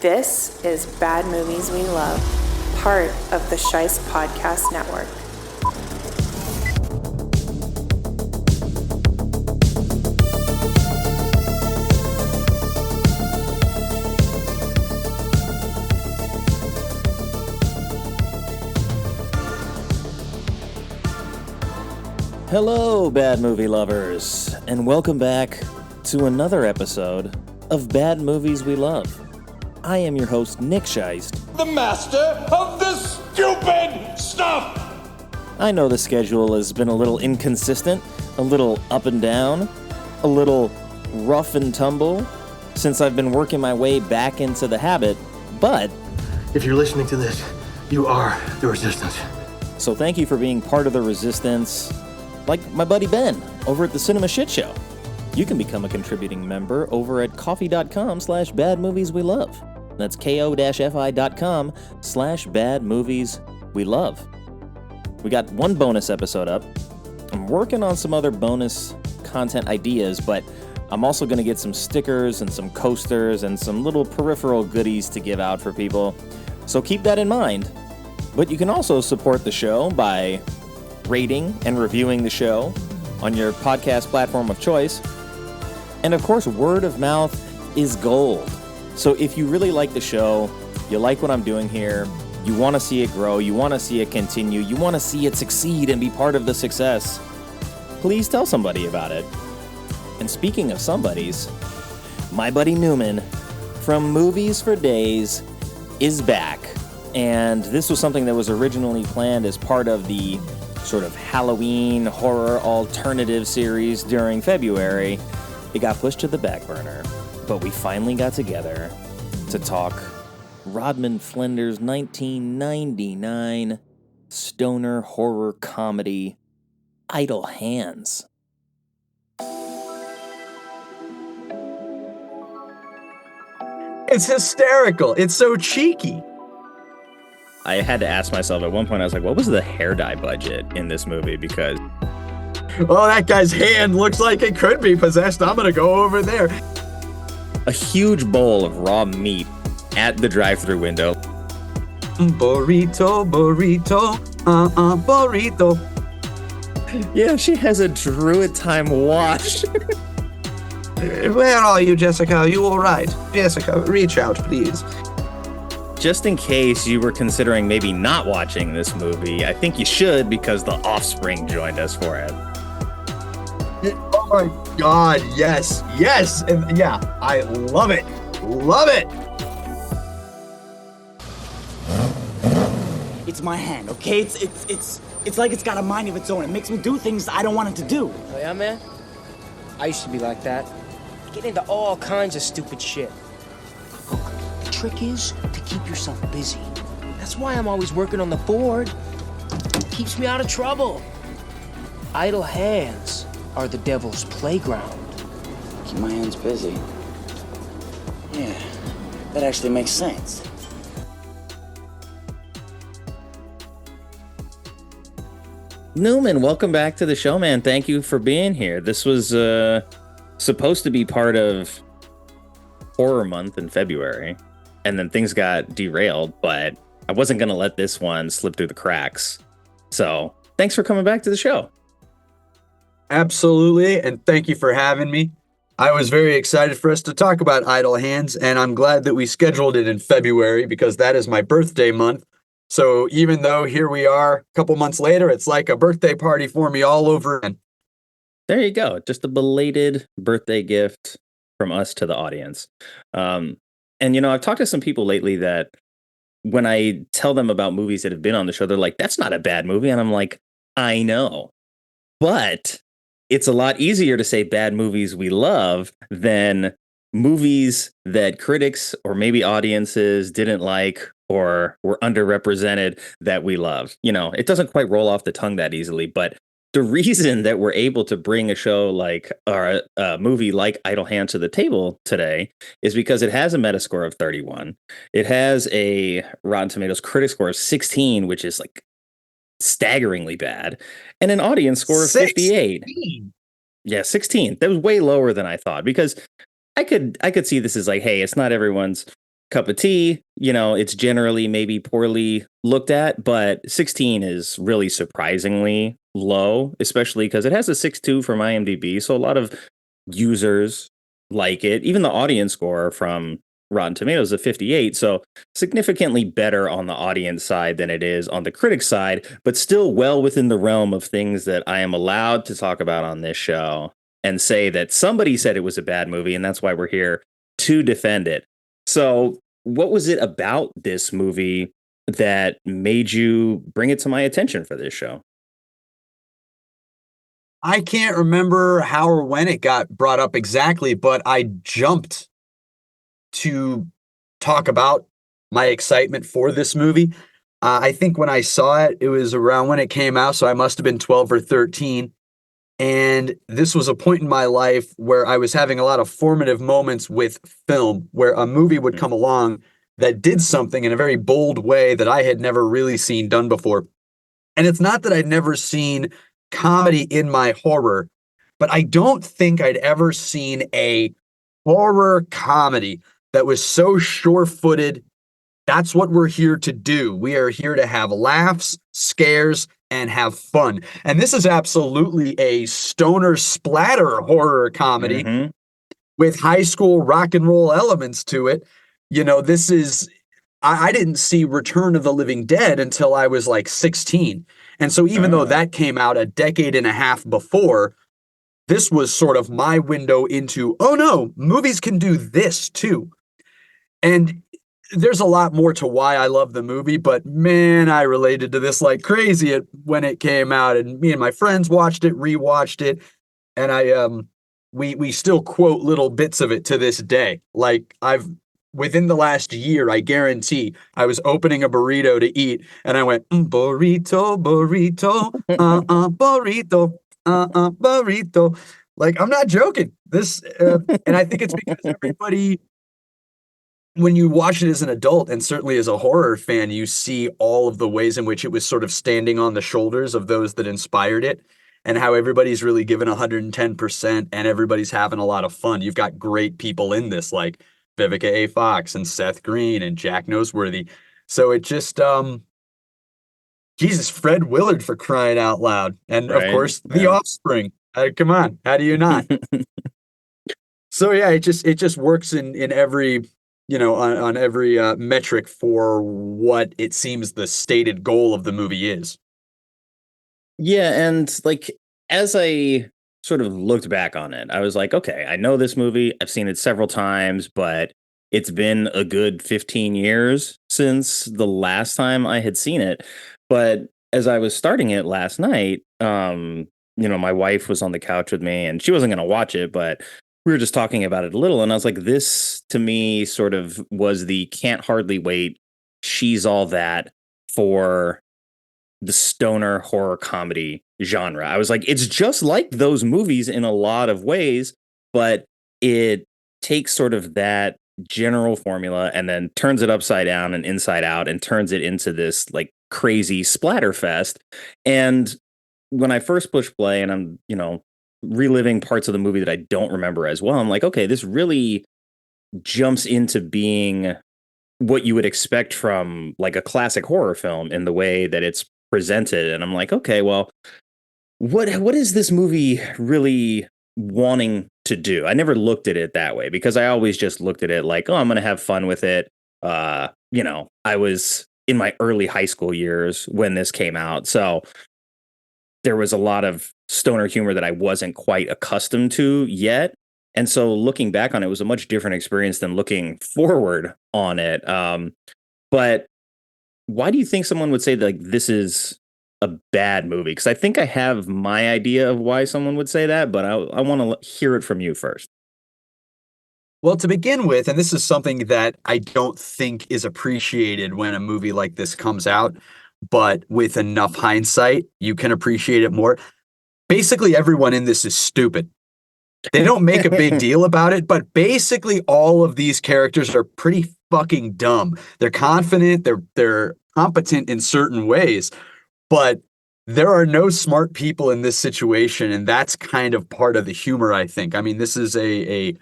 This is Bad Movies We Love, part of the Shice Podcast Network. Hello, Bad Movie lovers, and welcome back to another episode of Bad Movies We Love. I am your host, Nick Scheist, the master of this stupid stuff! I know the schedule has been a little inconsistent, a little up and down, a little rough and tumble since I've been working my way back into the habit, but if you're listening to this, you are the resistance. So thank you for being part of the resistance, like my buddy Ben over at the Cinema Shit Show. You can become a contributing member over at coffee.com/badmovieswelove. That's ko-fi.com/badmovieswelove. We got one bonus episode up. I'm working on some other bonus content ideas, but I'm also going to get some stickers and some coasters and some little peripheral goodies to give out for people. So keep that in mind. But you can also support the show by rating and reviewing the show on your podcast platform of choice. And of course, word of mouth is gold. So if you really like the show, you like what I'm doing here, you want to see it grow, you want to see it continue, you want to see it succeed and be part of the success, please tell somebody about it. And speaking of somebodies, my buddy Newman from Movies for Dayz is back. And this was something that was originally planned as part of the sort of Halloween horror alternative series during February. It got pushed to the back burner, but we finally got together to talk Rodman Flender's 1999 stoner horror comedy, Idle Hands. It's hysterical. It's so cheeky. I had to ask myself at one point, I was like, what was the hair dye budget in this movie? Because oh, that guy's hand looks like it could be possessed. I'm going to go over there. a huge bowl of raw meat at the drive-thru window. Burrito, burrito. Yeah, she has a druid time wash. Where are you, Jessica? Are you all right? Jessica, reach out, please. Just in case you were considering maybe not watching this movie, I think you should because The Offspring joined us for it. Oh my God, yes, yes, and yeah, I love it, It's my hand, okay? It's like it's got a mind of its own. It makes me do things I don't want it to do. Oh yeah, man? I used to be like that. Get into all kinds of stupid shit. Look, the trick is to keep yourself busy. That's why I'm always working on the board. Keeps me out of trouble. Idle hands are the devil's playground. Keep my hands busy. Yeah, that actually makes sense. Newman, welcome back to the show, man. Thank you for being here. This was supposed to be part of Horror Month in February, and then things got derailed, but I wasn't going to let this one slip through the cracks. So thanks for coming back to the show. Absolutely, and thank you for having me. I was very excited for us to talk about Idle Hands, and I'm glad that we scheduled it in February because that is my birthday month. So even though here we are a couple months later, it's like a birthday party for me all over again. There you go. Just a belated birthday gift from us to the audience. And, you know, I've talked to some people lately that when I tell them about movies that have been on the show, they're like, that's not a bad movie. And I'm like, I know. But it's a lot easier to say bad movies we love than movies that critics or maybe audiences didn't like or were underrepresented that we love. You know, it doesn't quite roll off the tongue that easily, but the reason that we're able to bring a show like or a movie like Idle Hands to the table today is because it has a Metascore of 31. It has a Rotten Tomatoes critic score of 16, which is like staggeringly bad, and an audience score of 58. 16. Yeah, 16. That was way lower than I thought because I could see this as like, hey, it's not everyone's cup of tea. It's generally maybe poorly looked at, but 16 is really surprisingly low, especially because it has a 6.2 from IMDb. So a lot of users like it. Even the audience score from Rotten Tomatoes is 58. So significantly better on the audience side than it is on the critic side, but still well within the realm of things that I am allowed to talk about on this show and say that somebody said it was a bad movie, and that's why we're here to defend it. So what was it about this movie that made you bring it to my attention for this show? I can't remember how or when it got brought up exactly, but I jumped to talk about my excitement for this movie. I think when I saw it, it was around when it came out, so I must have been 12 or 13. And this was a point in my life where I was having a lot of formative moments with film, where a movie would come along that did something in a very bold way that I had never really seen done before. And it's not that I'd never seen comedy in my horror, but I don't think I'd ever seen a horror comedy that was so sure-footed. That's what we're here to do. We are here to have laughs, scares, and have fun. And this is absolutely a stoner splatter horror comedy with high school rock and roll elements to it. This is, I didn't see Return of the Living Dead until I was like 16. And so even though that came out a decade and a half before, this was sort of my window into, oh no, movies can do this too. And there's a lot more to why I love the movie, but man, I related to this like crazy when it came out, and me and my friends watched it, rewatched it, and we still quote little bits of it to this day. Like within the last year, I guarantee I was opening a burrito to eat, and I went, burrito, burrito, burrito, burrito. Like, I'm not joking. This, and I think it's because everybody, when you watch it as an adult, and certainly as a horror fan, you see all of the ways in which it was sort of standing on the shoulders of those that inspired it, and how everybody's really given 110%, and everybody's having a lot of fun. You've got great people in this, like Vivica A. Fox and Seth Green and Jack Noseworthy. So it just, Jesus, Fred Willard, for crying out loud. And of course, The Offspring. Come on, how do you not? So yeah, it just works in every, on every metric for what it seems the stated goal of the movie is. Yeah, and like as I sort of looked back on it, I was like, okay, I know this movie. I've seen it several times, but it's been a good 15 years since the last time I had seen it. But as I was starting it last night, my wife was on the couch with me, and she wasn't going to watch it, but we were just talking about it a little, and I was like, this to me sort of was the can't hardly wait. She's all that for the stoner horror comedy genre. I was like, it's just like those movies in a lot of ways, but it takes sort of that general formula and then turns it upside down and inside out and turns it into this like crazy splatter fest. And when I first push play and I'm, reliving parts of the movie that I don't remember as well, I'm like, okay, this really jumps into being what you would expect from like a classic horror film in the way that it's presented. And I'm like, okay, well, what is this movie really wanting to do? I never looked at it that way because I always just looked at it like, oh, I'm going to have fun with it. I was in my early high school years when this came out. So there was a lot of stoner humor that I wasn't quite accustomed to yet. And so looking back on it was a much different experience than looking forward on it. But why do you think someone would say that, like, this is a bad movie? Because I think I have my idea of why someone would say that, but I want to hear it from you first. Well, to begin with, and this is something that I don't think is appreciated when a movie like this comes out, but with enough hindsight, you can appreciate it more. Basically, everyone in this is stupid. They don't make a big deal about it, but basically all of these characters are pretty fucking dumb. They're confident, they're competent in certain ways, but there are no smart people in this situation, and that's kind of part of the humor, I think. I mean, this is a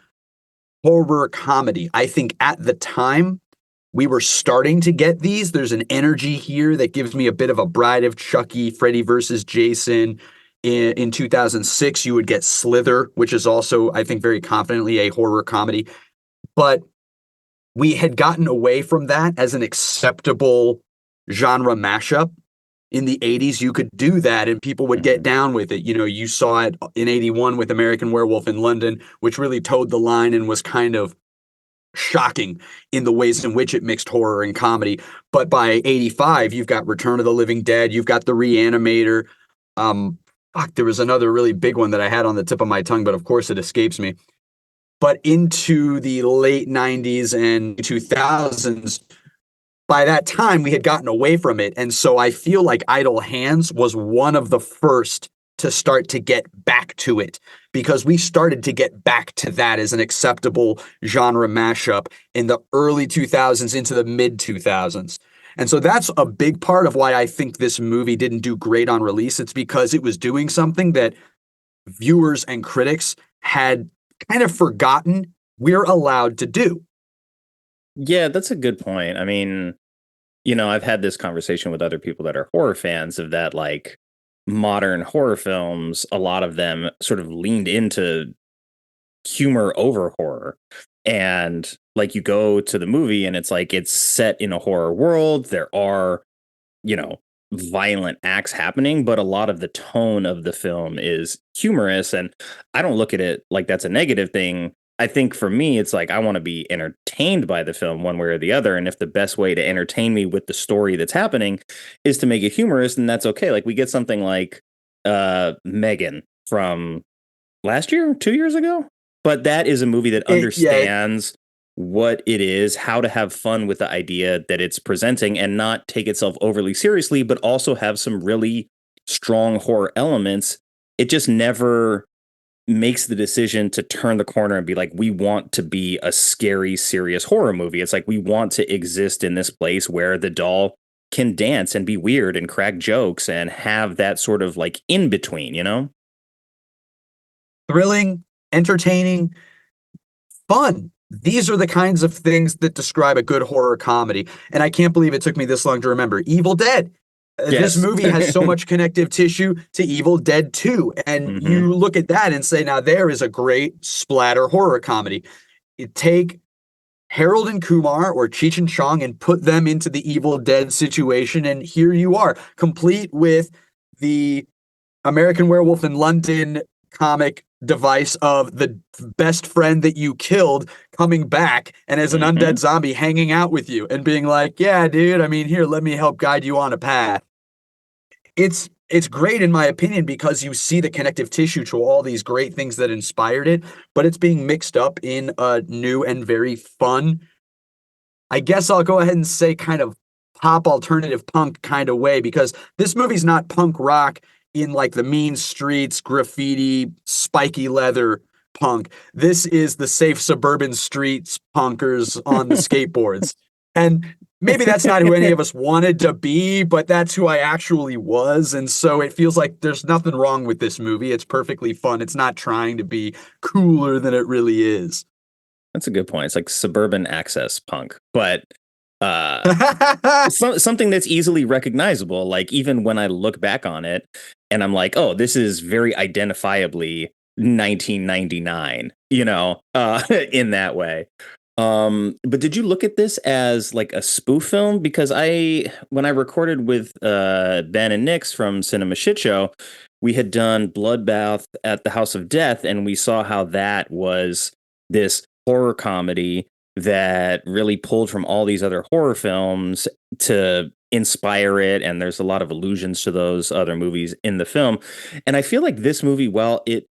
horror comedy. I think at the time, we were starting to get these. There's an energy here that gives me a bit of a Bride of Chucky, Freddy versus Jason. In 2006, you would get Slither, which is also, I think, very confidently a horror comedy. But we had gotten away from that as an acceptable genre mashup. In the 80s, you could do that and people would get down with it. You know, you saw it in 81 with American Werewolf in London, which really towed the line and was kind of shocking in the ways in which it mixed horror and comedy. But by 85, you've got Return of the Living Dead, you've got The Reanimator. There was another really big one that I had on the tip of my tongue, but of course it escapes me. But into the late 90s and 2000s, by that time, we had gotten away from it. And so I feel like Idle Hands was one of the first to start to get back to it, because we started to get back to that as an acceptable genre mashup in the early 2000s into the mid 2000s. And so that's a big part of why I think this movie didn't do great on release. It's because it was doing something that viewers and critics had kind of forgotten we're allowed to do. Yeah, that's a good point. I mean, you know, I've had this conversation with other people that are horror fans of that, like, modern horror films, a lot of them sort of leaned into humor over horror. And like, you go to the movie and it's like, it's set in a horror world. There are, you know, violent acts happening, but a lot of the tone of the film is humorous. And I don't look at it like that's a negative thing. I think for me, it's like, I want to be entertained by the film one way or the other. And if the best way to entertain me with the story that's happening is to make it humorous, then that's okay. Like, we get something like Megan from last year, 2 years ago. But that is a movie that understands what it is, how to have fun with the idea that it's presenting and not take itself overly seriously, but also have some really strong horror elements. It just never makes the decision to turn the corner and be like, we want to be a scary, serious horror movie. It's like, we want to exist in this place where the doll can dance and be weird and crack jokes and have that sort of like in between, you know? Thrilling, entertaining, fun. These are the kinds of things that describe a good horror comedy. And I can't believe it took me this long to remember. Evil Dead. Yes. This movie has so much connective tissue to Evil Dead 2. And you look at that and say, now there is a great splatter horror comedy. You take Harold and Kumar or Cheech and Chong and put them into the Evil Dead situation. And here you are, complete with the American Werewolf in London comic device of the best friend that you killed coming back and as an undead zombie hanging out with you and being like, yeah, dude, I mean, here, let me help guide you on a path. It's great in my opinion because you see the connective tissue to all these great things that inspired it, but it's being mixed up in a new and very fun, I guess I'll go ahead and say, kind of pop alternative punk kind of way, because this movie's not punk rock in like the mean streets, graffiti, spiky leather punk. This is the safe suburban streets punkers on the skateboards. And maybe that's not who any of us wanted to be, but that's who I actually was. And so it feels like there's nothing wrong with this movie. It's perfectly fun. It's not trying to be cooler than it really is. That's a good point. It's like suburban access punk, but something that's easily recognizable. Like, even when I look back on it and I'm like, oh, this is very identifiably 1999, you know, in that way. But did you look at this as like a spoof film? Because when I recorded with Ben and Nix from Cinema Shit Show, we had done Bloodbath at the House of Death, and we saw how that was this horror comedy that really pulled from all these other horror films to inspire it. And there's a lot of allusions to those other movies in the film. And I feel like this movie, while it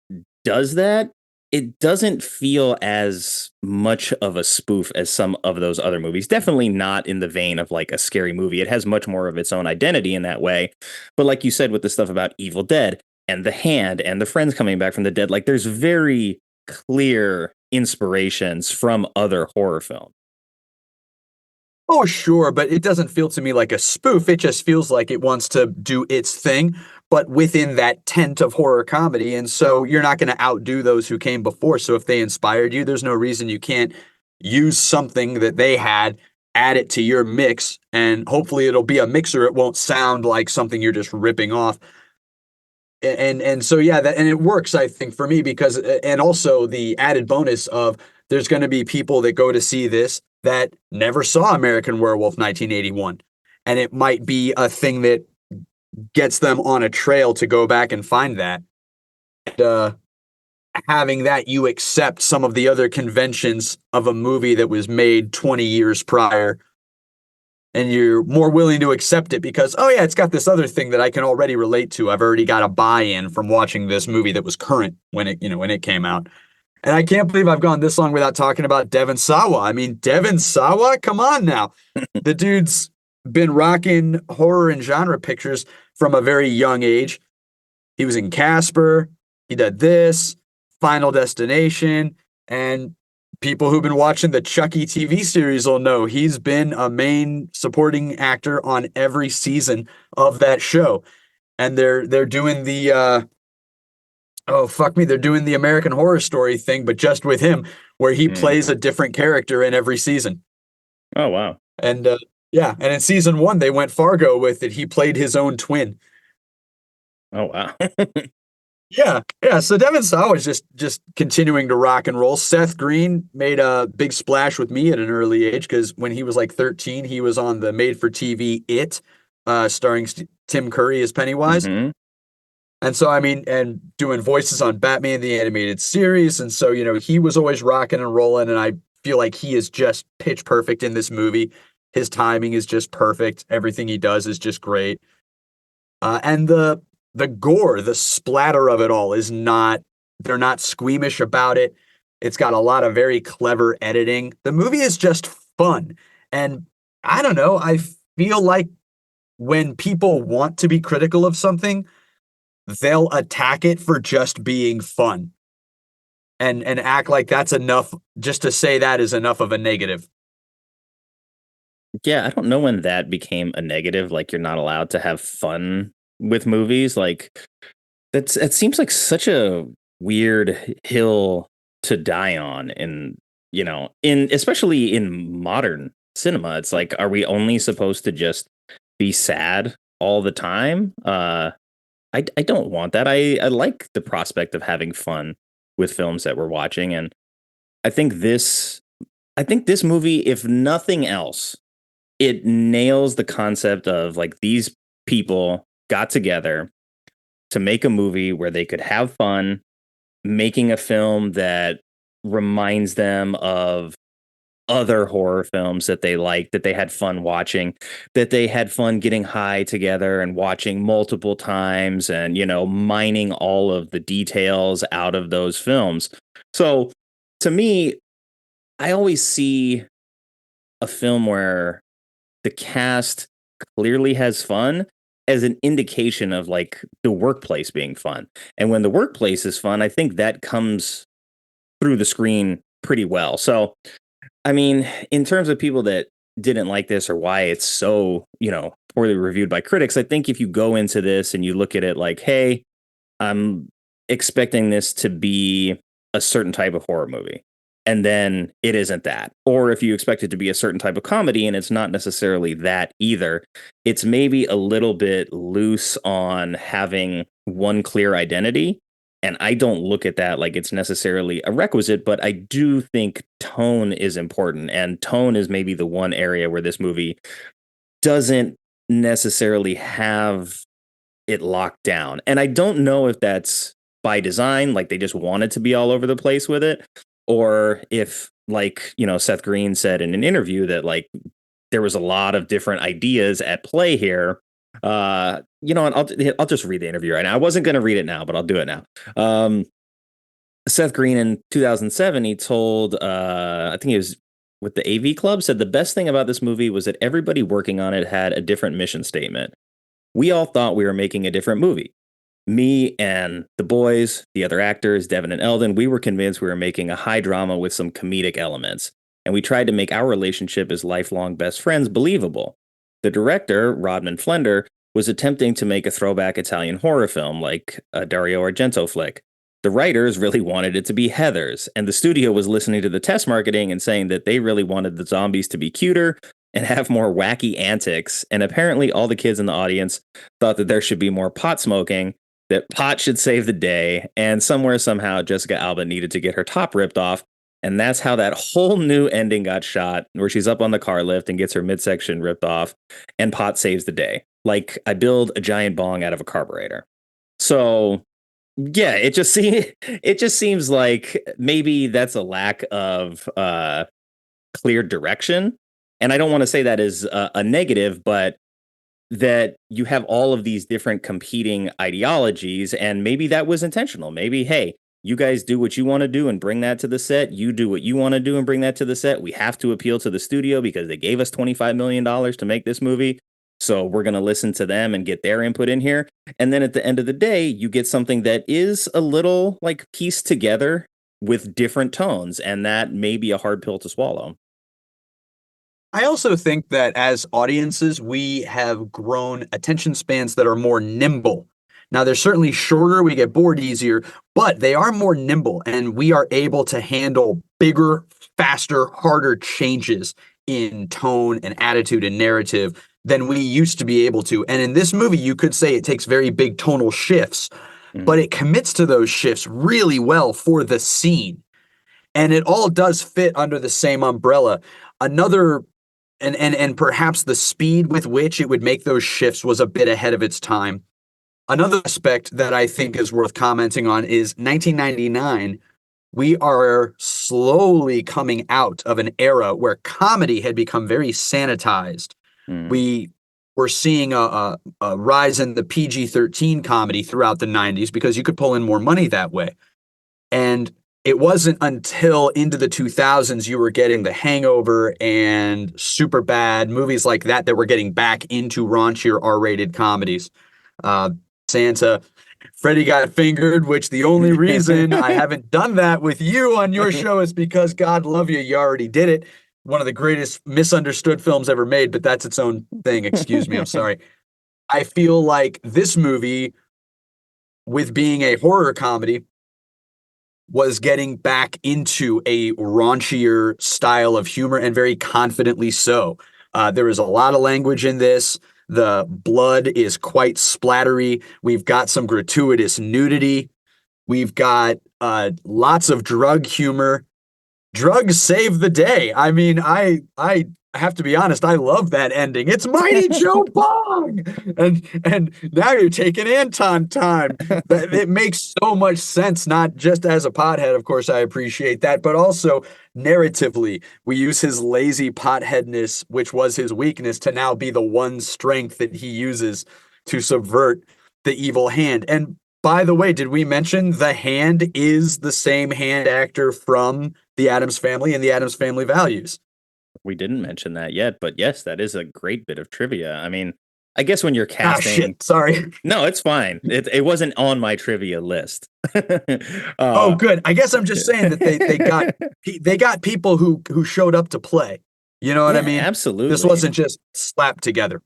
does that, it doesn't feel as much of a spoof as some of those other movies. Definitely not in the vein of like a scary movie. It has much more of its own identity in that way. But like you said, with the stuff about Evil Dead and The Hand and the friends coming back from the dead, like, there's very clear inspirations from other horror films. Oh, sure, but it doesn't feel to me like a spoof. It just feels like it wants to do its thing, but within that tent of horror comedy. And so you're not going to outdo those who came before. So if they inspired you, there's no reason you can't use something that they had add it to your mix, and hopefully it'll be a mixer. It won't sound like something you're just ripping off. And so yeah, and it works, I think, for me, because, and also the added bonus of there's going to be people that go to see this that never saw American Werewolf 1981, and it might be a thing that gets them on a trail to go back and find that. And, having that, you accept some of the other conventions of a movie that was made 20 years prior, and you're more willing to accept it because, oh yeah, it's got this other thing that I can already relate to. I've already got a buy-in from watching this movie that was current when it came out. And I can't believe I've gone this long without talking about Devon Sawa. I mean, Devon Sawa, come on now. The dude's been rocking horror and genre pictures from a very young age. He was in Casper, he did this, Final Destination, and people who've been watching the Chucky TV series will know he's been a main supporting actor on every season of that show. And they're doing the they're doing the American Horror Story thing, but just with him, where he plays a different character in every season. Oh wow. And and in season 1 they went Fargo with it. He played his own twin. Oh wow. Yeah. So Devon Sawa is just continuing to rock and roll. Seth Green made a big splash with me at an early age because when he was like 13, he was on the made-for-TV It, starring Tim Curry as Pennywise. Mm-hmm. And so, I mean, and doing voices on Batman the Animated Series. And so, he was always rocking and rolling, and I feel like he is just pitch perfect in this movie. His timing is just perfect. Everything he does is just great. And the gore, the splatter of it all they're not squeamish about it. It's got a lot of very clever editing. The movie is just fun. And I don't know, I feel like when people want to be critical of something, they'll attack it for just being fun and act like that's enough. Just to say that is enough of a negative. Yeah, I don't know when that became a negative, like you're not allowed to have fun with movies. Like it seems like such a weird hill to die on, and especially in modern cinema. It's like, are we only supposed to just be sad all the time? I don't want that. I like the prospect of having fun with films that we're watching, and I think this movie, if nothing else, it nails the concept of like these people got together to make a movie where they could have fun making a film that reminds them of other horror films that they liked, that they had fun watching, that they had fun getting high together and watching multiple times and, mining all of the details out of those films. So to me, I always see a film where the cast clearly has fun as an indication of like the workplace being fun. And when the workplace is fun, I think that comes through the screen pretty well. So, I mean, in terms of people that didn't like this or why it's so, poorly reviewed by critics, I think if you go into this and you look at it like, hey, I'm expecting this to be a certain type of horror movie, and then it isn't that. Or if you expect it to be a certain type of comedy and it's not necessarily that either, it's maybe a little bit loose on having one clear identity. And I don't look at that like it's necessarily a requisite, but I do think tone is important. And tone is maybe the one area where this movie doesn't necessarily have it locked down. And I don't know if that's by design, like they just wanted to be all over the place with it, or if, like, Seth Green said in an interview that like there was a lot of different ideas at play here. And I'll just read the interview right now. I wasn't going to read it now, but I'll do it now. Seth Green in 2007, he told, I think he was with the AV Club, said the best thing about this movie was that everybody working on it had a different mission statement. We all thought we were making a different movie. Me and the boys, the other actors, Devon and Eldon, we were convinced we were making a high drama with some comedic elements, and we tried to make our relationship as lifelong best friends believable. The director, Rodman Flender, was attempting to make a throwback Italian horror film like a Dario Argento flick. The writers really wanted it to be Heathers, and the studio was listening to the test marketing and saying that they really wanted the zombies to be cuter and have more wacky antics. And apparently all the kids in the audience thought that there should be more pot smoking, that pot should save the day, and somewhere, somehow, Jessica Alba needed to get her top ripped off. And that's how that whole new ending got shot, where she's up on the car lift and gets her midsection ripped off, and pot saves the day. Like, I build a giant bong out of a carburetor. So, yeah, it just seems like maybe that's a lack of clear direction. And I don't want to say that is a negative, but that you have all of these different competing ideologies, and maybe that was intentional. Maybe, hey, you guys do what you want to do and bring that to the set. You do what you want to do and bring that to the set. We have to appeal to the studio because they gave us $25 million to make this movie. So we're going to listen to them and get their input in here. And then at the end of the day, you get something that is a little like pieced together with different tones. And that may be a hard pill to swallow. I also think that as audiences, we have grown attention spans that are more nimble. Now, they're certainly shorter, we get bored easier, but they are more nimble, and we are able to handle bigger, faster, harder changes in tone and attitude and narrative than we used to be able to. And in this movie, you could say it takes very big tonal shifts, but it commits to those shifts really well for the scene. And it all does fit under the same umbrella. Another and perhaps the speed with which it would make those shifts was a bit ahead of its time. Another aspect that I think is worth commenting on is 1999. We are slowly coming out of an era where comedy had become very sanitized. We were seeing a rise in the PG-13 comedy throughout the 90s because you could pull in more money that way. And it wasn't until into the 2000s you were getting The Hangover and Superbad, movies like that were getting back into raunchier R-rated comedies. Santa, Freddy Got Fingered, which the only reason I haven't done that with you on your show is because, God love you already did it. One of the greatest misunderstood films ever made, but that's its own thing. Excuse me, I'm sorry. I feel like this movie, with being a horror comedy, was getting back into a raunchier style of humor, and very confidently so. There is a lot of language in this. The blood is quite splattery. We've got some gratuitous nudity. We've got lots of drug humor. Drugs save the day. I mean, I have to be honest, I love that ending. It's Mighty Joe Bong! And now you're taking Anton time. It makes so much sense, not just as a pothead, of course I appreciate that, but also narratively. We use his lazy potheadness, which was his weakness, to now be the one strength that he uses to subvert the evil hand. And by the way, did we mention the hand is the same hand actor from The Addams Family and The Addams Family Values? We didn't mention that yet, but yes, that is a great bit of trivia. I mean, I guess when you're casting... shit, sorry. No, it's fine. It wasn't on my trivia list. Oh, good. I guess I'm just saying that they got people who showed up to play. You know what I mean? Absolutely. This wasn't just slapped together.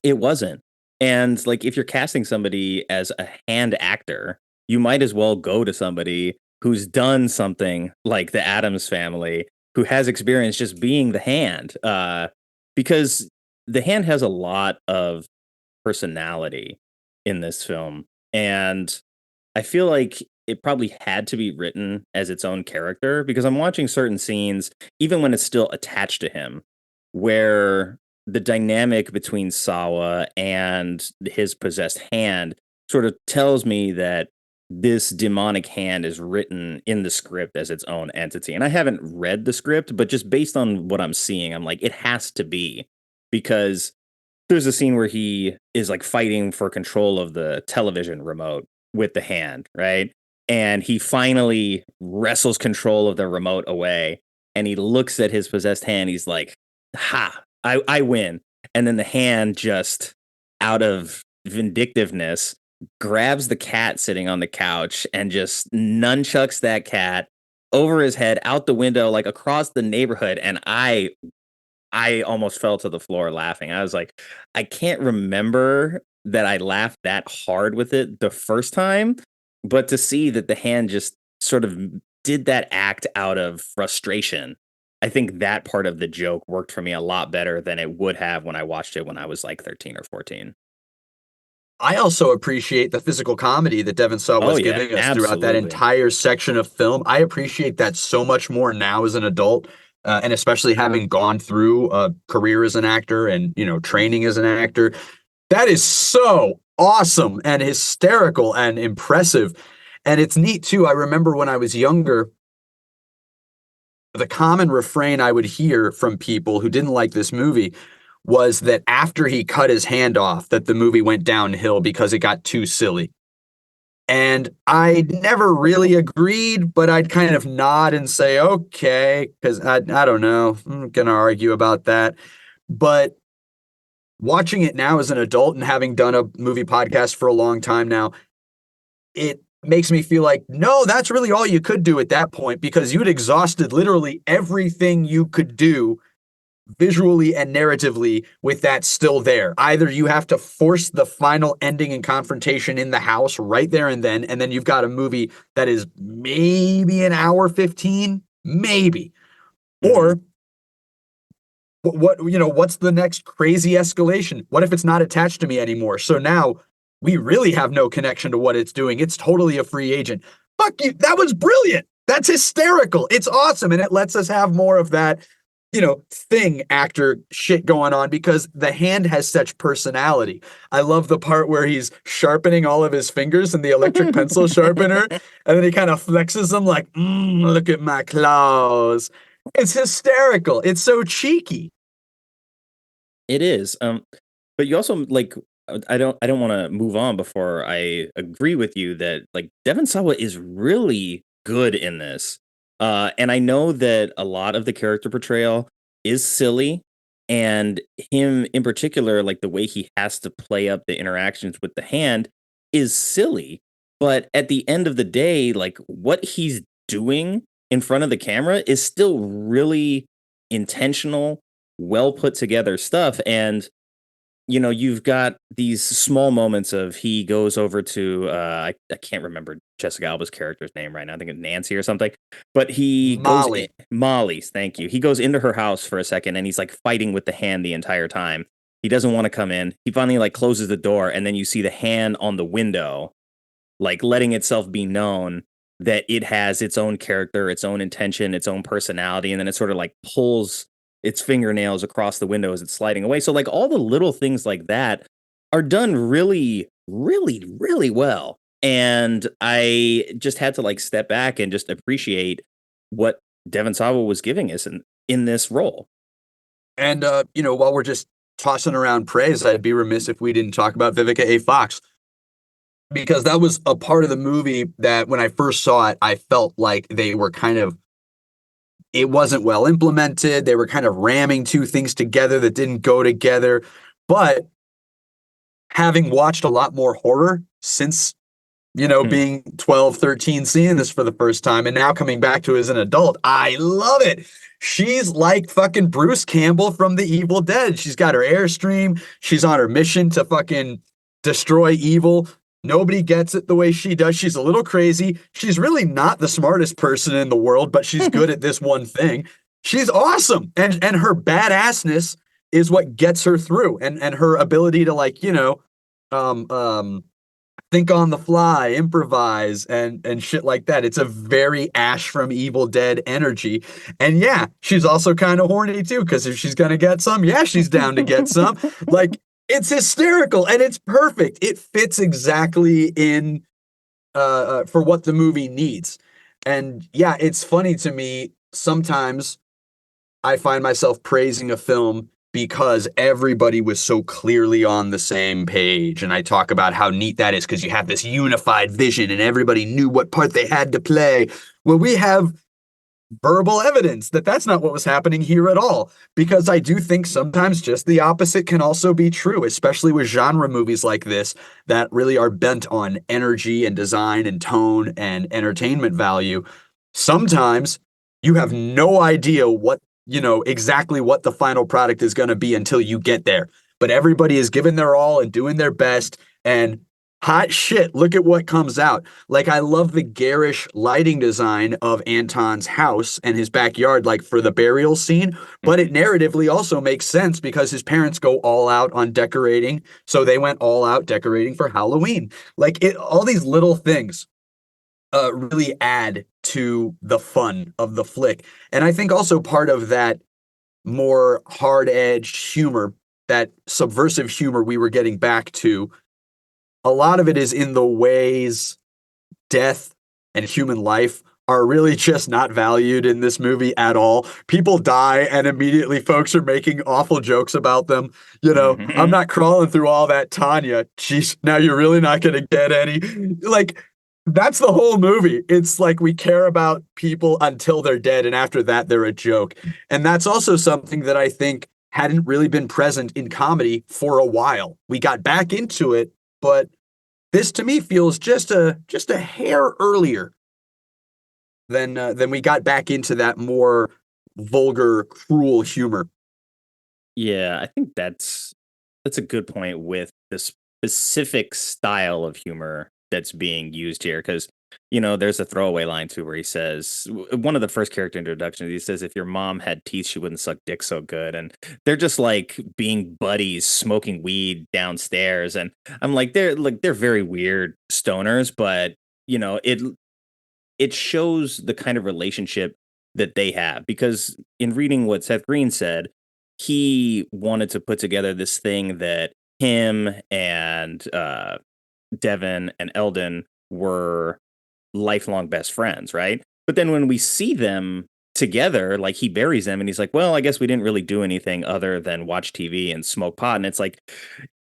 It wasn't. And like, if you're casting somebody as a hand actor, you might as well go to somebody who's done something like The Addams Family, who has experience just being the hand, because the hand has a lot of personality in this film. And I feel like it probably had to be written as its own character, because I'm watching certain scenes, even when it's still attached to him, where the dynamic between Sawa and his possessed hand sort of tells me that this demonic hand is written in the script as its own entity. And I haven't read the script, but just based on what I'm seeing, I'm like, it has to be, because there's a scene where he is like fighting for control of the television remote with the hand, right? And he finally wrestles control of the remote away, and he looks at his possessed hand. He's like, ha, I win. And then the hand, just out of vindictiveness, grabs the cat sitting on the couch and just nunchucks that cat over his head, out the window, like across the neighborhood. And I almost fell to the floor laughing. I was like, I can't remember that I laughed that hard with it the first time, but to see that the hand just sort of did that act out of frustration I think that part of the joke worked for me a lot better than it would have when I watched it when I was like 13 or 14. I also appreciate the physical comedy that Devon Sawa Oh was yeah, giving us throughout that absolutely. entire section of film. I appreciate that so much more now as an adult, and especially having gone through a career as an actor and, training as an actor. That is so awesome and hysterical and impressive. And it's neat too. I remember when I was younger, the common refrain I would hear from people who didn't like this movie was that after he cut his hand off, that the movie went downhill because it got too silly. And I never really agreed, but I'd kind of nod and say, okay, because I don't know. I'm going to argue about that. But watching it now as an adult and having done a movie podcast for a long time now, it makes me feel like, no, that's really all you could do at that point, because you'd exhausted literally everything you could do visually and narratively with that still there. Either you have to force the final ending and confrontation in the house right there and then you've got a movie that is maybe an hour 15, maybe. Or what's the next crazy escalation? What if it's not attached to me anymore? So now we really have no connection to what it's doing. It's totally a free agent. Fuck you. That was brilliant. That's hysterical. It's awesome. And it lets us have more of that, thing actor shit going on, because the hand has such personality. I love the part where he's sharpening all of his fingers in the electric pencil sharpener, and then he kind of flexes them like, look at my claws. It's hysterical. It's so cheeky. It is. But you also I don't want to move on before I agree with you that Devon Sawa is really good in this. And I know that a lot of the character portrayal is silly, and him in particular, the way he has to play up the interactions with the hand is silly. But at the end of the day, what he's doing in front of the camera is still really intentional, well put together stuff. And you've got these small moments of he goes over to I can't remember Jessica Alba's character's name right now. I think it's Nancy or something. But he Molly. Molly's, thank you. He goes into her house for a second and he's fighting with the hand the entire time. He doesn't want to come in. He finally closes the door, and then you see the hand on the window, letting itself be known that it has its own character, its own intention, its own personality, and then it sort of pulls its fingernails across the window as it's sliding away. So all the little things like that are done really, really, really well. And I just had to step back and just appreciate what Devon Sawa was giving us in this role. And, while we're just tossing around praise, I'd be remiss if we didn't talk about Vivica A. Fox, because that was a part of the movie that when I first saw it, I felt like they were it wasn't well implemented. They were kind of ramming two things together that didn't go together. But having watched a lot more horror since, being 12, 13, seeing this for the first time, and now coming back to it as an adult, I love it. She's like fucking Bruce Campbell from The Evil Dead. She's got her Airstream. She's on her mission to fucking destroy evil. Nobody gets it the way she does. She's a little crazy. She's really not the smartest person in the world, but she's good at this one thing. She's awesome. And her badassness is what gets her through. And her ability to think on the fly, improvise and shit like that. It's a very Ash from Evil Dead energy. And yeah, she's also kind of horny too, because if she's going to get some, yeah, she's down to get some. It's hysterical and it's perfect. It fits exactly in for what the movie needs. And yeah, it's funny to me. Sometimes I find myself praising a film because everybody was so clearly on the same page. And I talk about how neat that is because you have this unified vision and everybody knew what part they had to play. Well, we have verbal evidence that that's not what was happening here at all, because I do think sometimes just the opposite can also be true, especially with genre movies like this that really are bent on energy and design and tone and entertainment value. Sometimes you have no idea what, exactly what the final product is going to be until you get there, but everybody is giving their all and doing their best. And hot shit. Look at what comes out. Like, I love the garish lighting design of Anton's house and his backyard, like for the burial scene. But it narratively also makes sense because his parents go all out on decorating. So they went all out decorating for Halloween. Like, all these little things really add to the fun of the flick. And I think also part of that more hard-edged humor, that subversive humor we were getting back to, a lot of it is in the ways death and human life are really just not valued in this movie at all. People die and immediately folks are making awful jokes about them. You know, I'm not crawling through all that, Tanya. Jeez, now you're really not going to get any. Like, that's the whole movie. It's like we care about people until they're dead, and after that, they're a joke. And that's also something that I think hadn't really been present in comedy for a while. We got back into it, but this to me feels just a hair earlier than we got back into that more vulgar, cruel humor. Yeah, I think that's a good point with the specific style of humor that's being used here, because there's a throwaway line too where he says, one of the first character introductions, he says, if your mom had teeth, she wouldn't suck dick so good. And they're just like being buddies, smoking weed downstairs. And I'm like, they're very weird stoners, but it shows the kind of relationship that they have, because in reading what Seth Green said, he wanted to put together this thing that him and Devon and Eldon were lifelong best friends, right? But then when we see them together, like, he buries them and he's like, well, I guess we didn't really do anything other than watch TV and smoke pot. And it's like,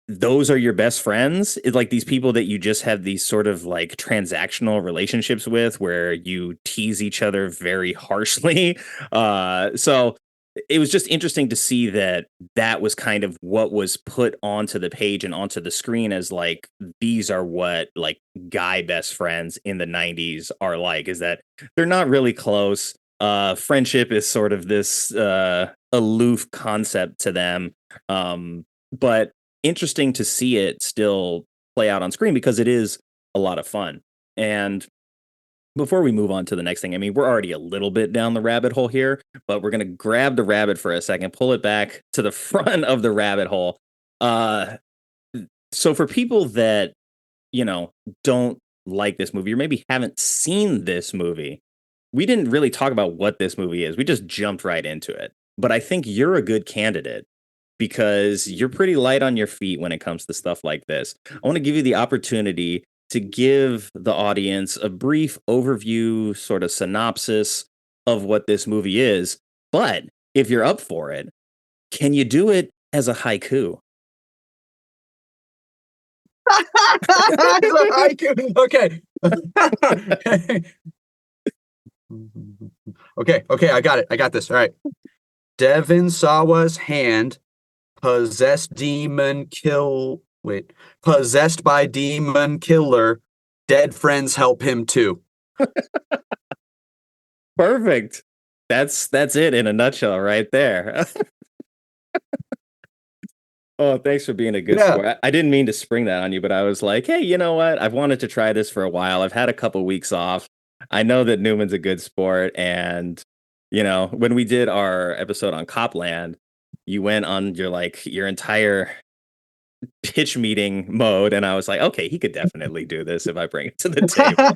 those are your best friends? It's like these people that you just have these sort of like transactional relationships with, where you tease each other very harshly. So it was just interesting to see that was kind of what was put onto the page and onto the screen as like, these are what like guy best friends in the 90s are like, is that they're not really close. Friendship is sort of this aloof concept to them. But interesting to see it still play out on screen, because it is a lot of fun. And before we move on to the next thing, I mean, we're already a little bit down the rabbit hole here, but we're going to grab the rabbit for a second, pull it back to the front of the rabbit hole. So for people that, don't like this movie, or maybe haven't seen this movie, we didn't really talk about what this movie is. We just jumped right into it. But I think you're a good candidate, because you're pretty light on your feet when it comes to stuff like this. I want to give you the opportunity to give the audience a brief overview, sort of synopsis of what this movie is. But if you're up for it, can you do it as a haiku? Okay. Okay, I got it. I got this. All right. Devon Sawa's hand, possessed by demon killer, dead friends help him too. Perfect. That's it in a nutshell right there. Oh, thanks for being a good sport. I didn't mean to spring that on you, but I was like, hey, you know what? I've wanted to try this for a while. I've had a couple weeks off. I know that Newman's a good sport. And, when we did our episode on Copland, you went on your entire pitch meeting mode. And I was like, okay, he could definitely do this if I bring it to the table.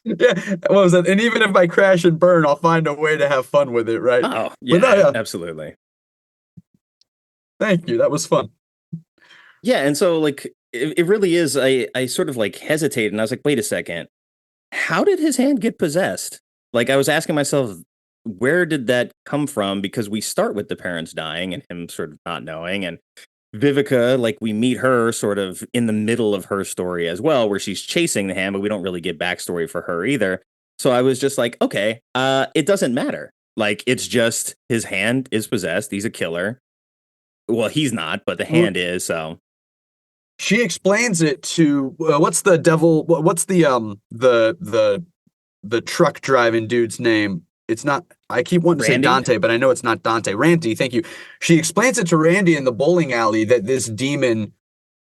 Yeah, what was it? And even if I crash and burn, I'll find a way to have fun with it, right? Oh, yeah, absolutely. Thank you. That was fun. Yeah, and so it really is. I sort of hesitated, and I was like, wait a second. How did his hand get possessed? I was asking myself, where did that come from? Because we start with the parents dying and him sort of not knowing, and Vivica, we meet her sort of in the middle of her story as well, where she's chasing the hand, but we don't really get backstory for her either. So I was just like, okay, it doesn't matter. It's just his hand is possessed. He's a killer. Well, he's not, but the hand is. So she explains it to what's the devil? What's the truck driving dude's name? It's not. I keep wanting to say Dante, but I know it's not Dante. Randy, thank you. She explains it to Randy in the bowling alley that this demon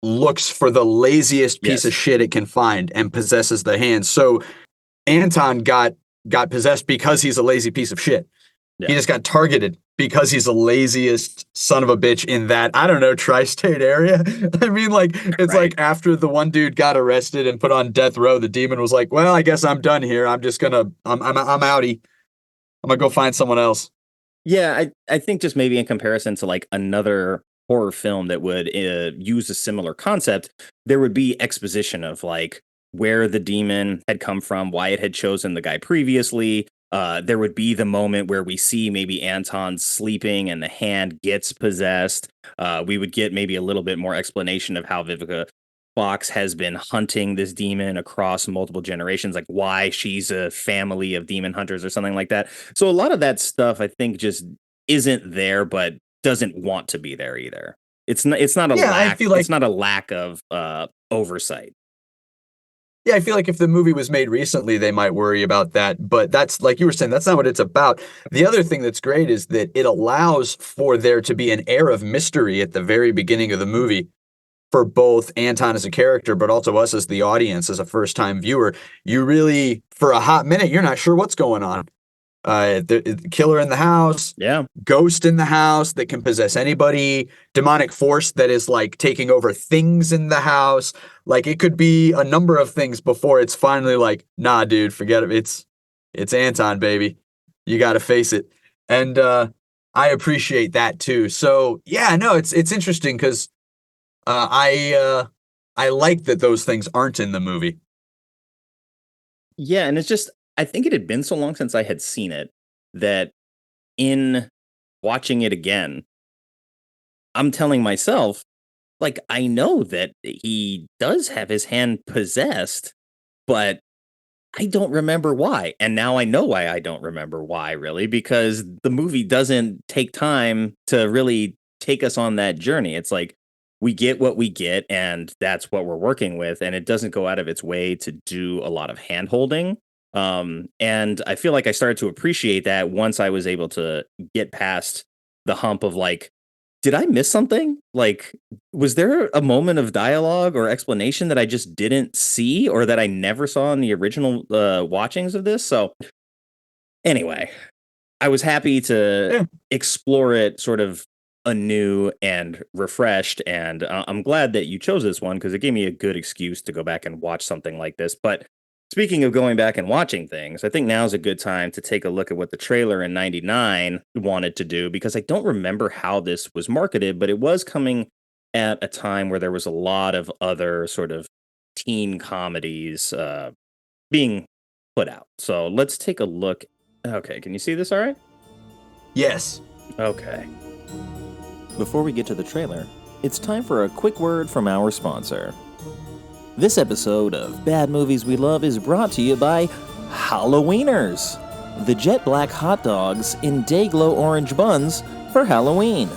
looks for the laziest piece Yes. of shit it can find and possesses the hand. So Anton got possessed because he's a lazy piece of shit. Yeah. He just got targeted because he's the laziest son of a bitch in that, I don't know, tri-state area. I mean, like, it's like after the one dude got arrested and put on death row, the demon was like, well, I guess I'm done here. I'm just gonna, I'm outie. I'm gonna go find someone else. Yeah, I think just maybe in comparison to like another horror film that would use a similar concept, there would be exposition of like where the demon had come from, why it had chosen the guy previously. There would be the moment where we see maybe Anton sleeping and the hand gets possessed. We would get maybe a little bit more explanation of how Vivica Fox has been hunting this demon across multiple generations, like why she's a family of demon hunters or something like that. So a lot of that stuff, I think, just isn't there, but doesn't want to be there either. It's not a lack. It's not a lack of oversight. Yeah, I feel like if the movie was made recently, they might worry about that. But that's, like you were saying, that's not what it's about. The other thing that's great is that it allows for there to be an air of mystery at the very beginning of the movie for both Anton as a character, but also us as the audience, as a first-time viewer. You really, for a hot minute, you're not sure what's going on. The killer in the house, ghost in the house that can possess anybody, demonic force that is like taking over things in the house. Like it could be a number of things before it's finally like, nah, dude, forget it. It's Anton, baby. You got to face it. And I appreciate that too. So yeah, no, it's interesting because I like that those things aren't in the movie. Yeah, and it's just, I think it had been so long since I had seen it that in watching it again, I'm telling myself, like, I know that he does have his hand possessed, but I don't remember why. And now I know why I don't remember why, really, because the movie doesn't take time to really take us on that journey. It's like, we get what we get, and that's what we're working with, and it doesn't go out of its way to do a lot of hand-holding. And I feel like I started to appreciate that once I was able to get past the hump of like, did I miss something? Like, was there a moment of dialogue or explanation that I just didn't see or that I never saw in the original watchings of this? So anyway, I was happy to explore it sort of anew and refreshed. And I'm glad that you chose this one because it gave me a good excuse to go back and watch something like this. But speaking of going back and watching things, I think now's a good time to take a look at what the trailer in '99 wanted to do, because I don't remember how this was marketed, but it was coming at a time where there was a lot of other sort of teen comedies being put out. So let's take a look. Okay, can you see this all right? Yes. Okay. Before we get to the trailer, it's time for a quick word from our sponsor. This episode of Bad Movies We Love is brought to you by Halloweeners, the jet black hot dogs in day-glow orange buns for Halloween.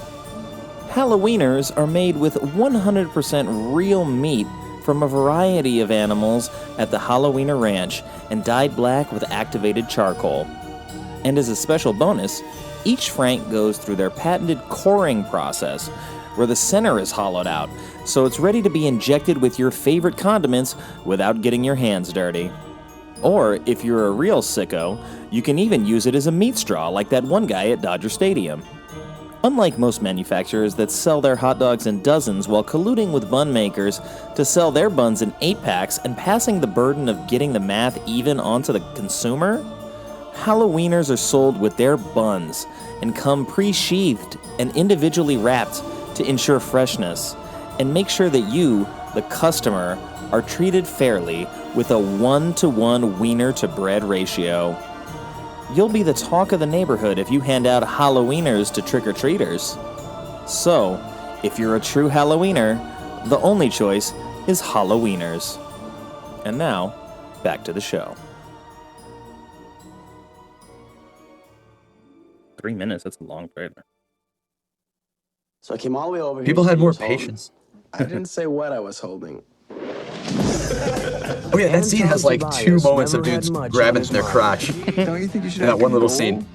Halloweeners are made with 100% real meat from a variety of animals at the Halloweener Ranch and dyed black with activated charcoal. And as a special bonus, each frank goes through their patented coring process, where the center is hollowed out, so it's ready to be injected with your favorite condiments without getting your hands dirty. Or, if you're a real sicko, you can even use it as a meat straw like that one guy at Dodger Stadium. Unlike most manufacturers that sell their hot dogs in dozens while colluding with bun makers to sell their buns in 8-packs and passing the burden of getting the math even onto the consumer, Halloweeners are sold with their buns and come pre-sheathed and individually wrapped to ensure freshness and make sure that you, the customer, are treated fairly with a 1-to-1 wiener to bread ratio. You'll be the talk of the neighborhood if you hand out Halloweeners to trick-or-treaters. So, if you're a true Halloweener, the only choice is Halloweeners. And now, back to the show. 3 minutes, that's a long trailer. So I came all the way over here. People had more patience. I didn't say what I was holding. Oh yeah, that scene has like 2 moments of dudes grabbing their crotch. Don't you think you should in that one little scene.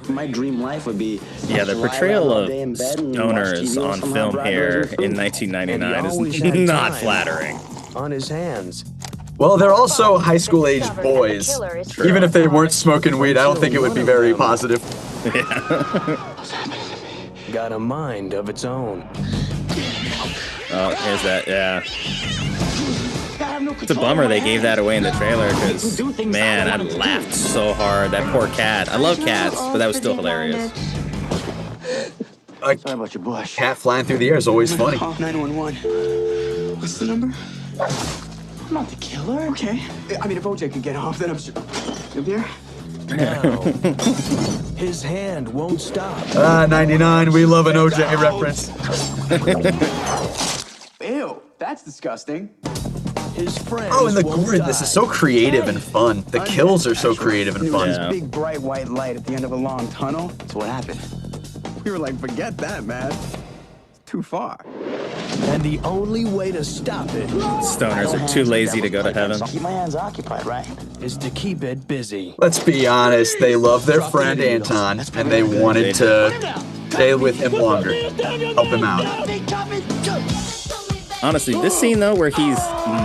My dream life would be Yeah, the portrayal of stoners on film here in 1999 is not flattering. On his hands. Well, they're also high school age boys. Even if they weren't smoking weed, I don't think it would be very positive. Got a mind of its own. Oh, here's that, yeah. It's a bummer they gave that away in the trailer because, man, I laughed so hard. That poor cat. I love cats, but that was still hilarious. A Sorry about your bush. cat flying through the air is always funny. 911. What's the number? I'm not the killer. Okay. I mean, if OJ could get off, then I'm sure. You here? Now, his hand won't stop. 99, we love an OJ reference. Ew, that's disgusting. His friends Oh, and the won't gore in this die. is so creative and fun. The kills are so creative and fun. Yeah. Big bright white light at the end of a long tunnel. So what happened? We were like, forget that, man. It's too far. And the only way to stop it Stoners are too lazy to go to heaven. Keep my hands occupied, right? is to keep it busy. Let's be honest, they love their friend Anton, and they wanted to stay with him longer, help him out. Honestly, this scene though, where he's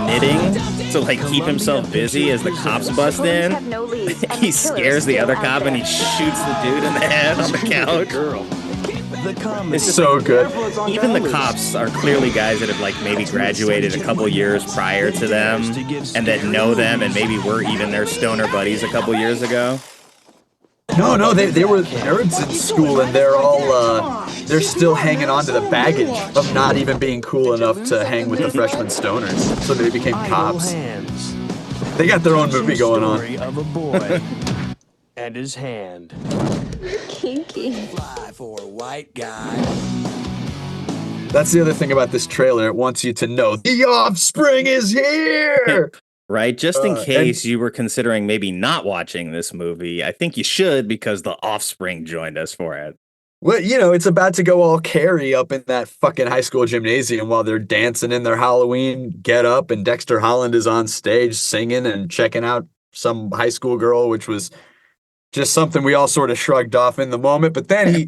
knitting to like keep himself busy as the cops bust in, he scares the other cop and he shoots the dude in the head on the couch. The comedy. It's just So good. even the cops are clearly guys that have like maybe graduated a couple years prior to them and that know them and maybe were even their stoner buddies a couple years ago. No, they were nerds in school, and they're all they're still hanging on to the baggage of not even being cool enough to hang with the freshman stoners, so they became Idle cops. hands. They got their own movie going on. Story of a boy and his hand. Kinky. Fly for a white guy. That's the other thing about this trailer. It wants you to know the offspring is here. Right? Just in and- case you were considering maybe not watching this movie, I think you should because the offspring joined us for it. Well, you know, it's about to go all Carrie up in that fucking high school gymnasium while they're dancing in their Halloween get up, and Dexter Holland is on stage singing and checking out some high school girl, which was just something we all sort of shrugged off in the moment. But then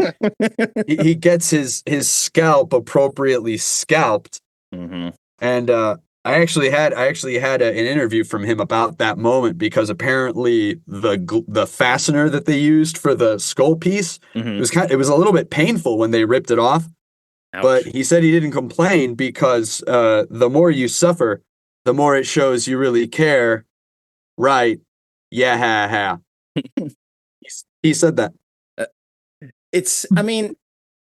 he gets his scalp appropriately scalped, and I actually had an interview from him about that moment because apparently the fastener that they used for the skull piece it was a little bit painful when they ripped it off. Ouch. But he said he didn't complain because the more you suffer, the more it shows you really care. Right? Yeah, ha ha. He said that. I mean,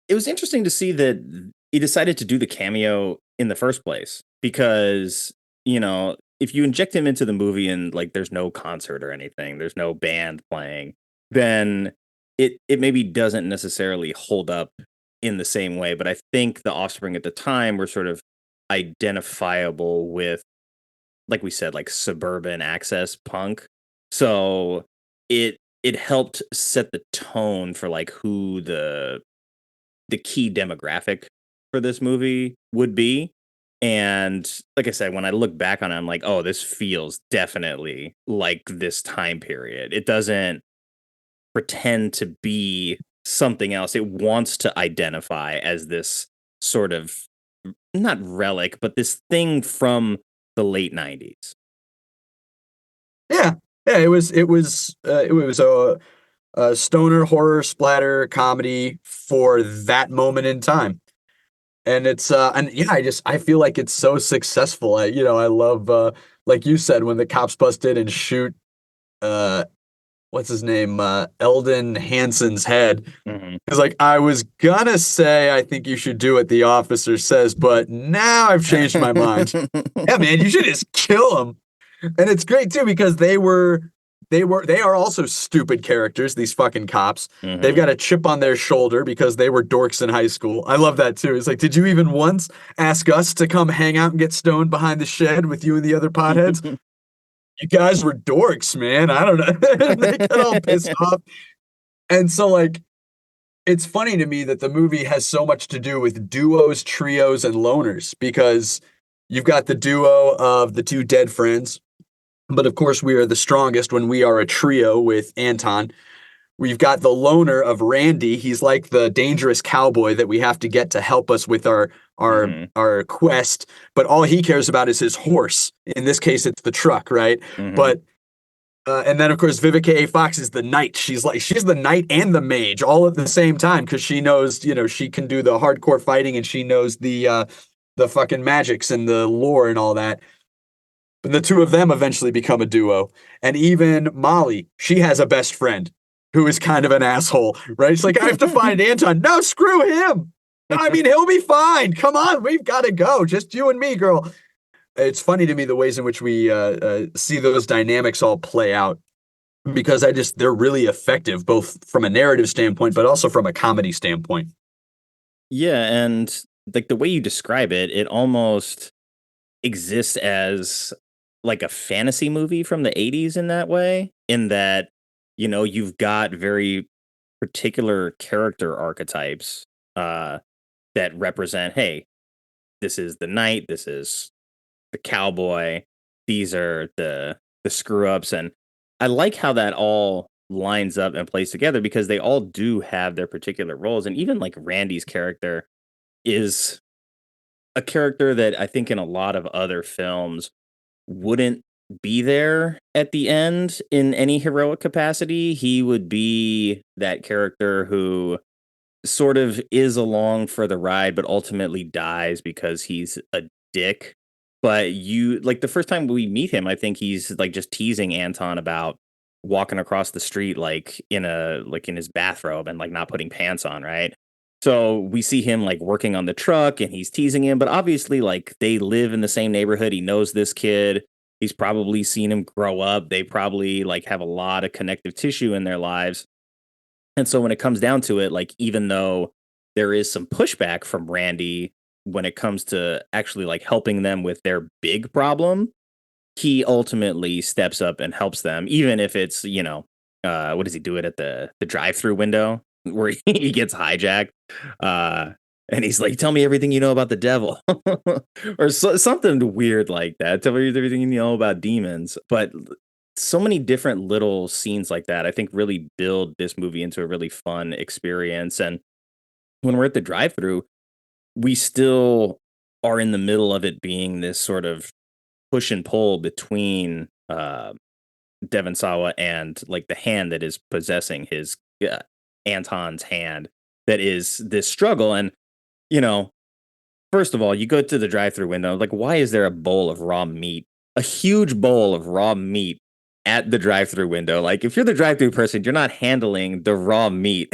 it was interesting to see that he decided to do the cameo in the first place because, you know, if you inject him into the movie and like there's no concert or anything, there's no band playing, then it maybe doesn't necessarily hold up in the same way. But I think the Offspring at the time were sort of identifiable with, like we said, like suburban access punk. So it helped set the tone for like who the key demographic for this movie would be. And like I said, when I look back on it, I'm like, oh, this feels definitely like this time period. It doesn't pretend to be something else. It wants to identify as this sort of, not relic, but this thing from the late 90s. Yeah, it was a stoner horror splatter comedy for that moment in time. And it's I feel like it's so successful. I love like you said, when the cops busted and shoot what's his name, Eldon Hansen's head. It's like, I was gonna say I think you should do what the officer says, but now I've changed my mind. Yeah, man, you should just kill him. And it's great too because they are also stupid characters, these fucking cops. They've got a chip on their shoulder because they were dorks in high school. I love that too. It's like, did you even once ask us to come hang out and get stoned behind the shed with you and the other potheads? You guys were dorks, man. I don't know. They got all pissed off. And so, like, it's funny to me that the movie has so much to do with duos, trios, and loners because you've got the duo of the two dead friends. But of course, we are the strongest when we are a trio with Anton. We've got the loner of Randy. He's like the dangerous cowboy that we have to get to help us with our quest. But all he cares about is his horse. In this case, it's the truck, right? But and then of course Vivica A. Fox is the knight. She's the knight and the mage all at the same time because she knows, she can do the hardcore fighting and she knows the fucking magics and the lore and all that. But the two of them eventually become a duo. And even Molly, she has a best friend who is kind of an asshole, right? It's like, I have to find Anton. No, screw him. I mean, he'll be fine. Come on, we've got to go. Just you and me, girl. It's funny to me the ways in which we see those dynamics all play out because they're really effective, both from a narrative standpoint, but also from a comedy standpoint. Yeah, and like the way you describe it, it almost exists as like a fantasy movie from the 80s in that way, in that, you've got very particular character archetypes that represent, hey, this is the knight, this is the cowboy, these are the screw-ups. And I like how that all lines up and plays together because they all do have their particular roles. And even like Randy's character is a character that I think in a lot of other films wouldn't be there at the end in any heroic capacity. He would be that character who sort of is along for the ride, but ultimately dies because he's a dick. But the first time we meet him, I think he's like just teasing Anton about walking across the street like in his bathrobe and like not putting pants on, right? So we see him like working on the truck and he's teasing him, but obviously like they live in the same neighborhood. He knows this kid. He's probably seen him grow up. They probably like have a lot of connective tissue in their lives. And so when it comes down to it, like, even though there is some pushback from Randy when it comes to actually like helping them with their big problem, he ultimately steps up and helps them, even if it's, what does he do it at the drive-through window where he gets hijacked? And he's like, tell me everything you know about the devil or something weird like that. Tell me everything you know about demons. But so many different little scenes like that, I think, really build this movie into a really fun experience. And when we're at the drive-through, we still are in the middle of it being this sort of push and pull between Devon Sawa and like the hand that is possessing his Anton's hand, that is this struggle. And first of all, you go to the drive-through window, like, why is there a bowl of raw meat, a huge bowl of raw meat at the drive-through window? Like, if you're the drive-through person, you're not handling the raw meat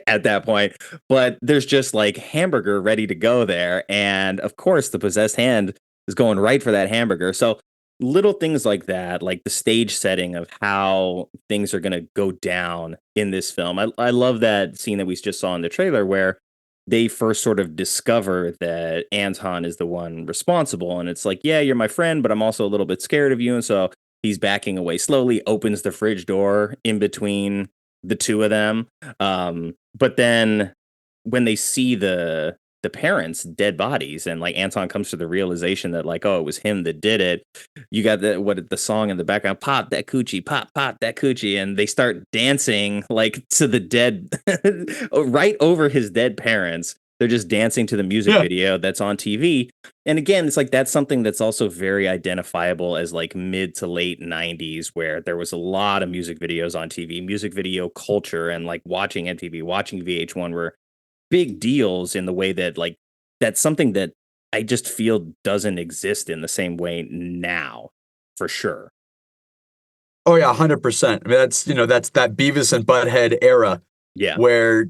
at that point, but there's just like hamburger ready to go there. And of course, the possessed hand is going right for that hamburger. So little things like that, like the stage setting of how things are going to go down in this film. I love that scene that we just saw in the trailer where they first sort of discover that Anton is the one responsible. And it's like, yeah, you're my friend, but I'm also a little bit scared of you. And so he's backing away slowly, opens the fridge door in between the two of them. But then when they see the parents' dead bodies and like Anton comes to the realization that like, oh, it was him that did it. You got the song in the background, pop that coochie, pop that coochie. And they start dancing like to the dead, right over his dead parents. They're just dancing to the music video that's on TV. And again, it's like, that's something that's also very identifiable as like mid to late 90s, where there was a lot of music videos on TV, music video culture, and like watching MTV, watching VH1 were big deals in the way that like, that's something that I just feel doesn't exist in the same way now, for sure. Oh yeah, 100%. I mean, that's that Beavis and Butthead era. Yeah. Where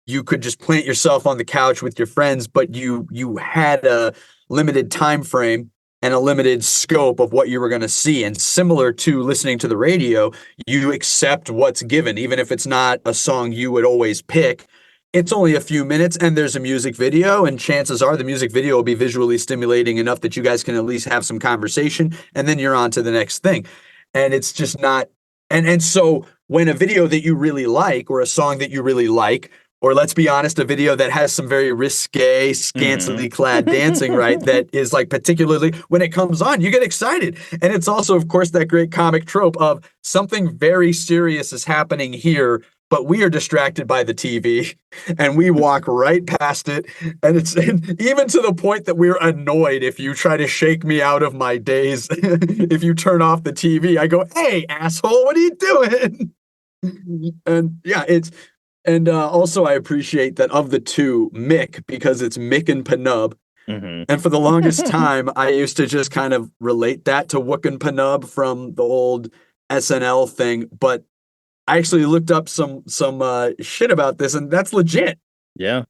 you could just plant yourself on the couch with your friends, but you had a limited time frame and a limited scope of what you were going to see. And similar to listening to the radio, you accept what's given, even if it's not a song you would always pick. It's only a few minutes and there's a music video, and chances are the music video will be visually stimulating enough that you guys can at least have some conversation, and then you're on to the next thing. And it's just not, and so when a video that you really like, or a song that you really like, or let's be honest, a video that has some very risque, scantily clad dancing, right, that is like, particularly when it comes on, you get excited. And it's also, of course, that great comic trope of something very serious is happening here, but we are distracted by the TV and we walk right past it. And it's even to the point that we're annoyed if you try to shake me out of my daze. If you turn off the TV, I go, "Hey, asshole, what are you doing?" And yeah, also I appreciate that of the two, Mick, because it's Mick and Penub. And for the longest time, I used to just kind of relate that to Wook and Penub from the old SNL thing. But I actually looked up some shit about this, and that's legit. Yeah.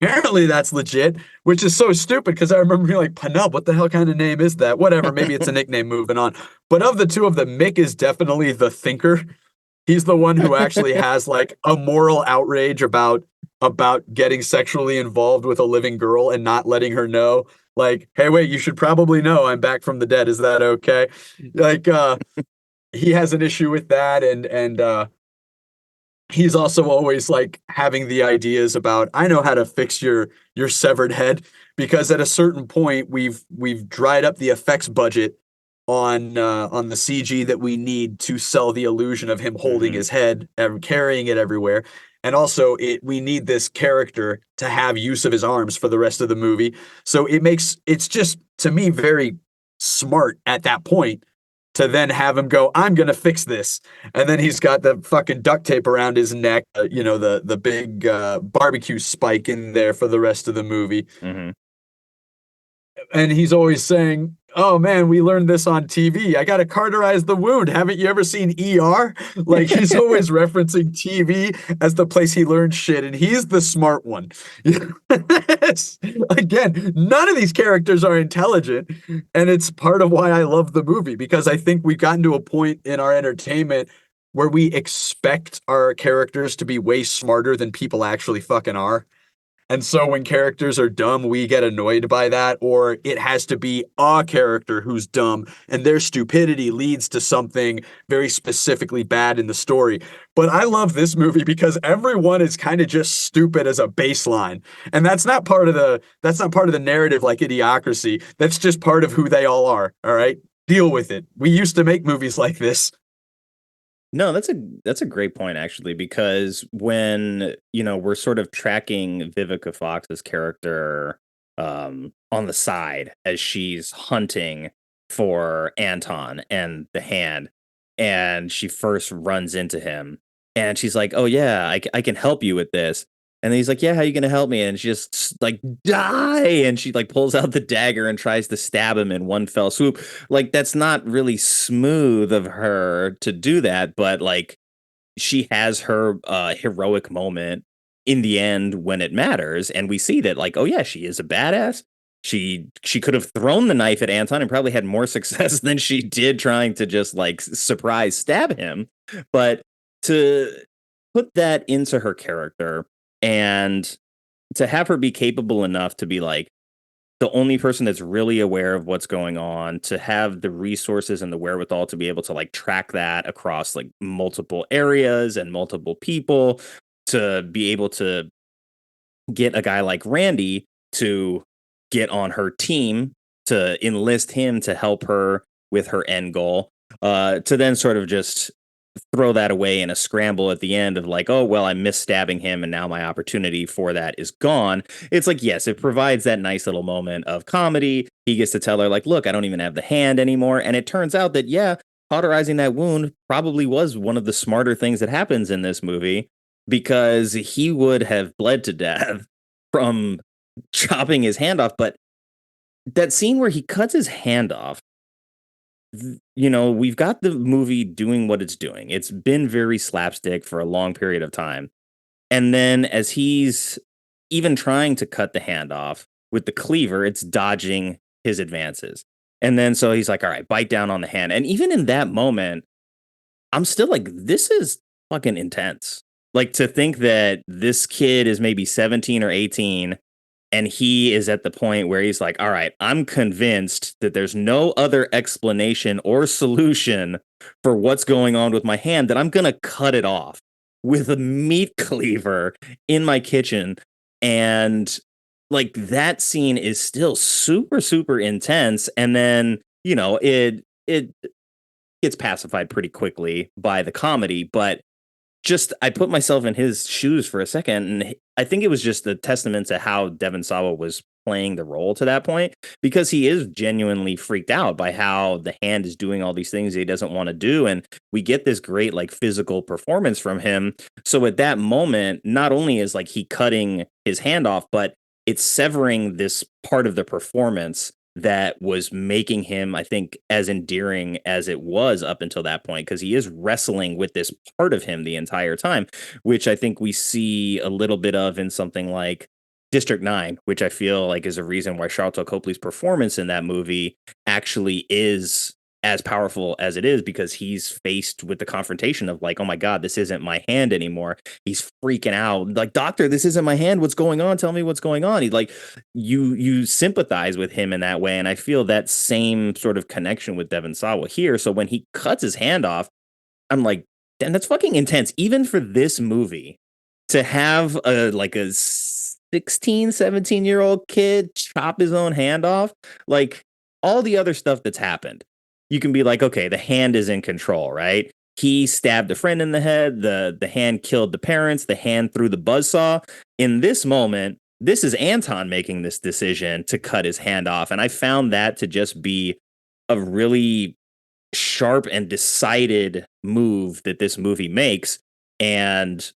Apparently that's legit, which is so stupid because I remember being like, Penub, what the hell kind of name is that? Whatever, maybe it's a nickname, moving on. But of the two of them, Mick is definitely the thinker. He's the one who actually has like a moral outrage about getting sexually involved with a living girl and not letting her know. Like, hey, wait, you should probably know I'm back from the dead. Is that okay? Like, he has an issue with that, and he's also always like having the ideas about, I know how to fix your severed head, because at a certain point we've dried up the effects budget on the CG that we need to sell the illusion of him holding his head and carrying it everywhere. And also we need this character to have use of his arms for the rest of the movie. So it's just, to me, very smart at that point to then have him go, I'm going to fix this. And then he's got the fucking duct tape around his neck, the big barbecue spike in there for the rest of the movie. And he's always saying, oh man, we learned this on TV. I got to cauterize the wound. Haven't you ever seen ER? Like, he's always referencing TV as the place he learned shit. And he's the smart one. Again, none of these characters are intelligent. And it's part of why I love the movie, because I think we've gotten to a point in our entertainment where we expect our characters to be way smarter than people actually fucking are. And so when characters are dumb, we get annoyed by that, or it has to be a character who's dumb and their stupidity leads to something very specifically bad in the story. But I love this movie because everyone is kind of just stupid as a baseline. And that's not part of the narrative like Idiocracy. That's just part of who they all are. All right. Deal with it. We used to make movies like this. No, that's a great point, actually, because when, we're sort of tracking Vivica Fox's character on the side as she's hunting for Anton and the hand, and she first runs into him and she's like, oh yeah, I can help you with this. And then he's like, yeah, how are you going to help me? And she just like, die. And she like pulls out the dagger and tries to stab him in one fell swoop. Like, that's not really smooth of her to do that. But like, she has her heroic moment in the end when it matters. And we see that, like, oh yeah, she is a badass. She could have thrown the knife at Anton and probably had more success than she did trying to just like surprise stab him. But to put that into her character, and to have her be capable enough to be like the only person that's really aware of what's going on, to have the resources and the wherewithal to be able to like track that across like multiple areas and multiple people, to be able to get a guy like Randy to get on her team, to enlist him to help her with her end goal, to then sort of just throw that away in a scramble at the end of like, oh, well, I missed stabbing him and now my opportunity for that is gone. It's like, yes, it provides that nice little moment of comedy. He gets to tell her like, look, I don't even have the hand anymore. And it turns out that, yeah, cauterizing that wound probably was one of the smarter things that happens in this movie, because he would have bled to death from chopping his hand off. But that scene where he cuts his hand off, we've got the movie doing what it's doing. It's been very slapstick for a long period of time. And then as he's even trying to cut the hand off with the cleaver, it's dodging his advances. And then so he's like, all right, bite down on the hand. And even in that moment, I'm still like, this is fucking intense. Like, to think that this kid is maybe 17 or 18 and he is at the point where he's like, all right, I'm convinced that there's no other explanation or solution for what's going on with my hand, that I'm going to cut it off with a meat cleaver in my kitchen. And like, that scene is still super, super intense. And then, it gets pacified pretty quickly by the comedy, but I put myself in his shoes for a second, and I think it was just a testament to how Devon Sawa was playing the role to that point, because he is genuinely freaked out by how the hand is doing all these things he doesn't want to do, and we get this great like physical performance from him. So at that moment, not only is like he cutting his hand off, but it's severing this part of the performance that was making him, I think, as endearing as it was up until that point, because he is wrestling with this part of him the entire time, which I think we see a little bit of in something like District 9, which I feel like is a reason why Charlton Copley's performance in that movie actually is as powerful as it is, because he's faced with the confrontation of like, oh my God, this isn't my hand anymore. He's freaking out. Like, doctor, this isn't my hand. What's going on? Tell me what's going on. He like, you sympathize with him in that way. And I feel that same sort of connection with Devon Sawa here. So when he cuts his hand off, I'm like, damn, that's fucking intense. Even for this movie to have a 16, 17-year-old kid chop his own hand off, like all the other stuff that's happened, you can be like, okay, the hand is in control, right? He stabbed a friend in the head. The hand killed the parents. The hand threw the buzzsaw. In this moment, this is Anton making this decision to cut his hand off. And I found that to just be a really sharp and decided move that this movie makes. And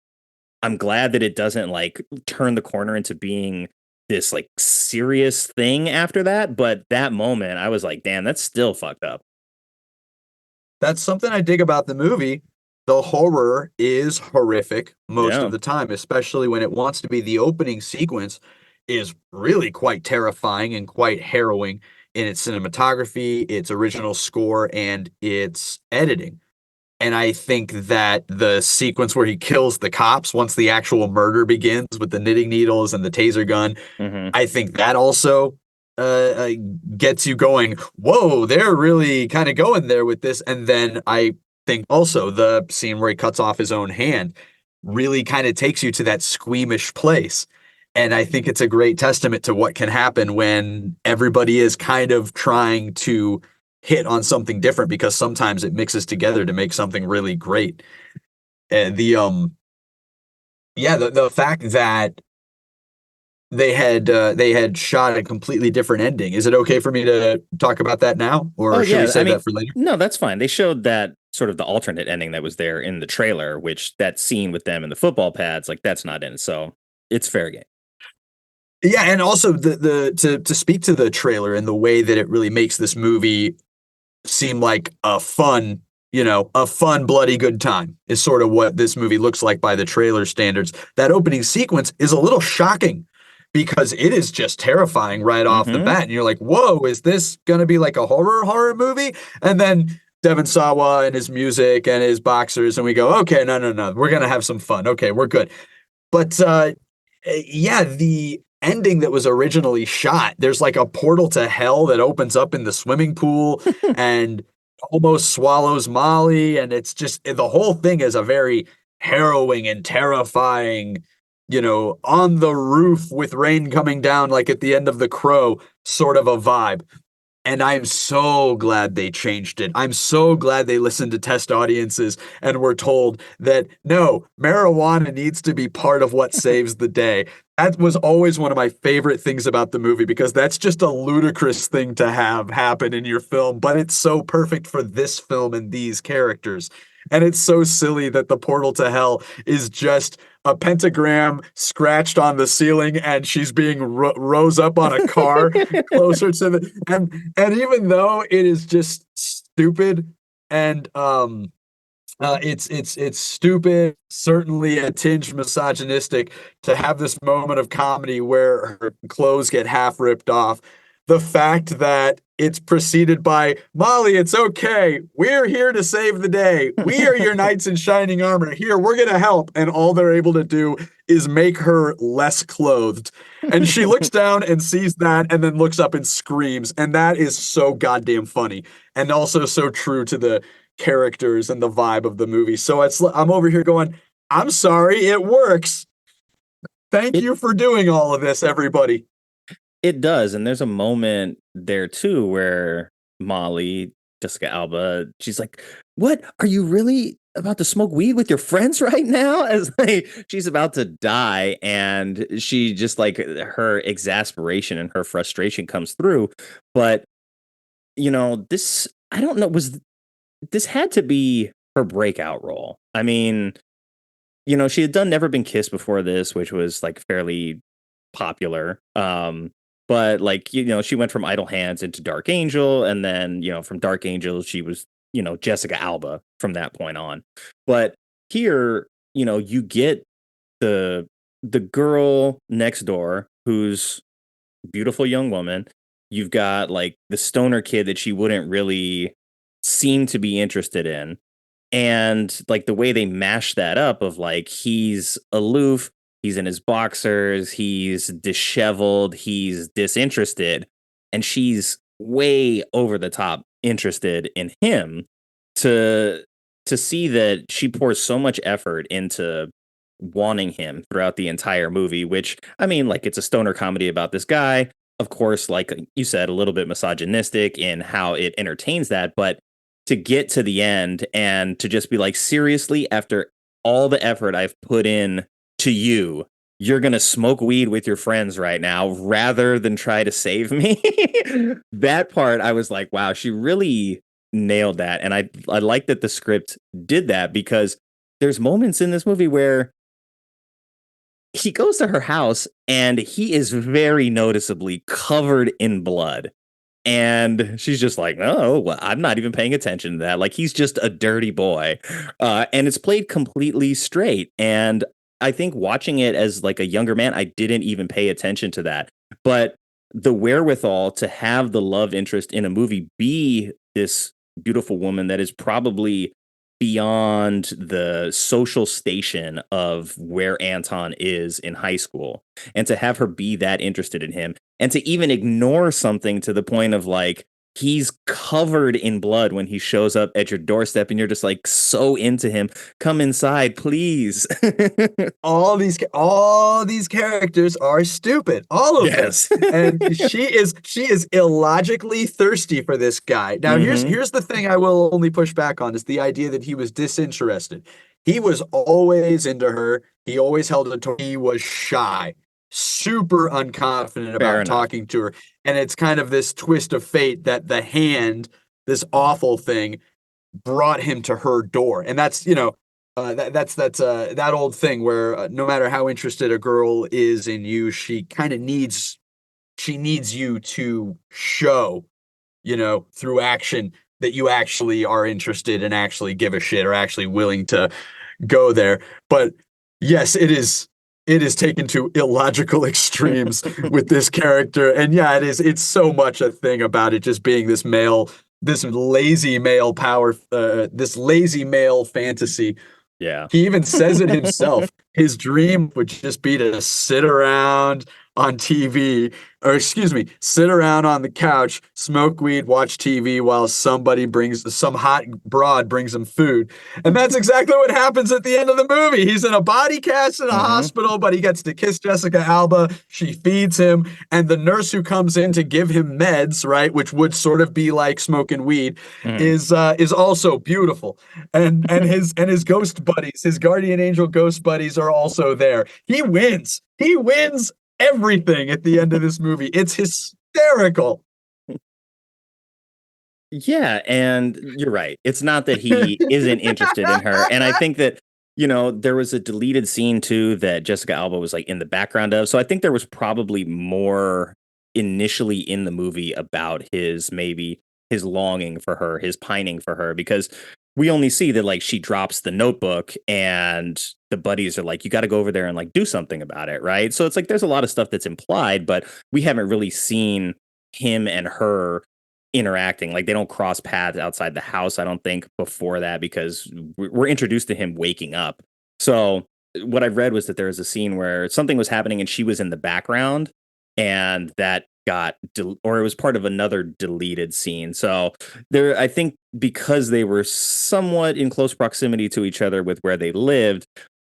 I'm glad that it doesn't like turn the corner into being this like serious thing after that. But that moment, I was like, damn, that's still fucked up. That's something I dig about the movie. The horror is horrific most of the time, especially when it wants to be. The opening sequence is really quite terrifying and quite harrowing in its cinematography, its original score, and its editing. And I think that the sequence where he kills the cops once the actual murder begins with the knitting needles and the taser gun, I think that also gets you going, whoa, they're really kind of going there with this. And then I think also the scene where he cuts off his own hand really kind of takes you to that squeamish place. And I think it's a great testament to what can happen when everybody is kind of trying to hit on something different, because sometimes it mixes together to make something really great. And the fact that they had shot a completely different ending. Is it okay for me to talk about that now, or should we save that for later? No, that's fine. They showed that sort of the alternate ending that was there in the trailer, which that scene with them in the football pads, like that's not in, so it's fair game. Yeah, and also to speak to the trailer and the way that it really makes this movie seem like a fun, bloody good time is sort of what this movie looks like by the trailer standards. That opening sequence is a little shocking because it is just terrifying right off the bat. And you're like, whoa, is this going to be like a horror movie? And then Devon Sawa and his music and his boxers, and we go, okay, no, we're going to have some fun. Okay, we're good. But the ending that was originally shot, there's like a portal to hell that opens up in the swimming pool and almost swallows Molly. And it's just, the whole thing is a very harrowing and terrifying, on the roof with rain coming down, like at the end of The Crow, sort of a vibe. And I'm so glad they changed it. I'm so glad they listened to test audiences and were told that, no, marijuana needs to be part of what saves the day. That was always one of my favorite things about the movie, because that's just a ludicrous thing to have happen in your film, but it's so perfect for this film and these characters. And it's so silly that the portal to hell is just a pentagram scratched on the ceiling, and she's being rose up on a car closer to the, and even though it is just stupid and it's stupid, certainly a tinge misogynistic to have this moment of comedy where her clothes get half ripped off. The fact that it's preceded by, Molly, it's okay. We're here to save the day. We are your knights in shining armor. Here, we're going to help. And all they're able to do is make her less clothed. And she looks down and sees that and then looks up and screams. And that is so goddamn funny. And also so true to the characters and the vibe of the movie. So I'm over here going, I'm sorry, it works. Thank you for doing all of this, everybody. It does, and there's a moment there too where Molly, Jessica Alba, she's like, "What? Are you really about to smoke weed with your friends right now? As like she's about to die, and she just like her exasperation and her frustration comes through. But this, I don't know, this had to be her breakout role. I mean, she had done Never Been Kissed before this, which was like fairly popular. But like, she went from Idle Hands into Dark Angel, and then, from Dark Angel, she was, Jessica Alba from that point on. But here, you get the girl next door who's a beautiful young woman. You've got like the stoner kid that she wouldn't really seem to be interested in. And like the way they mash that up of like, he's aloof, he's in his boxers, he's disheveled, he's disinterested, and she's way over the top interested in him. To see that she pours so much effort into wanting him throughout the entire movie, which, I mean, like, it's a stoner comedy about this guy. Of course, like you said, a little bit misogynistic in how it entertains that, but to get to the end and to just be like, seriously, after all the effort I've put in to you, you're going to smoke weed with your friends right now rather than try to save me. That part, I was like, wow, she really nailed that. And I like that the script did that, because there's moments in this movie where he goes to her house and he is very noticeably covered in blood. And she's just like, no, well, I'm not even paying attention to that. Like, he's just a dirty boy. And it's played completely straight. And I think watching it as like a younger man, I didn't even pay attention to that. But the wherewithal to have the love interest in a movie be this beautiful woman that is probably beyond the social station of where Anton is in high school, and to have her be that interested in him, and to even ignore something to the point of like, he's covered in blood when he shows up at your doorstep, and you're just like so into him. Come inside, please. all these characters are stupid. All of them. And she is illogically thirsty for this guy. Now, here's the thing I will only push back on, is the idea that he was disinterested. He was always into her. He always held it to. He was shy, super unconfident about talking to her. And it's kind of this twist of fate that the hand, this awful thing, brought him to her door. And that's, that's that old thing where no matter how interested a girl is in you, she kind of needs you to show, through action, that you actually are interested and actually give a shit, or actually willing to go there. But yes, it is taken to illogical extremes with this character. And yeah, it's so much a thing about it just being this lazy male power, this lazy male fantasy. Yeah. He even says it himself. His dream would just be to sit around on TV, or sit around on the couch, smoke weed, watch TV while some hot broad brings him food. And that's exactly what happens at the end of the movie. He's in a body cast in a hospital, but he gets to kiss Jessica Alba. She feeds him, and the nurse who comes in to give him meds, right, which would sort of be like smoking weed, is also beautiful. And his ghost buddies, his guardian angel ghost buddies, are also there. He wins everything at the end of this movie. It's hysterical. Yeah, and you're right. It's not that he isn't interested in her. And I think that, there was a deleted scene too that Jessica Alba was like in the background of. So I think there was probably more initially in the movie about his longing for her, his pining for her, because we only see that like she drops the notebook and the buddies are like, you got to go over there and like do something about it. Right. So it's like, there's a lot of stuff that's implied, but we haven't really seen him and her interacting. Like, they don't cross paths outside the house, I don't think, before that, because we're introduced to him waking up. So what I read was that there was a scene where something was happening and she was in the background, and that or it was part of another deleted scene. So there, I think because they were somewhat in close proximity to each other with where they lived,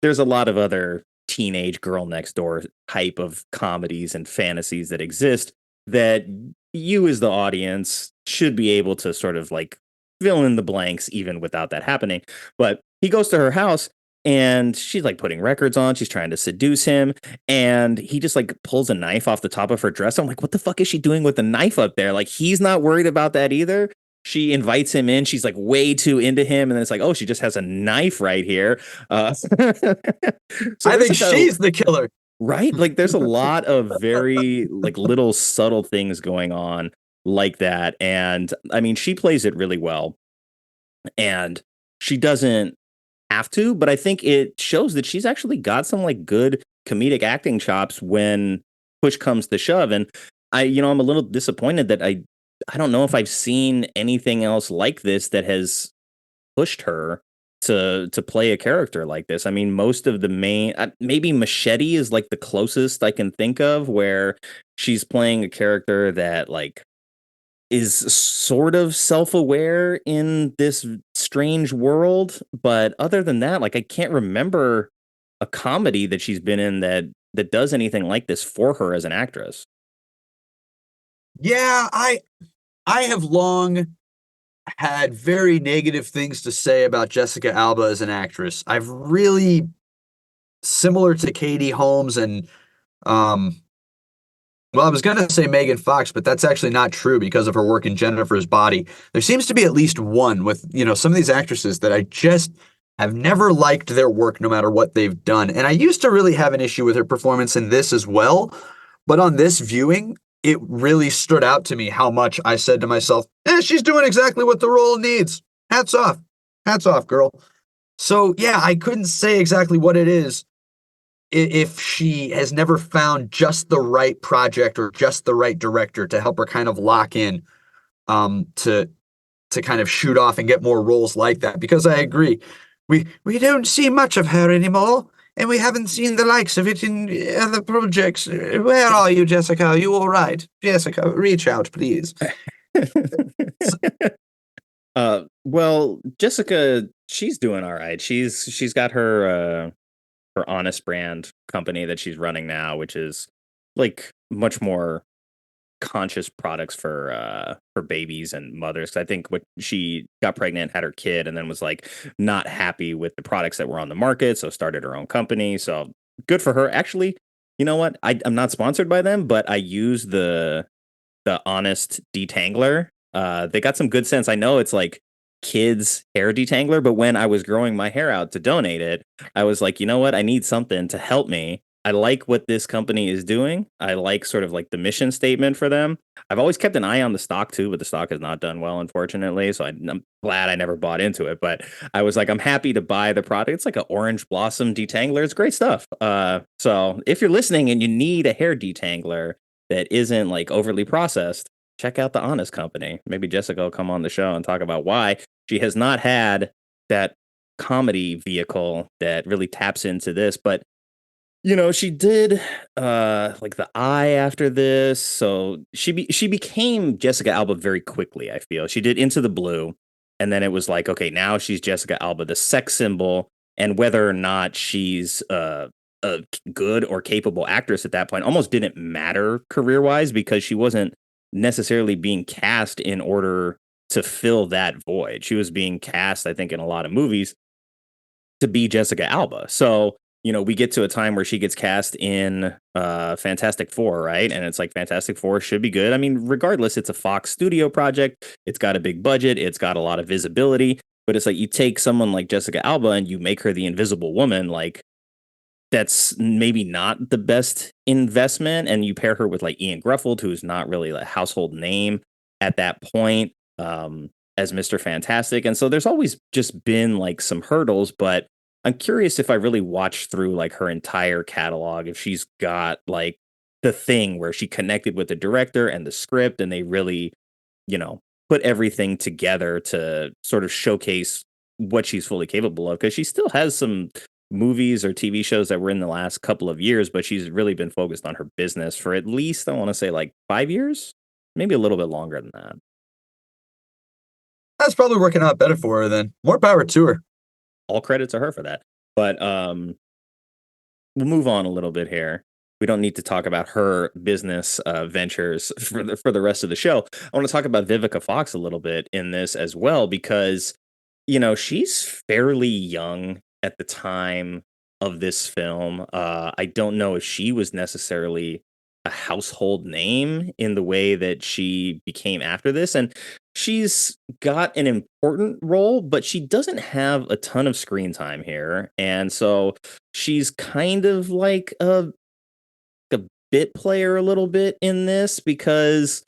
there's a lot of other teenage girl next door type of comedies and fantasies that exist that you as the audience should be able to sort of like fill in the blanks even without that happening. But he goes to her house and she's like putting records on. She's trying to seduce him. And he just like pulls a knife off the top of her dress. I'm like, what the fuck is she doing with the knife up there? Like, he's not worried about that either. She invites him in. She's like way too into him. And then it's like, oh, she just has a knife right here. So I think she's the killer. Right? Like, there's a lot of very like little subtle things going on like that. And I mean, she plays it really well. And she doesn't have to, but I think it shows that she's actually got some like good comedic acting chops when push comes to shove. And I'm a little disappointed that I don't know if I've seen anything else like this that has pushed her to play a character like this. I mean, most of the main, maybe Machete is like the closest I can think of where she's playing a character that like is sort of self-aware in this strange world. But other than that, like, I can't remember a comedy that she's been in that does anything like this for her as an actress. Yeah, I have long had very negative things to say about Jessica Alba as an actress. I've really, similar to Katie Holmes and well, I was going to say Megan Fox, but that's actually not true because of her work in Jennifer's Body. There seems to be at least one with, some of these actresses that I just have never liked their work no matter what they've done. And I used to really have an issue with her performance in this as well. But on this viewing, it really stood out to me how much I said to myself, she's doing exactly what the role needs. Hats off. Hats off, girl. So, yeah, I couldn't say exactly what it is if she has never found just the right project or just the right director to help her kind of lock in to kind of shoot off and get more roles like that. Because I agree, we don't see much of her anymore, and we haven't seen the likes of it in other projects. Where are you, Jessica? Are you all right? Jessica, reach out, please. Well, Jessica, she's doing all right. She's got her Honest brand company that she's running now, which is like much more conscious products for babies and mothers. I think what she got pregnant, had her kid, and then was like not happy with the products that were on the market, so started her own company. So good for her. Actually, you know what? I'm not sponsored by them, but I use the Honest detangler. They got some good sense. I know it's like kids hair detangler, but when I was growing my hair out to donate it, I was like, you know what? I need something to help me. I like what this company is doing. I like sort of like the mission statement for them. I've always kept an eye on the stock too, but the stock has not done well, unfortunately. So I'm glad I never bought into it. But I was like, I'm happy to buy the product. It's like an orange blossom detangler. It's great stuff. So if you're listening and you need a hair detangler that isn't like overly processed, check out the Honest Company. Maybe Jessica will come on the show and talk about why she has not had that comedy vehicle that really taps into this. But she did like The Eye after this. So she became Jessica Alba very quickly, I feel. She did Into the Blue, and then it was like, okay, now she's Jessica Alba, the sex symbol, and whether or not she's a good or capable actress at that point almost didn't matter career-wise, because she wasn't necessarily being cast in order to fill that void. She was being cast, I think, in a lot of movies to be Jessica Alba. So we get to a time where she gets cast in Fantastic Four, right? And it's like Fantastic Four should be good. I mean, regardless, it's a Fox studio project. It's got a big budget. It's got a lot of visibility. But it's like you take someone like Jessica Alba and you make her the Invisible Woman, like that's maybe not the best investment. And you pair her with like Ian Gruffudd, who's not really a household name at that point, as Mr. Fantastic. And so there's always just been like some hurdles, but I'm curious if I really watched through like her entire catalog, if she's got like the thing where she connected with the director and the script and they really, put everything together to sort of showcase what she's fully capable of. Because she still has some movies or TV shows that were in the last couple of years, but she's really been focused on her business for at least, I want to say like 5 years, maybe a little bit longer than that. That's probably working out better for her then. More power to her. All credit to her for that. But we'll move on a little bit here. we don't need to talk about her business ventures for the rest of the show. I want to talk about Vivica Fox a little bit in this as well, because she's fairly young at the time of this film. I don't know if she was necessarily a household name in the way that she became after this. And she's got an important role, but she doesn't have a ton of screen time here. And so she's kind of like a bit player a little bit in this, because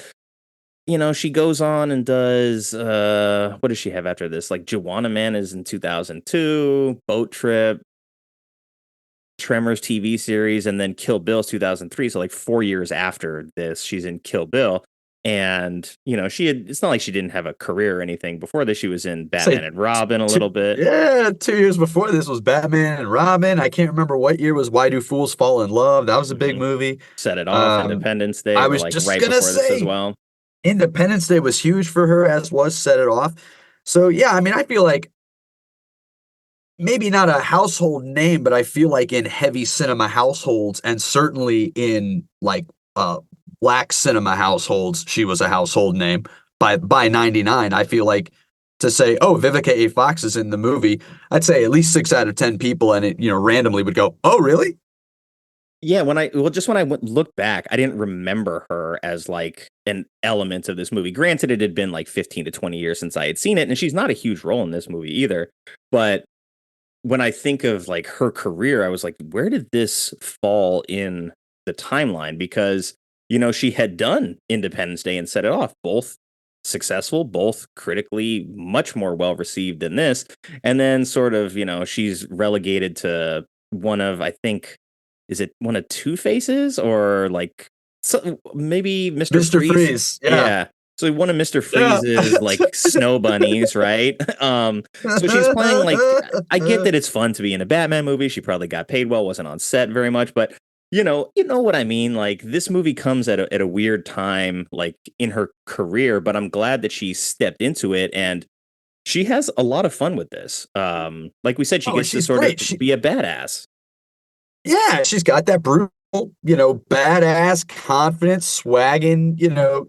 she goes on and does what does she have after this? Like Joanna Man is in 2002, Boat Trip, Tremors TV series, and then Kill Bill's 2003. So like 4 years after this, she's in Kill Bill. And it's not like she didn't have a career or anything before this. She was in Batman and Robin a little bit. Yeah, 2 years before this was Batman and Robin. I can't remember what year was Why Do Fools Fall in Love. That was a big movie. Set It Off, Independence Day. I was like just right gonna before say, this as well. Independence Day was huge for her, as was Set It Off. So yeah, I mean, I feel like maybe not a household name, but I feel like in heavy cinema households, and certainly in like Black cinema households, she was a household name by 99. I feel like to say, oh, Vivica A. Fox is in the movie, I'd say at least 6 out of 10 people, and it randomly would go, oh, really? Yeah, when I looked back, I didn't remember her as like an element of this movie. Granted, it had been like 15 to 20 years since I had seen it, and she's not a huge role in this movie either. But when I think of like her career, I was like, where did this fall in the timeline? Because she had done Independence Day and Set It Off, both successful, both critically much more well received than this. And then sort of, she's relegated to one of, I think, is it one of Two Faces, or like maybe Mr. Freeze? Yeah. So one of Mr. Freeze's like snow bunnies, right? So she's playing like, I get that it's fun to be in a Batman movie. She probably got paid well, wasn't on set very much, but you know what I mean? Like, this movie comes at a weird time, like in her career, but I'm glad that she stepped into it, and she has a lot of fun with this. Like we said, she gets to sort of be a badass. Yeah, she's got that brutal, badass, confident, swagging,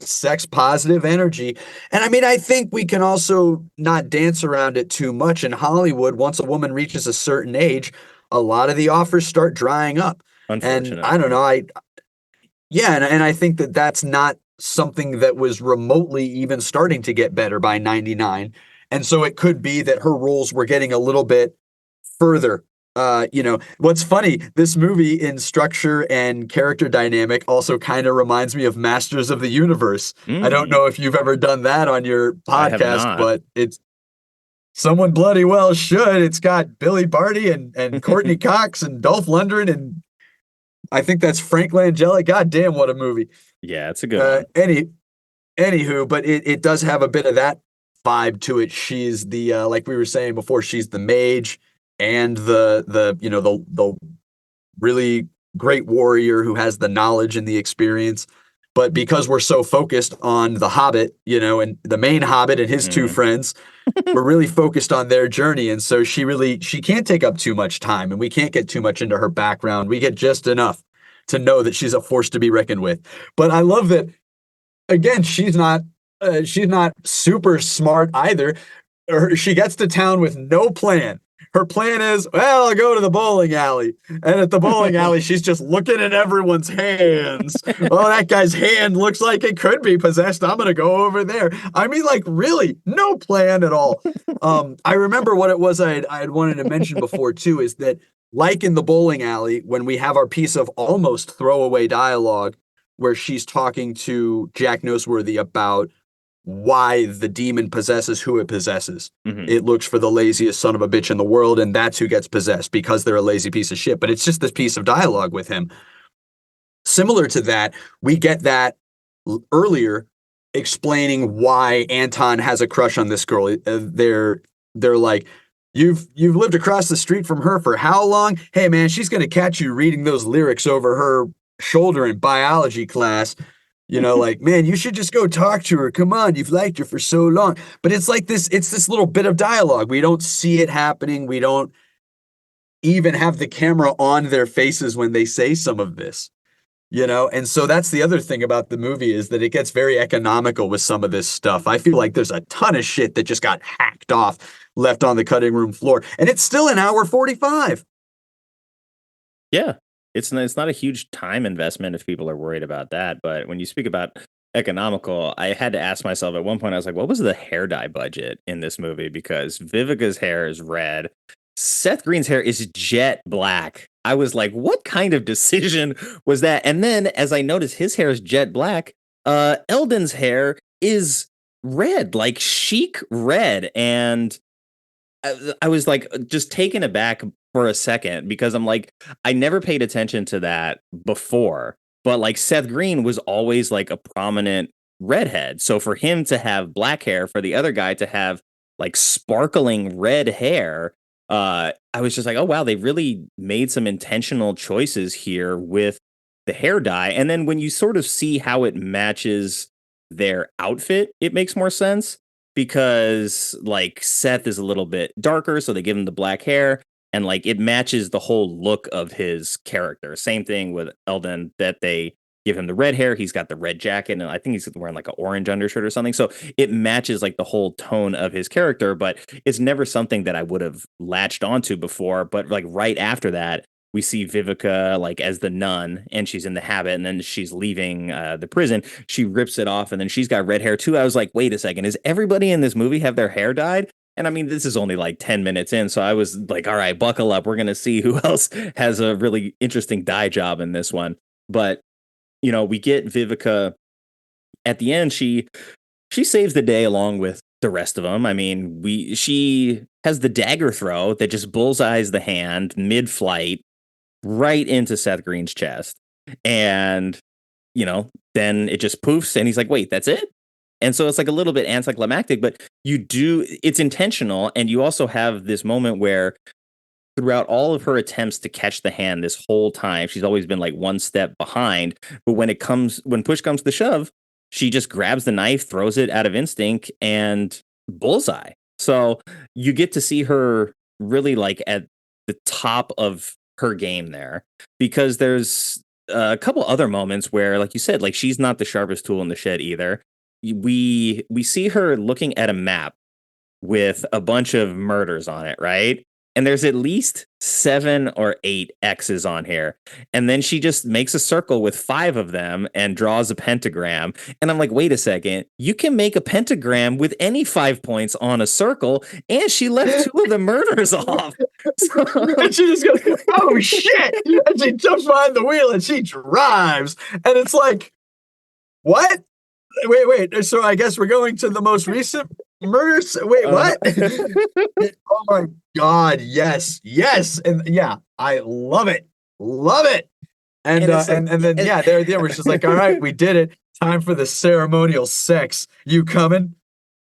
sex positive energy. And I mean, I think we can also not dance around it too much in Hollywood. Once a woman reaches a certain age, a lot of the offers start drying up. And I don't know, and I think that that's not something that was remotely even starting to get better by 99. And so it could be that her roles were getting a little bit further. What's funny, this movie in structure and character dynamic also kind of reminds me of Masters of the Universe. I don't know if you've ever done that on your podcast, but it's someone bloody well should. It's got Billy Barty and Courtney Cox and Dolph Lundgren, and I think that's Frank Langella. God damn, what a movie. Yeah, it's a good one. Anywho, but it does have a bit of that vibe to it. She's the like we were saying before, she's the mage and the really great warrior who has the knowledge and the experience. But because we're so focused on the Hobbit, and the main Hobbit and his two friends, we're really focused on their journey. And so she can't take up too much time, and we can't get too much into her background. We get just enough to know that she's a force to be reckoned with. But I love that, again, she's not super smart either. She gets to town with no plan. Her plan is, well, I'll go to the bowling alley. And at the bowling alley, she's just looking at everyone's hands. Oh, that guy's hand looks like it could be possessed. I'm going to go over there. I mean, like, really, no plan at all. I remember what it was I had wanted to mention before, too, is that, like in the bowling alley, when we have our piece of almost throwaway dialogue where she's talking to Jack Noseworthy about why the demon possesses who it possesses. Mm-hmm. It looks for the laziest son of a bitch in the world, and that's who gets possessed because they're a lazy piece of shit. But it's just this piece of dialogue with him. Similar to that, we get that earlier explaining why Anton has a crush on this girl. They're like, you've lived across the street from her for how long? Hey, man, she's going to catch you reading those lyrics over her shoulder in biology class. Like, man, you should just go talk to her. Come on, you've liked her for so long. But it's like this little bit of dialogue. We don't see it happening. We don't even have the camera on their faces when they say some of this. And so that's the other thing about the movie is that it gets very economical with some of this stuff. I feel like there's a ton of shit that just got hacked off, left on the cutting room floor, and it's still an hour 45. Yeah, it's not a huge time investment if people are worried about that. But when you speak about economical, I had to ask myself at one point, I was like, what was the hair dye budget in this movie? Because Vivica's hair is red. Seth Green's hair is jet black. I was like, what kind of decision was that? And then as I noticed his hair is jet black, Eldon's hair is red, like chic red. And I was like just taken aback for a second because I'm like, I never paid attention to that before. But like Seth Green was always like a prominent redhead. So for him to have black hair, for the other guy to have like sparkling red hair, I was just like, oh, wow, they really made some intentional choices here with the hair dye. And then when you sort of see how it matches their outfit, it makes more sense because like Seth is a little bit darker. So they give him the black hair and like it matches the whole look of his character. Same thing with Eldon, that they give him the red hair. He's got the red jacket, and I think he's wearing like an orange undershirt or something. So it matches like the whole tone of his character, but it's never something that I would have latched onto before. But like right after that, we see Vivica like as the nun, and she's in the habit, and then she's leaving the prison. She rips it off, and then she's got red hair too. I was like, wait a second, is everybody in this movie have their hair dyed? And I mean, this is only like 10 minutes in. So I was like, all right, buckle up. We're going to see who else has a really interesting dye job in this one. But, we get Vivica at the end. She saves the day along with the rest of them. I mean, she has the dagger throw that just bullseyes the hand mid-flight right into Seth Green's chest. And, then it just poofs and he's like, wait, that's it? And so it's like a little bit anticlimactic, but it's intentional. And you also have this moment where throughout all of her attempts to catch the hand this whole time, she's always been like one step behind. But when push comes to shove, she just grabs the knife, throws it out of instinct, and bullseye. So you get to see her really like at the top of her game there, because there's a couple other moments where, like you said, like she's not the sharpest tool in the shed either. We see her looking at a map with a bunch of murders on it, right? And there's at least 7 or 8 X's on here. And then she just makes a circle with 5 of them and draws a pentagram. And I'm like, wait a second, you can make a pentagram with any 5 points on a circle. And she left 2 of the murders off. So, and she just goes, oh shit. And she jumps behind the wheel and she drives. And it's like, what? Wait. So I guess we're going to the most recent murders. Wait, what? Oh my God. Yes. And yeah, I love it. And then there we're just like, all right, we did it. Time for the ceremonial sex. You coming?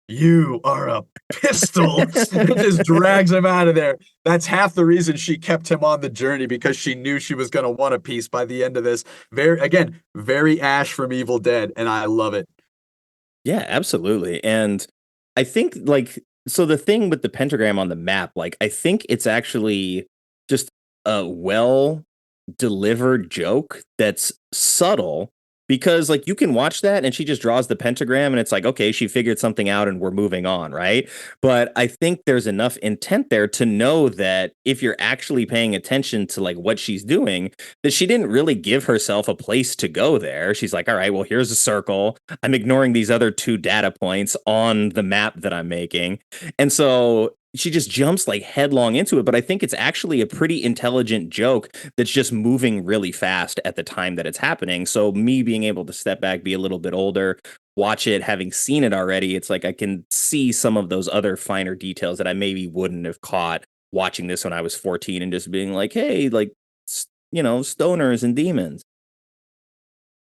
You are a pistol. It just drags him out of there. That's half the reason she kept him on the journey, because she knew she was going to want a piece by the end of this. Very Ash from Evil Dead, and I love it. Yeah, absolutely. And I think so the thing with the pentagram on the map, I think it's actually just a well delivered joke that's subtle, because you can watch that and she just draws the pentagram and it's like, okay, she figured something out and we're moving on, right? But I think there's enough intent there to know that if you're actually paying attention to what she's doing, that she didn't really give herself a place to go there. She's like, all right, well, here's a circle. I'm ignoring these other 2 data points on the map that I'm making. And so she just jumps headlong into it. But I think it's actually a pretty intelligent joke that's just moving really fast at the time that it's happening. So me being able to step back, be a little bit older, watch it, having seen it already, it's like I can see some of those other finer details that I maybe wouldn't have caught watching this when I was 14 and just being like, hey, stoners and demons.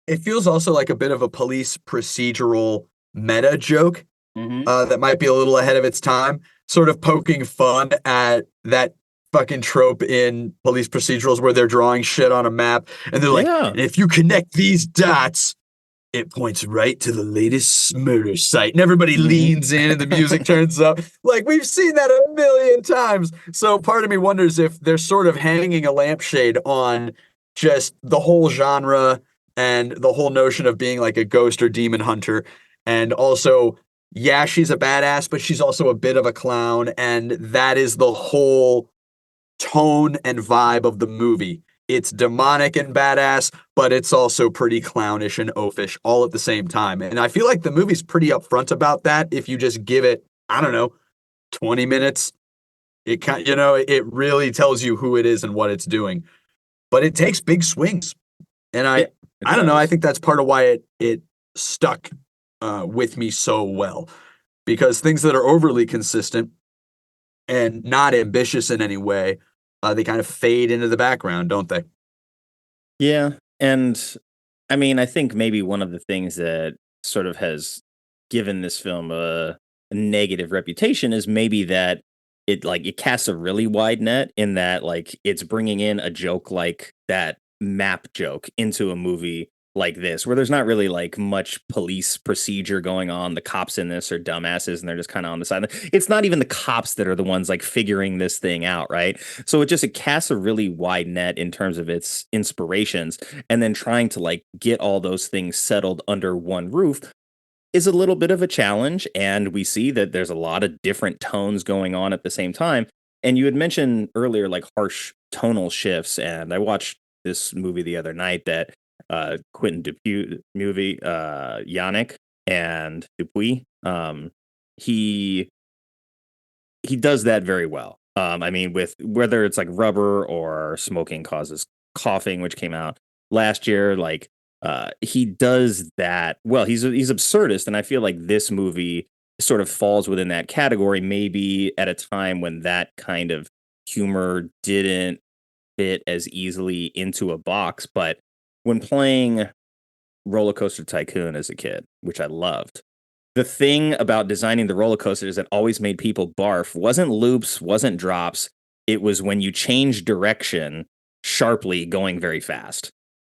It feels also like a bit of a police procedural meta joke. That might be a little ahead of its time, sort of poking fun at that fucking trope in police procedurals where they're drawing shit on a map and they're like, and if you connect these dots, it points right to the latest murder site. And everybody leans in and the music turns up. We've seen that a million times. So part of me wonders if they're sort of hanging a lampshade on just the whole genre, and the whole notion of being like a ghost or demon hunter. And also, yeah, she's a badass, but she's also a bit of a clown. And that is the whole tone and vibe of the movie. It's demonic and badass, but it's also pretty clownish and oafish all at the same time. And I feel like the movie's pretty upfront about that. If you just give it, I don't know, 20 minutes, it really tells you who it is and what it's doing. But it takes big swings. And I don't know, I think that's part of why it stuck with me so well. Because things that are overly consistent and not ambitious in any way, they kind of fade into the background, don't they? Yeah. And I mean, I think maybe one of the things that sort of has given this film a negative reputation is maybe that it casts a really wide net in that like it's bringing in a joke like that map joke into a movie like this, where there's not really like much police procedure going on. The cops in this are dumbasses and they're just kind of on the side. It's not even the cops that are the ones like figuring this thing out, right? So it casts a really wide net in terms of its inspirations, and then trying to like get all those things settled under one roof is a little bit of a challenge. And we see that there's a lot of different tones going on at the same time. And you had mentioned earlier like harsh tonal shifts, and I watched this movie the other night that Quentin Dupuis movie, Yannick and Dupuis. He does that very well. I mean, with whether it's like Rubber or Smoking Causes Coughing, which came out last year, like he does that well. He's absurdist, and I feel like this movie sort of falls within that category. Maybe at a time when that kind of humor didn't fit as easily into a box, but when playing Roller Coaster Tycoon as a kid, which I loved, the thing about designing the roller coasters that always made people barf wasn't loops, wasn't drops. It was when you change direction sharply going very fast.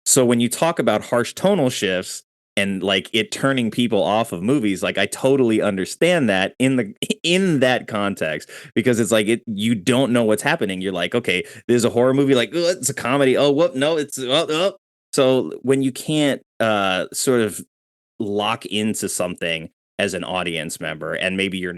So when you talk about harsh tonal shifts and like it turning people off of movies, like I totally understand that in that context, because it's like you don't know what's happening. You're like, okay, there's a horror movie, like it's a comedy. Oh, whoop, no, it's oh. So when you can't sort of lock into something as an audience member, and maybe you're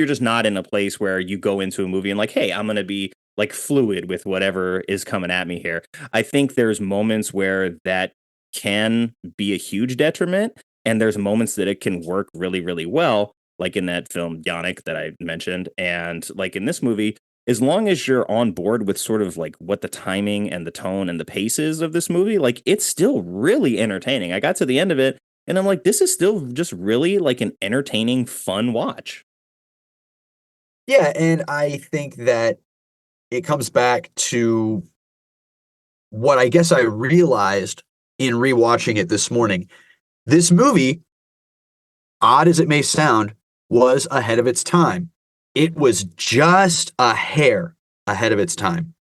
just not in a place where you go into a movie and like, hey, I'm going to be like fluid with whatever is coming at me here. I think there's moments where that can be a huge detriment, and there's moments that it can work really, really well, like in that film Yannick that I mentioned, and like in this movie. As long as you're on board with sort of like what the timing and the tone and the pace is of this movie, like it's still really entertaining. I got to the end of it and I'm like, this is still just really like an entertaining, fun watch. Yeah, and I think that it comes back to what I guess I realized in rewatching it this morning. This movie, odd as it may sound, was ahead of its time. It was just a hair ahead of its time.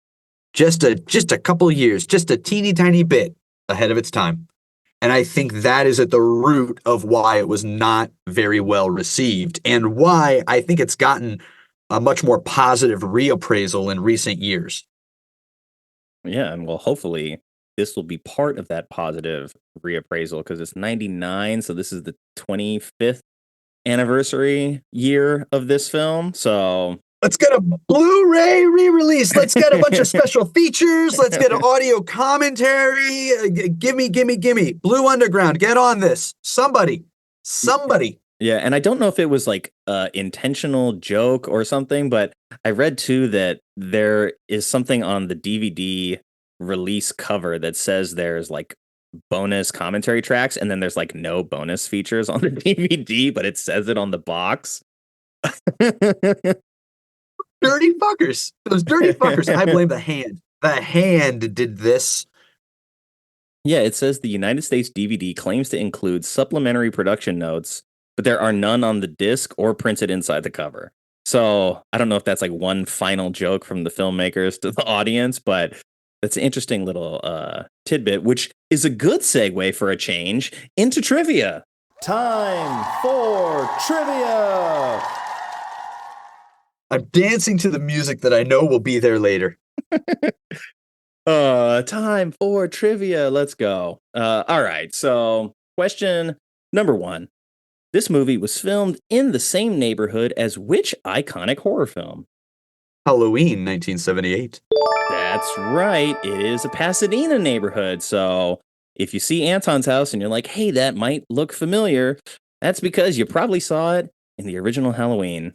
Just a couple years, just a teeny tiny bit ahead of its time. And I think that is at the root of why it was not very well received, and why I think it's gotten a much more positive reappraisal in recent years. Yeah, and well, hopefully this will be part of that positive reappraisal, because it's 99, so this is the 25th anniversary year of this film. So let's get a Blu-ray re-release. Let's get a bunch of special features. Let's get an audio commentary. Gimme. Blue Underground, get on this. Somebody. Yeah, and I don't know if it was like a intentional joke or something, but I read too that there is something on the DVD release cover that says there's like bonus commentary tracks, and then there's like no bonus features on the DVD, but it says it on the box. Dirty fuckers. Those dirty fuckers. I blame the hand. The hand did this. Yeah, it says the United States DVD claims to include supplementary production notes, but there are none on the disc or printed inside the cover. So I don't know if that's like one final joke from the filmmakers to the audience, but that's an interesting little tidbit, which is a good segue for a change into trivia. Time for trivia. I'm dancing to the music that I know will be there later. Time for trivia. Let's go. All right. So, question number 1. This movie was filmed in the same neighborhood as which iconic horror film? Halloween, 1978. That's right. It is a Pasadena neighborhood. So, if you see Anton's house and you're like, hey, that might look familiar, that's because you probably saw it in the original Halloween.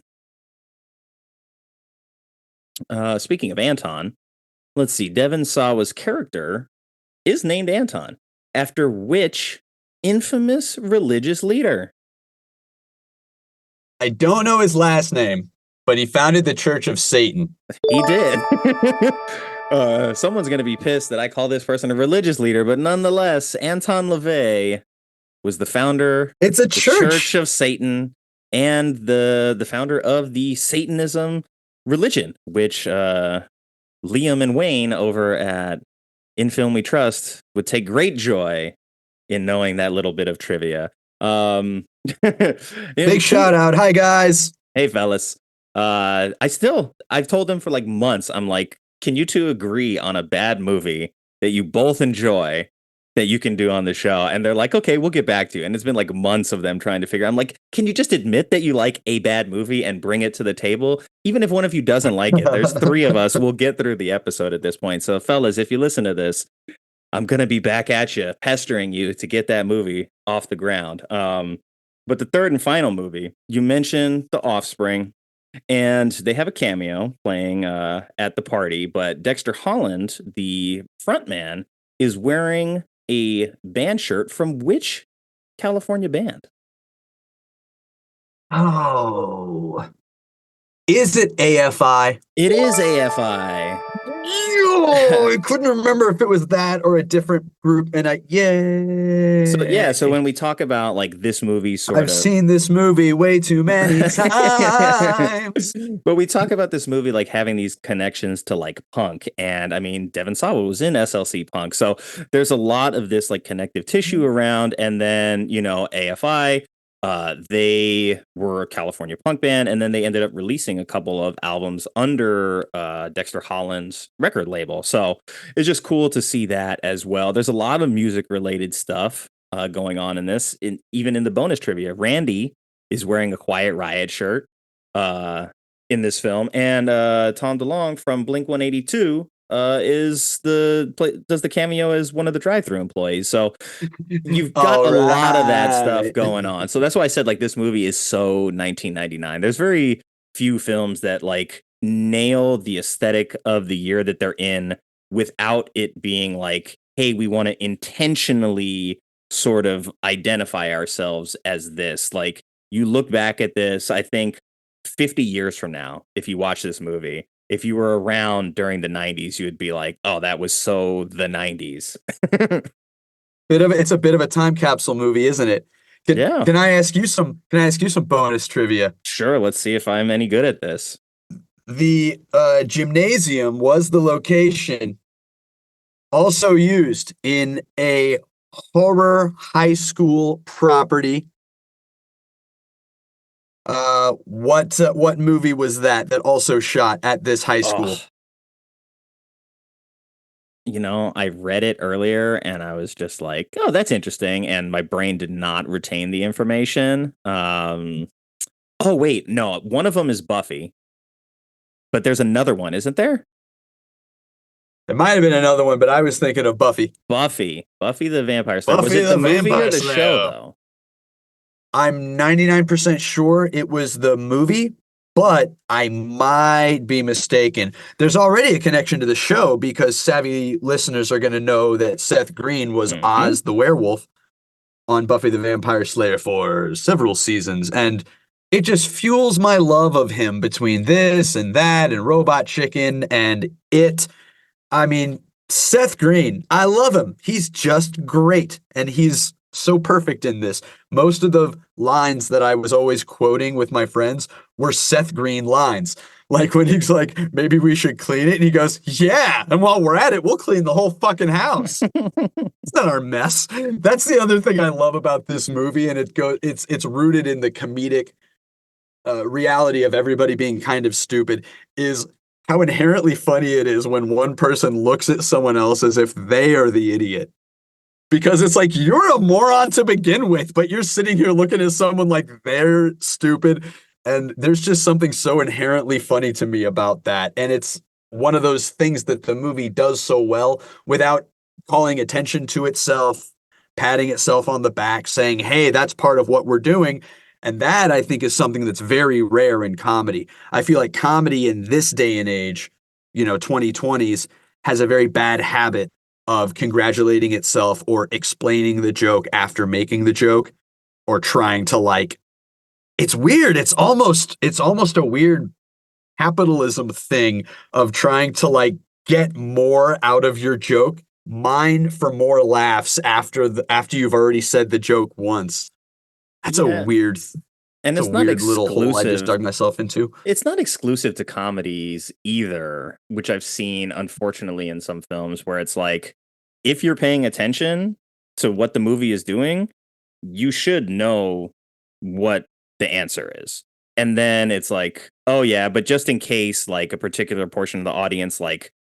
Speaking of Anton, let's see. Devon Sawa's character is named Anton after which infamous religious leader? I don't know his last name, but he founded the Church of Satan. He did. Someone's going to be pissed that I call this person a religious leader, but nonetheless, Anton LaVey was the founder It's a of the church. Church of Satan and the founder of the Satanism religion, which Liam and Wayne over at In Film We Trust would take great joy in knowing that little bit of trivia. Big shout out. Hi, guys. Hey, fellas. I've told them for like months, I'm like, can you two agree on a bad movie that you both enjoy that you can do on the show? And they're like, okay, we'll get back to you. And it's been like months of them trying to figure out. I'm like, can you just admit that you like a bad movie and bring it to the table? Even if one of you doesn't like it, there's 3 of us. We'll get through the episode at this point. So, fellas, if you listen to this, I'm going to be back at you, pestering you to get that movie off the ground. But the third and final movie, you mentioned The Offspring, and they have a cameo playing at the party. But Dexter Holland, the frontman, is wearing a band shirt from which California band? Oh. Is it AFI? It is AFI. I couldn't remember if it was that or a different group, and So when we talk about like this movie, I've seen this movie way too many times. But we talk about this movie like having these connections to like punk, and I mean Devon Sawa was in SLC Punk, so there's a lot of this like connective tissue around, and then AFI. They were a California punk band, and then they ended up releasing a couple of albums under Dexter Holland's record label. So it's just cool to see that as well. There's a lot of music related stuff going on in this. Even in the bonus trivia, Randy is wearing a Quiet Riot shirt in this film, and Tom DeLonge from Blink 182 does the cameo as one of the drive-thru employees. So you've got a lot of that stuff going on. So that's why I said like this movie is so 1999. There's very few films that like nail the aesthetic of the year that they're in without it being like, hey, we want to intentionally sort of identify ourselves as this. Like you look back at this, I think 50 years from now, if you watch this movie, if you were around during the 90s, you would be like, oh, that was so the 90s. It's a bit of a time capsule movie, isn't it? Can I ask you some bonus trivia? Sure, let's see if I'm any good at this. The gymnasium was the location also used in a horror high school property. What movie was that also shot at this high school? I read it earlier and I was just like, oh, that's interesting. And my brain did not retain the information. Oh, wait, no, one of them is Buffy. But there's another one, isn't there? There might have been another one, but I was thinking of Buffy. Buffy the Vampire Slayer. Was it the movie or the show, though? I'm 99% sure it was the movie, but I might be mistaken. There's already a connection to the show because savvy listeners are going to know that Seth Green was Oz the werewolf on Buffy the Vampire Slayer for several seasons, and it just fuels my love of him between this and that and Robot Chicken and It. I mean, Seth Green, I love him. He's just great, and he's so perfect in this. Most of the lines that I was always quoting with my friends were Seth Green lines. Like when he's like, maybe we should clean it. And he goes, yeah. And while we're at it, we'll clean the whole fucking house. It's not our mess. That's the other thing I love about this movie. And it's rooted in the comedic reality of everybody being kind of stupid is how inherently funny it is when one person looks at someone else as if they are the idiot. Because it's like, you're a moron to begin with, but you're sitting here looking at someone like they're stupid. And there's just something so inherently funny to me about that. And it's one of those things that the movie does so well without calling attention to itself, patting itself on the back, saying, hey, that's part of what we're doing. And that, I think, is something that's very rare in comedy. I feel like comedy in this day and age, 2020s, has a very bad habit of congratulating itself or explaining the joke after making the joke, or trying to it's weird. It's almost a weird capitalism thing of trying to get more out of your joke, mine for more laughs after you've already said the joke once. That's a weird, and it's a not weird little hole I just exclusive. dug myself into. It's not exclusive to comedies either, which I've seen, unfortunately, in some films where it's like, if you're paying attention to what the movie is doing, you should know what the answer is. And then it's like, oh yeah, but just in case a particular portion of the audience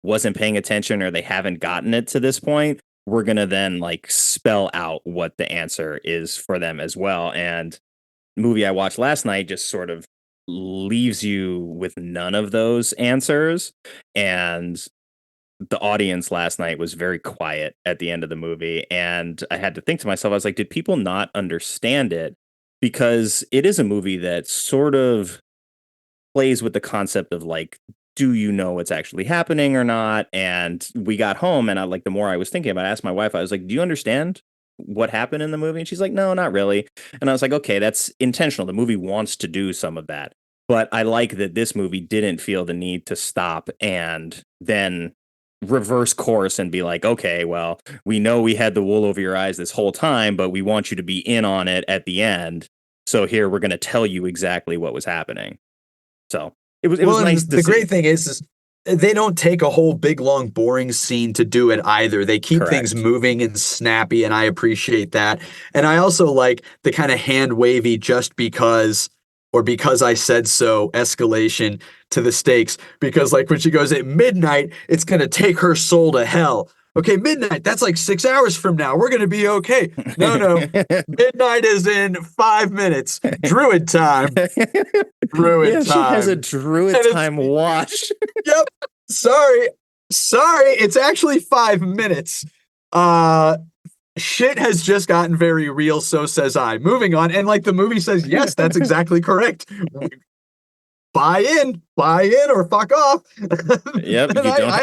wasn't paying attention or they haven't gotten it to this point, we're going to then spell out what the answer is for them as well. And the movie I watched last night just sort of leaves you with none of those answers. And the audience last night was very quiet at the end of the movie. And I had to think to myself, I was like, did people not understand it? Because it is a movie that sort of plays with the concept of do you know what's actually happening or not? And we got home and the more I was thinking about it, I asked my wife, I was like, do you understand what happened in the movie? And she's like, no, not really. And I was like, okay, that's intentional. The movie wants to do some of that. But I like that this movie didn't feel the need to stop and then reverse course and be like, okay, well, we know we had the wool over your eyes this whole time, but we want you to be in on it at the end. So here we're going to tell you exactly what was happening. So it was nice to see. The great thing is they don't take a whole big, long, boring scene to do it either. They keep things moving and snappy, and I appreciate that. And I also like the kind of hand wavy just because, or because I said so, escalation to the stakes. Because when she goes at midnight, it's going to take her soul to hell. Okay, midnight, that's 6 hours from now. We're going to be okay. No. Midnight is in 5 minutes. Druid time. Druid time. She has a druid time watch. Yep. Sorry. It's actually 5 minutes. Shit has just gotten very real, so says I. Moving on. And the movie says, yes, that's exactly correct. Buy in or fuck off. Yep.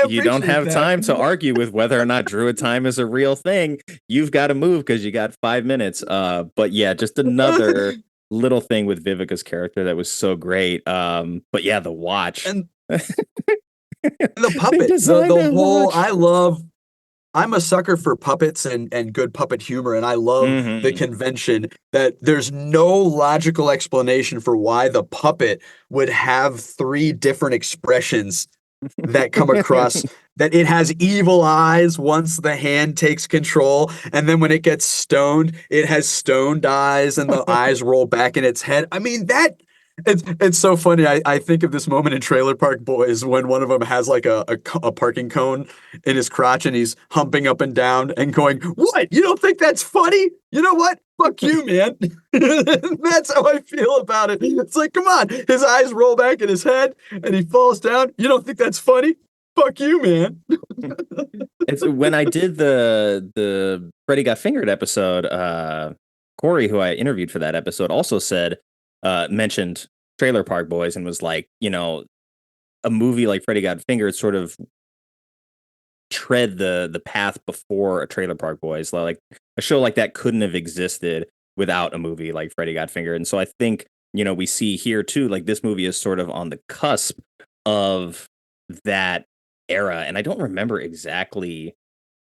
You don't have time to argue with whether or not druid time is a real thing. You've got to move because you got 5 minutes. But yeah, just another little thing with Vivica's character that was so great. But yeah, the watch and the puppet, the whole. I'm a sucker for puppets and good puppet humor, and I love the convention that there's no logical explanation for why the puppet would have 3 different expressions that come across, that it has evil eyes once the hand takes control, and then when it gets stoned, it has stoned eyes and the eyes roll back in its head. I mean, it's so funny. I think of this moment in Trailer Park Boys when one of them has a parking cone in his crotch and he's humping up and down and going, what? You don't think that's funny? You know what? Fuck you, man. That's how I feel about it. It's come on. His eyes roll back in his head and he falls down. You don't think that's funny? Fuck you, man. It's when I did the Freddy Got Fingered episode, Corey, who I interviewed for that episode, also mentioned Trailer Park Boys and was like, a movie like Freddy Got Fingered sort of tread the path before a Trailer Park Boys. A show like that couldn't have existed without a movie like Freddy Got Fingered. And so I think, we see here too, this movie is sort of on the cusp of that era. And I don't remember exactly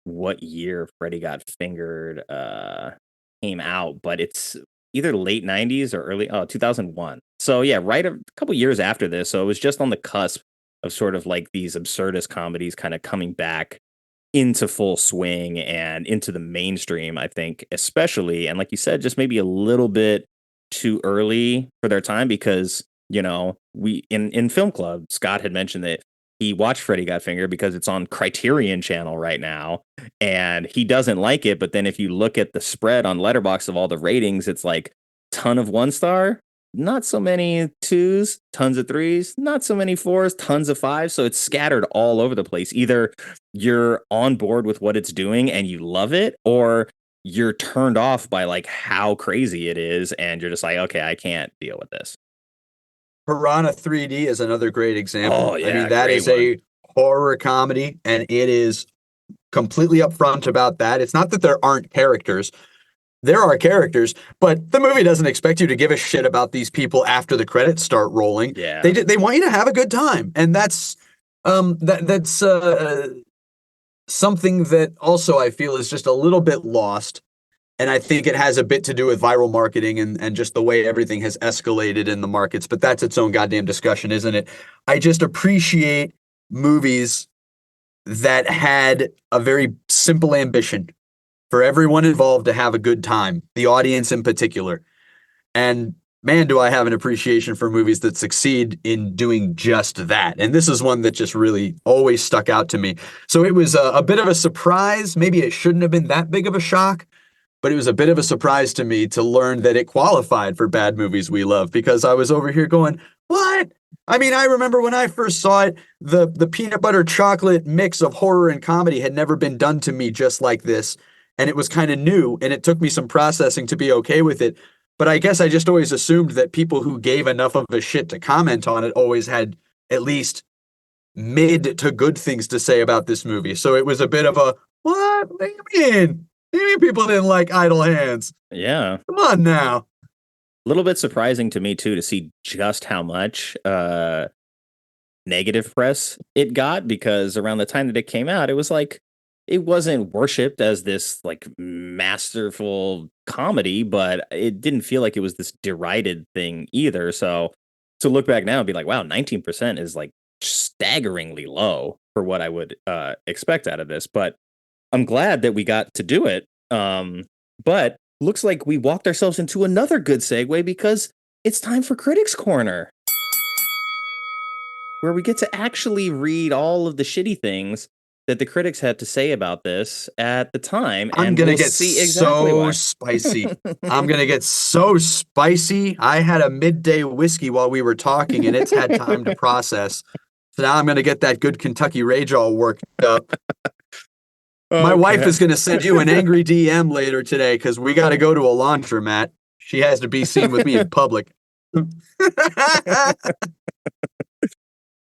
what year Freddy Got Fingered came out, but it's either late 90s or early 2001. So yeah, right a couple years after this. So it was just on the cusp of sort of these absurdist comedies kind of coming back into full swing and into the mainstream, I think, especially. And like you said, just maybe a little bit too early for their time because, we in film club, Scott had mentioned that he watched Freddy Got Fingered because it's on Criterion Channel right now, and he doesn't like it. But then if you look at the spread on Letterboxd of all the ratings, it's like ton of 1-star, not so many 2s, tons of 3s, not so many 4s, tons of 5s. So it's scattered all over the place. Either you're on board with what it's doing and you love it, or you're turned off by like how crazy it is, and you're just like, okay, I can't deal with this. Piranha 3D is another great example. Oh, yeah, I mean, that is a horror comedy, and it is completely upfront about that. It's not that there aren't characters. There are characters, but the movie doesn't expect you to give a shit about these people after the credits start rolling. Yeah. They want you to have a good time. And that's something that also I feel is just a little bit lost. And I think it has a bit to do with viral marketing and just the way everything has escalated in the markets. But that's its own goddamn discussion, isn't it? I just appreciate movies that had a very simple ambition for everyone involved to have a good time, the audience in particular. And man, do I have an appreciation for movies that succeed in doing just that. And this is one that just really always stuck out to me. So it was a bit of a surprise. Maybe it shouldn't have been that big of a shock, but it was a bit of a surprise to me to learn that it qualified for Bad Movies We Love, because I was over here going, what? I mean, I remember when I first saw it, the peanut butter chocolate mix of horror and comedy had never been done to me just like this. And it was kind of new, and it took me some processing to be okay with it. But I guess I just always assumed that people who gave enough of a shit to comment on it always had at least mid to good things to say about this movie. So it was a bit of a, what do you mean? What do you mean people didn't like Idle Hands? Yeah. Come on now. A little bit surprising to me, too, to see just how much negative press it got, because around the time that it came out, it was like, it wasn't worshipped as this like masterful comedy, but it didn't feel like it was this derided thing either. So to look back now and be like, wow, 19% is like staggeringly low for what I would expect out of this. But I'm glad that we got to do it. But looks like we walked ourselves into another good segue, because it's time for Critics Corner, where we get to actually read all of the shitty things that the critics had to say about this at the time. I'm going to get so spicy. I'm going to get so spicy. I had a midday whiskey while we were talking, and it's had time to process. So now I'm going to get that good Kentucky Rage all worked up. My wife is going to send you an angry DM later today, because we got to go to a laundromat. She has to be seen with me in public. What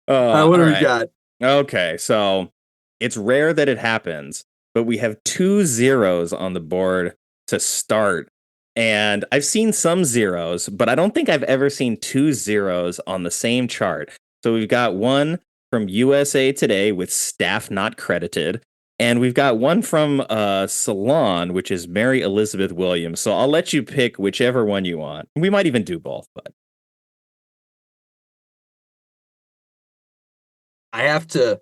do we got? Okay, so it's rare that it happens, but we have 2 zeros on the board to start. And I've seen some zeros, but I don't think I've ever seen 2 zeros on the same chart. So we've got one from USA Today with staff not credited. And we've got one from Salon, which is Mary Elizabeth Williams. So I'll let you pick whichever one you want. We might even do both, but I have to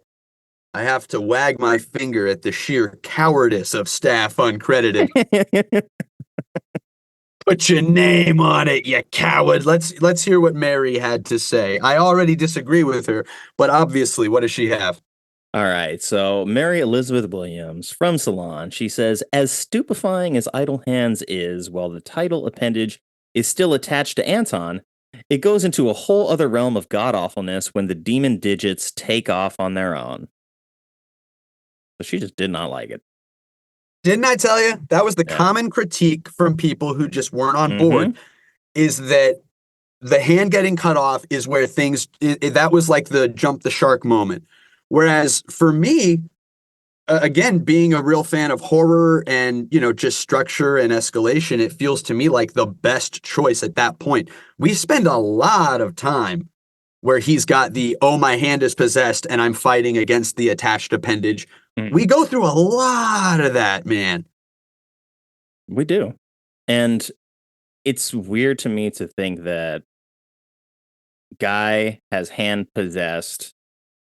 wag my finger at the sheer cowardice of staff uncredited. Put your name on it, you coward. Let's hear what Mary had to say. I already disagree with her, but obviously, what does she have? All right, so Mary Elizabeth Williams from Salon, she says, as stupefying as Idle Hands is, while the title appendage is still attached to Anton, it goes into a whole other realm of god-awfulness when the demon digits take off on their own. So she just did not like it. Didn't I tell you? That was the common critique from people who just weren't on board, is that the hand getting cut off is where things, that was like the jump the shark moment. Whereas for me, again, being a real fan of horror and, just structure and escalation, it feels to me like the best choice at that point. We spend a lot of time where he's got the, oh, my hand is possessed and I'm fighting against the attached appendage. We go through a lot of that, man. We do. And it's weird to me to think that guy has hand possessed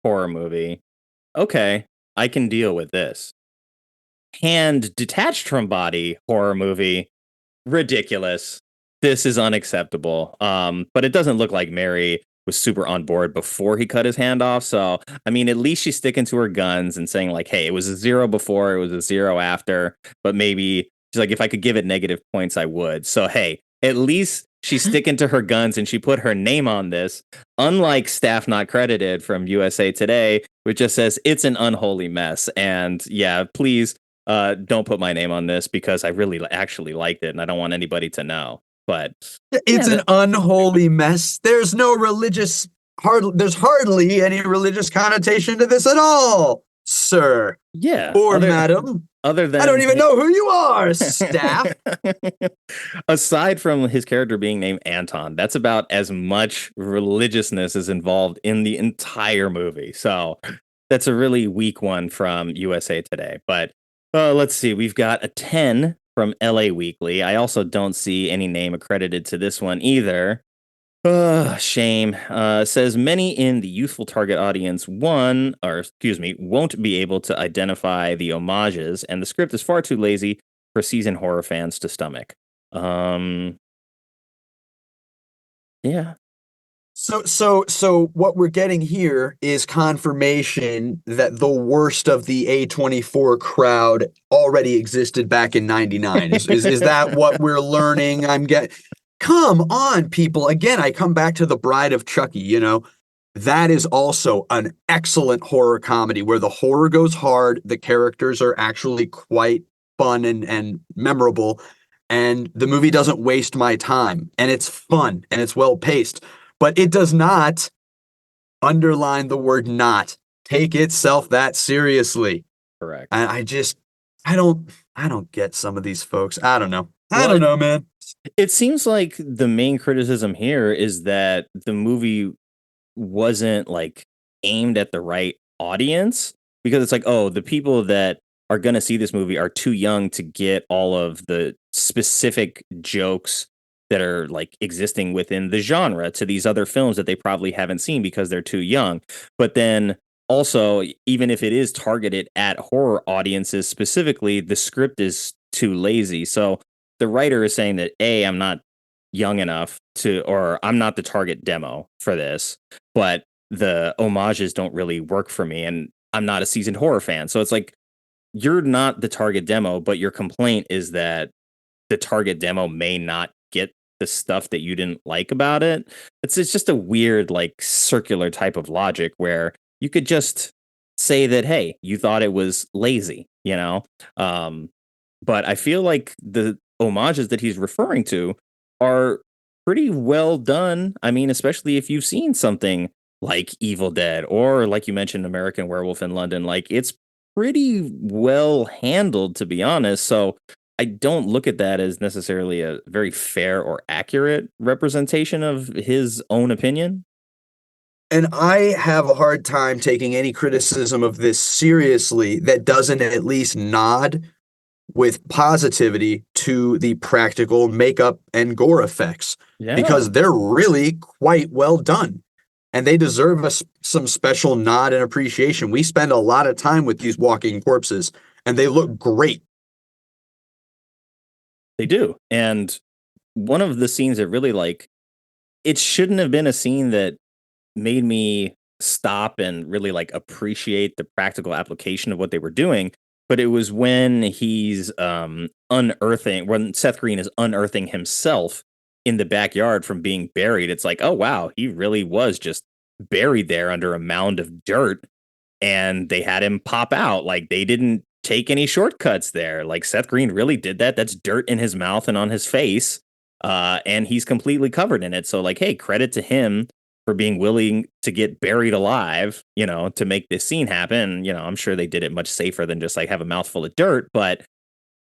horror movie. Okay, I can deal with this. Hand detached from body horror movie. Ridiculous. This is unacceptable. But it doesn't look like Mary was super on board before he cut his hand off. So, I mean, at least she's sticking to her guns and saying like, hey, it was a 0 before, it was a 0 after, but maybe she's like, if I could give it negative points, I would. So, hey, at least she's sticking to her guns and she put her name on this, unlike staff not credited from USA Today, which just says it's an unholy mess. And yeah, please don't put my name on this because I really actually liked it and I don't want anybody to know. But it's an unholy mess. There's no religious, there's hardly any religious connotation to this at all, sir. Yeah. Or madam. Other than I don't even know who you are, staff. Aside from his character being named Anton, that's about as much religiousness is involved in the entire movie. So that's a really weak one from USA Today. But let's see. We've got a 10 from LA Weekly. I also don't see any name accredited to this one either. Shame. Says many in the youthful target audience won't be able to identify the homages, and the script is far too lazy for seasoned horror fans to stomach. Yeah. So what we're getting here is confirmation that the worst of the A24 crowd already existed back in 99. Is that what we're learning? Come on, people. Again, I come back to The Bride of Chucky, that is also an excellent horror comedy where the horror goes hard. The characters are actually quite fun and memorable. And the movie doesn't waste my time. And it's fun and it's well paced. But it does not, underline the word not, take itself that seriously. Correct. And I don't get some of these folks. I don't know. I don't know, man. It seems like the main criticism here is that the movie wasn't like aimed at the right audience, because it's like, oh, the people that are going to see this movie are too young to get all of the specific jokes that are like existing within the genre to these other films that they probably haven't seen because they're too young. But then also, even if it is targeted at horror audiences specifically, the script is too lazy. So the writer is saying that I'm not young enough or I'm not the target demo for this, but the homages don't really work for me, and I'm not a seasoned horror fan. So it's like, you're not the target demo, but your complaint is that the target demo may not get the stuff that you didn't like about it. It's just a weird, like, circular type of logic where you could just say that, hey, you thought it was lazy, but I feel like the homages that he's referring to are pretty well done. I mean, especially if you've seen something like Evil Dead or, like you mentioned, American Werewolf in London, like, it's pretty well handled, to be honest. So I don't look at that as necessarily a very fair or accurate representation of his own opinion. And I have a hard time taking any criticism of this seriously that doesn't at least nod with positivity to the practical makeup and gore effects, because they're really quite well done. And they deserve some special nod and appreciation. We spend a lot of time with these walking corpses, and they look great. They do. And one of the scenes that really, like, it shouldn't have been a scene that made me stop and really, like, appreciate the practical application of what they were doing. But it was when he's when Seth Green is unearthing himself in the backyard from being buried. It's like, oh, wow, he really was just buried there under a mound of dirt, and they had him pop out. Like, they didn't take any shortcuts there. Like, Seth Green really did that. That's dirt in his mouth and on his face, and he's completely covered in it. So, like, hey, credit to him for being willing to get buried alive, to make this scene happen. I'm sure they did it much safer than just like have a mouthful of dirt, but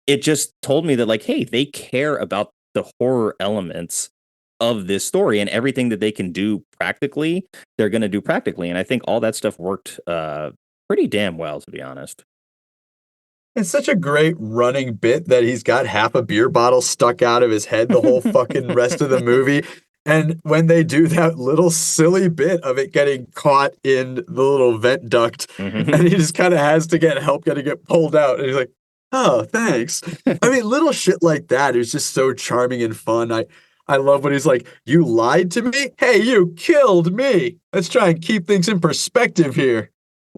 it just told me that, like, hey, they care about the horror elements of this story, and everything that they can do practically, they're going to do practically. And I think all that stuff worked pretty damn well, to be honest. It's such a great running bit that he's got half a beer bottle stuck out of his head the whole fucking rest of the movie. And when they do that little silly bit of it getting caught in the little vent duct, and he just kind of has to get help, got to get pulled out. And he's like, oh, thanks. I mean, little shit like that is just so charming and fun. I love when he's like, "You lied to me? Hey, you killed me. Let's try and keep things in perspective here."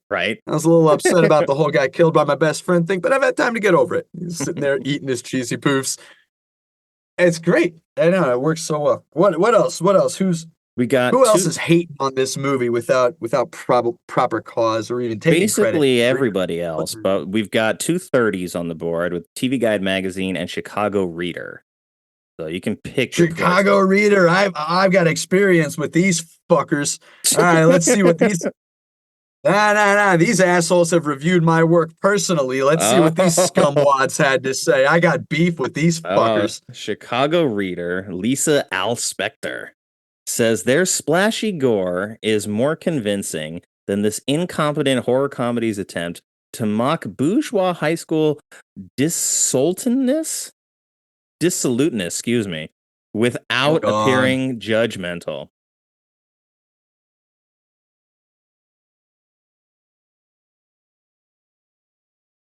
Right? I was a little upset about the whole guy killed by my best friend thing, but I've had time to get over it. He's sitting there eating his cheesy poofs. It's great. I know it works so well. What else? What else? We got Who else is hating on this movie without proper cause or even taking credit? basically everybody else, but we've got 230s on the board with TV Guide magazine and Chicago Reader. So you can pick your Chicago Reader. I've got experience with these fuckers. All right, let's see what these. Nah. These assholes have reviewed my work personally. Let's see what these scumwads had to say. I got beef with these fuckers. Chicago Reader, Lisa Alspector, says their splashy gore is more convincing than this incompetent horror comedy's attempt to mock bourgeois high school dissoluteness, without appearing judgmental.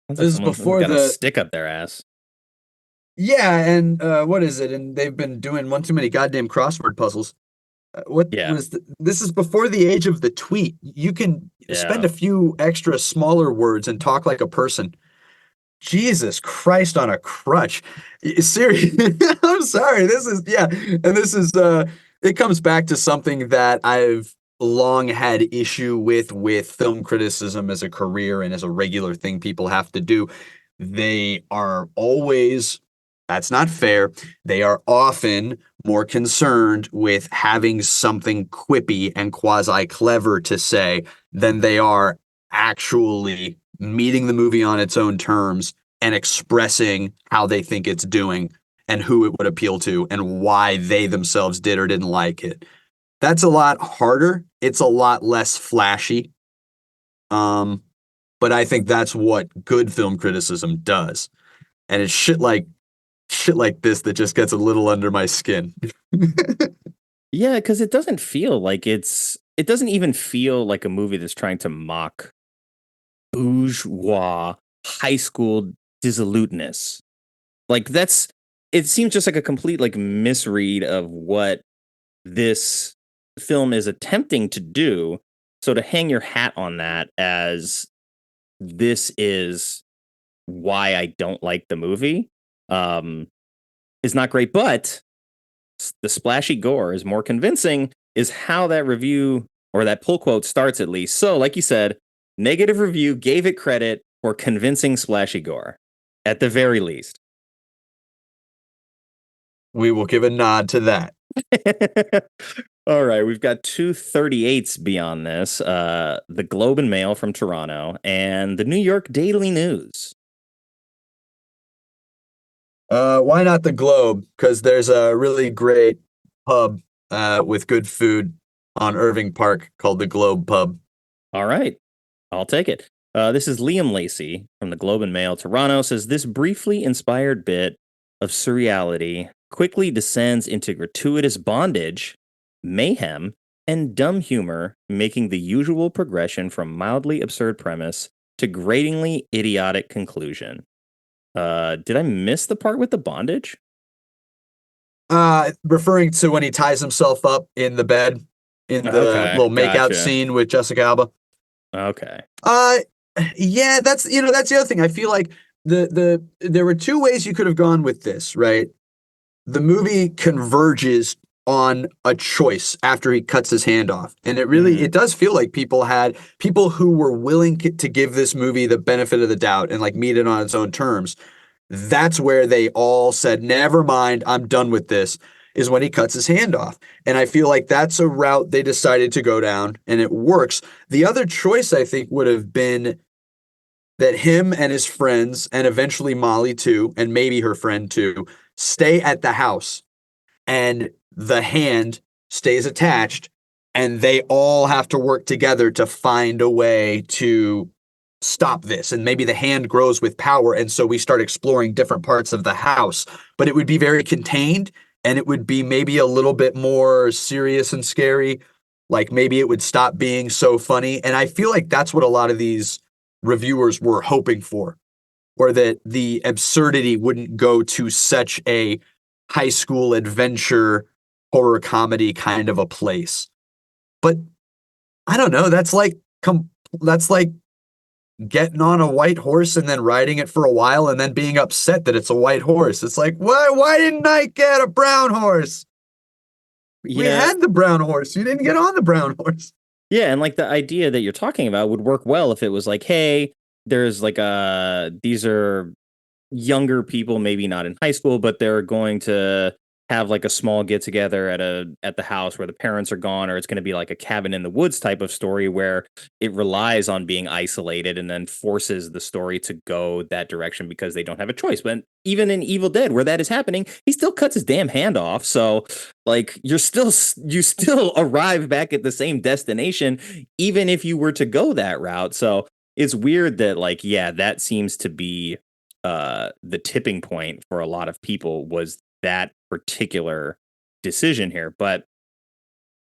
This is before got a stick up their ass. Yeah, and what is it? And they've been doing one too many goddamn crossword puzzles. This is before the age of the tweet. You can spend a few extra smaller words and talk like a person. Jesus Christ on a crutch. Seriously, I'm sorry. This is it comes back to something that I've long had issue with film criticism as a career and as a regular thing people have to do. They are always, that's not fair. They are often more concerned with having something quippy and quasi-clever to say than they are actually meeting the movie on its own terms and expressing how they think it's doing and who it would appeal to and why they themselves did or didn't like it. That's a lot harder. It's a lot less flashy. But I think that's what good film criticism does. And it's shit like this that just gets a little under my skin. Yeah, because it doesn't even feel like a movie that's trying to mock bourgeois high school dissoluteness. It seems just like a complete misread of what this film is attempting to do. So to hang your hat on that as this is why I don't like the movie is not great, but the splashy gore is more convincing is how that review or that pull quote starts, at least. So like you said, negative review gave it credit for convincing splashy gore at the very least. We will give a nod to that. All right, we've got 238s beyond this. The Globe and Mail from Toronto and the New York Daily News. Why not the Globe? Because there's a really great pub with good food on Irving Park called the Globe Pub. All right, I'll take it. This is Liam Lacey from the Globe and Mail Toronto, says this briefly inspired bit of surreality quickly descends into gratuitous bondage, mayhem, and dumb humor, making the usual progression from mildly absurd premise to gratingly idiotic conclusion. Did I miss the part with the bondage? Referring to when he ties himself up in the bed in the little makeout scene with Jessica Alba. Okay. Yeah, that's the other thing. I feel like there were two ways you could have gone with this, right? The movie converges on a choice after he cuts his hand off. And it does feel like people who were willing to give this movie the benefit of the doubt and meet it on its own terms. That's where they all said, never mind, I'm done with this, is when he cuts his hand off. And I feel like that's a route they decided to go down and it works. The other choice I think would have been that him and his friends, and eventually Molly too, and maybe her friend too, stay at the house and the hand stays attached and they all have to work together to find a way to stop this. And maybe the hand grows with power. And so we start exploring different parts of the house, but it would be very contained and it would be maybe a little bit more serious and scary. Like maybe it would stop being so funny. And I feel like that's what a lot of these reviewers were hoping for, or that the absurdity wouldn't go to such a high school adventure horror comedy kind of a place. But I don't know. That's like getting on a white horse and then riding it for a while and then being upset that it's a white horse. It's like, why didn't I get a brown horse? We had the brown horse. You didn't get on the brown horse. Yeah, and like the idea that you're talking about would work well if it was like, hey, there's like these are younger people, maybe not in high school, but they're going to have like a small get together at the house where the parents are gone, or it's going to be like a cabin in the woods type of story where it relies on being isolated and then forces the story to go that direction because they don't have a choice. But even in Evil Dead, where that is happening, he still cuts his damn hand off. So like you still arrive back at the same destination, even if you were to go that route. So it's weird that like, yeah, that seems to be the tipping point for a lot of people was that particular decision here. But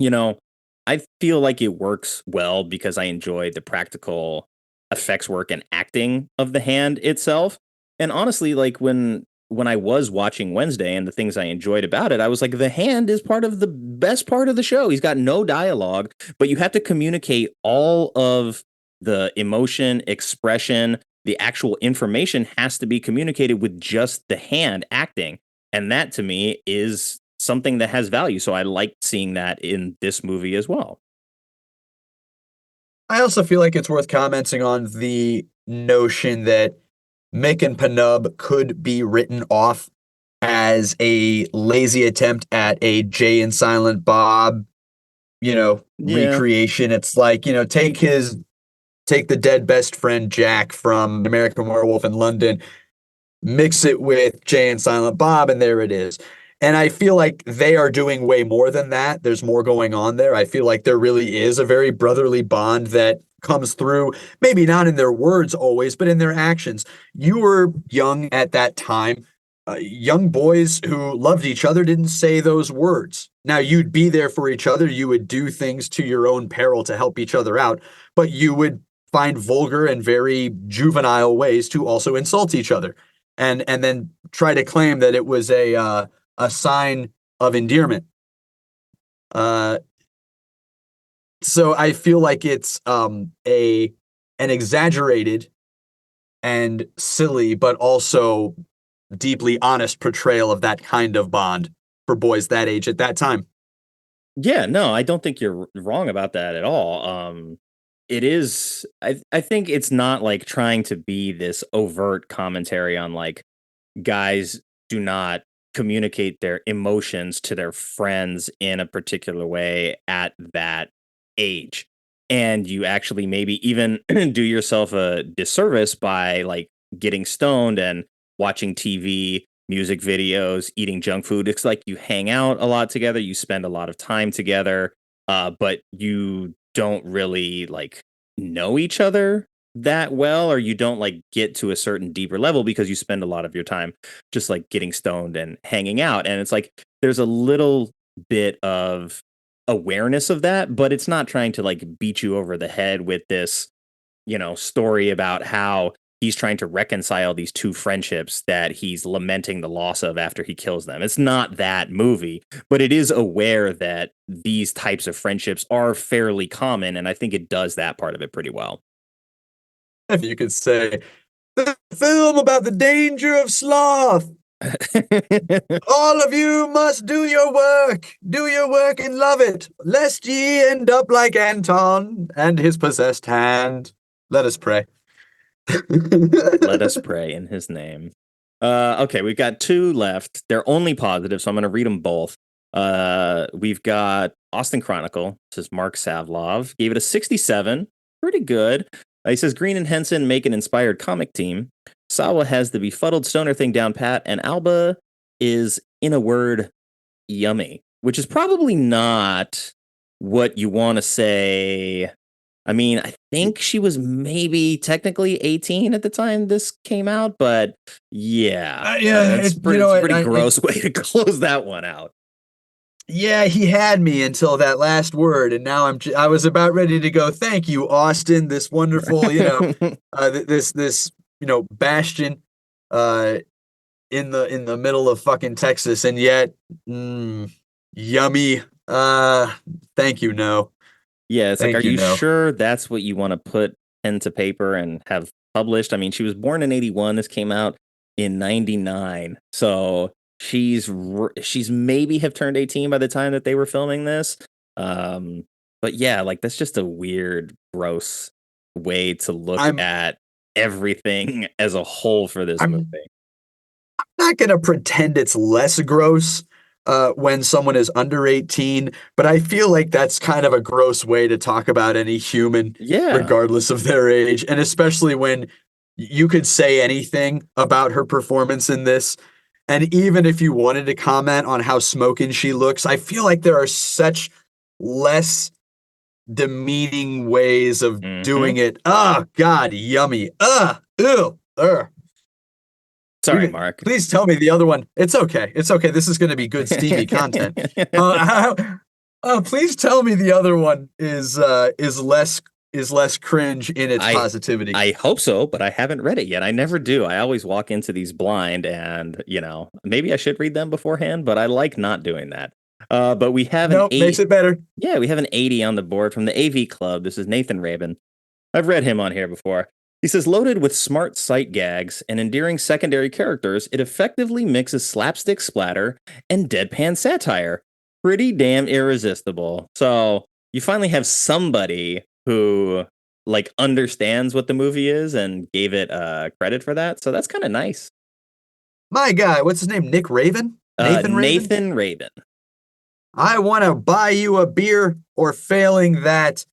I feel like it works well because I enjoy the practical effects work and acting of the hand itself. And honestly, like when I was watching Wednesday and the things I enjoyed about it, I was like, the hand is part of the best part of the show. He's got no dialogue, but you have to communicate all of the emotion, expression, the actual information has to be communicated with just the hand acting. And that to me is something that has value. So I liked seeing that in this movie as well. I also feel like it's worth commenting on the notion that Mick and Penub could be written off as a lazy attempt at a Jay and Silent Bob, recreation. It's like, take the dead best friend Jack from American Werewolf in London, mix it with Jay and Silent Bob, and there it is. And I feel like they are doing way more than that. There's more going on there. I feel like there really is a very brotherly bond that comes through, maybe not in their words always, but in their actions. You were young at that time. Young boys who loved each other didn't say those words. Now, you'd be there for each other. You would do things to your own peril to help each other out, but you would find vulgar and very juvenile ways to also insult each other. And then try to claim that it was a sign of endearment. So I feel like it's an exaggerated and silly, but also deeply honest portrayal of that kind of bond for boys that age at that time. Yeah, no, I don't think you're wrong about that at all. It is, I think it's not like trying to be this overt commentary on like guys do not communicate their emotions to their friends in a particular way at that age. And you actually maybe even do yourself a disservice by like getting stoned and watching TV, music videos, eating junk food. It's like you hang out a lot together, you spend a lot of time together, but you don't really like know each other that well, or you don't like get to a certain deeper level because you spend a lot of your time just like getting stoned and hanging out. And it's like there's a little bit of awareness of that, but it's not trying to like beat you over the head with this, story about how he's trying to reconcile these two friendships that he's lamenting the loss of after he kills them. It's not that movie, but it is aware that these types of friendships are fairly common. And I think it does that part of it pretty well. If you could say, the film about the danger of sloth. All of you must do your work and love it, lest ye end up like Anton and his possessed hand. Let us pray. Let us pray in his name. Okay, we've got two left. They're only positive, so I'm going to read them both. We've got Austin Chronicle. This is Mark Savlov. Gave it a 67. Pretty good. He says, Green and Henson make an inspired comic team. Sawa has the befuddled stoner thing down pat, and Alba is, in a word, yummy, which is probably not what you want to say. I mean, I think she was maybe technically 18 at the time this came out, but yeah, it's pretty gross way to close that one out. Yeah, he had me until that last word, and now I was about ready to go. Thank you, Austin. This wonderful, this bastion, in the middle of fucking Texas, and yet, Yummy. Thank you, no. Yeah, it's like, Thank are you, you no. sure that's what you want to put pen to paper and have published? I mean, she was born in 81. This came out in 99. So she's maybe have turned 18 by the time that they were filming this. Um, but yeah, like that's just a weird, gross way to look I'm at everything as a whole for this movie. I'm not gonna pretend it's less gross when someone is under 18, but I feel like that's kind of a gross way to talk about any human, Yeah. regardless of their age, and especially when you could say anything about her performance in this. And even if you wanted to comment on how smoking she looks, I feel like there are such less demeaning ways of Hmm. doing it. Oh God, yummy. Ew. Sorry, Mark. Please tell me the other one. It's okay. It's okay. This is going to be good steamy content. Please tell me the other one is less cringe in its positivity. I hope so, but I haven't read it yet. I never do. I always walk into these blind, and maybe I should read them beforehand, but I like not doing that. But we have Nope, makes it better. Yeah, we have an 80 on the board from the AV Club. This is Nathan Rabin. I've read him on here before. He says, loaded with smart sight gags and endearing secondary characters, it effectively mixes slapstick splatter and deadpan satire. Pretty damn irresistible. So you finally have somebody who like understands what the movie is and gave it credit for that. So that's kind of nice. My guy, what's his name? Nick Raven? Nathan Raven? Nathan Rabin. I want to buy you a beer, or failing that,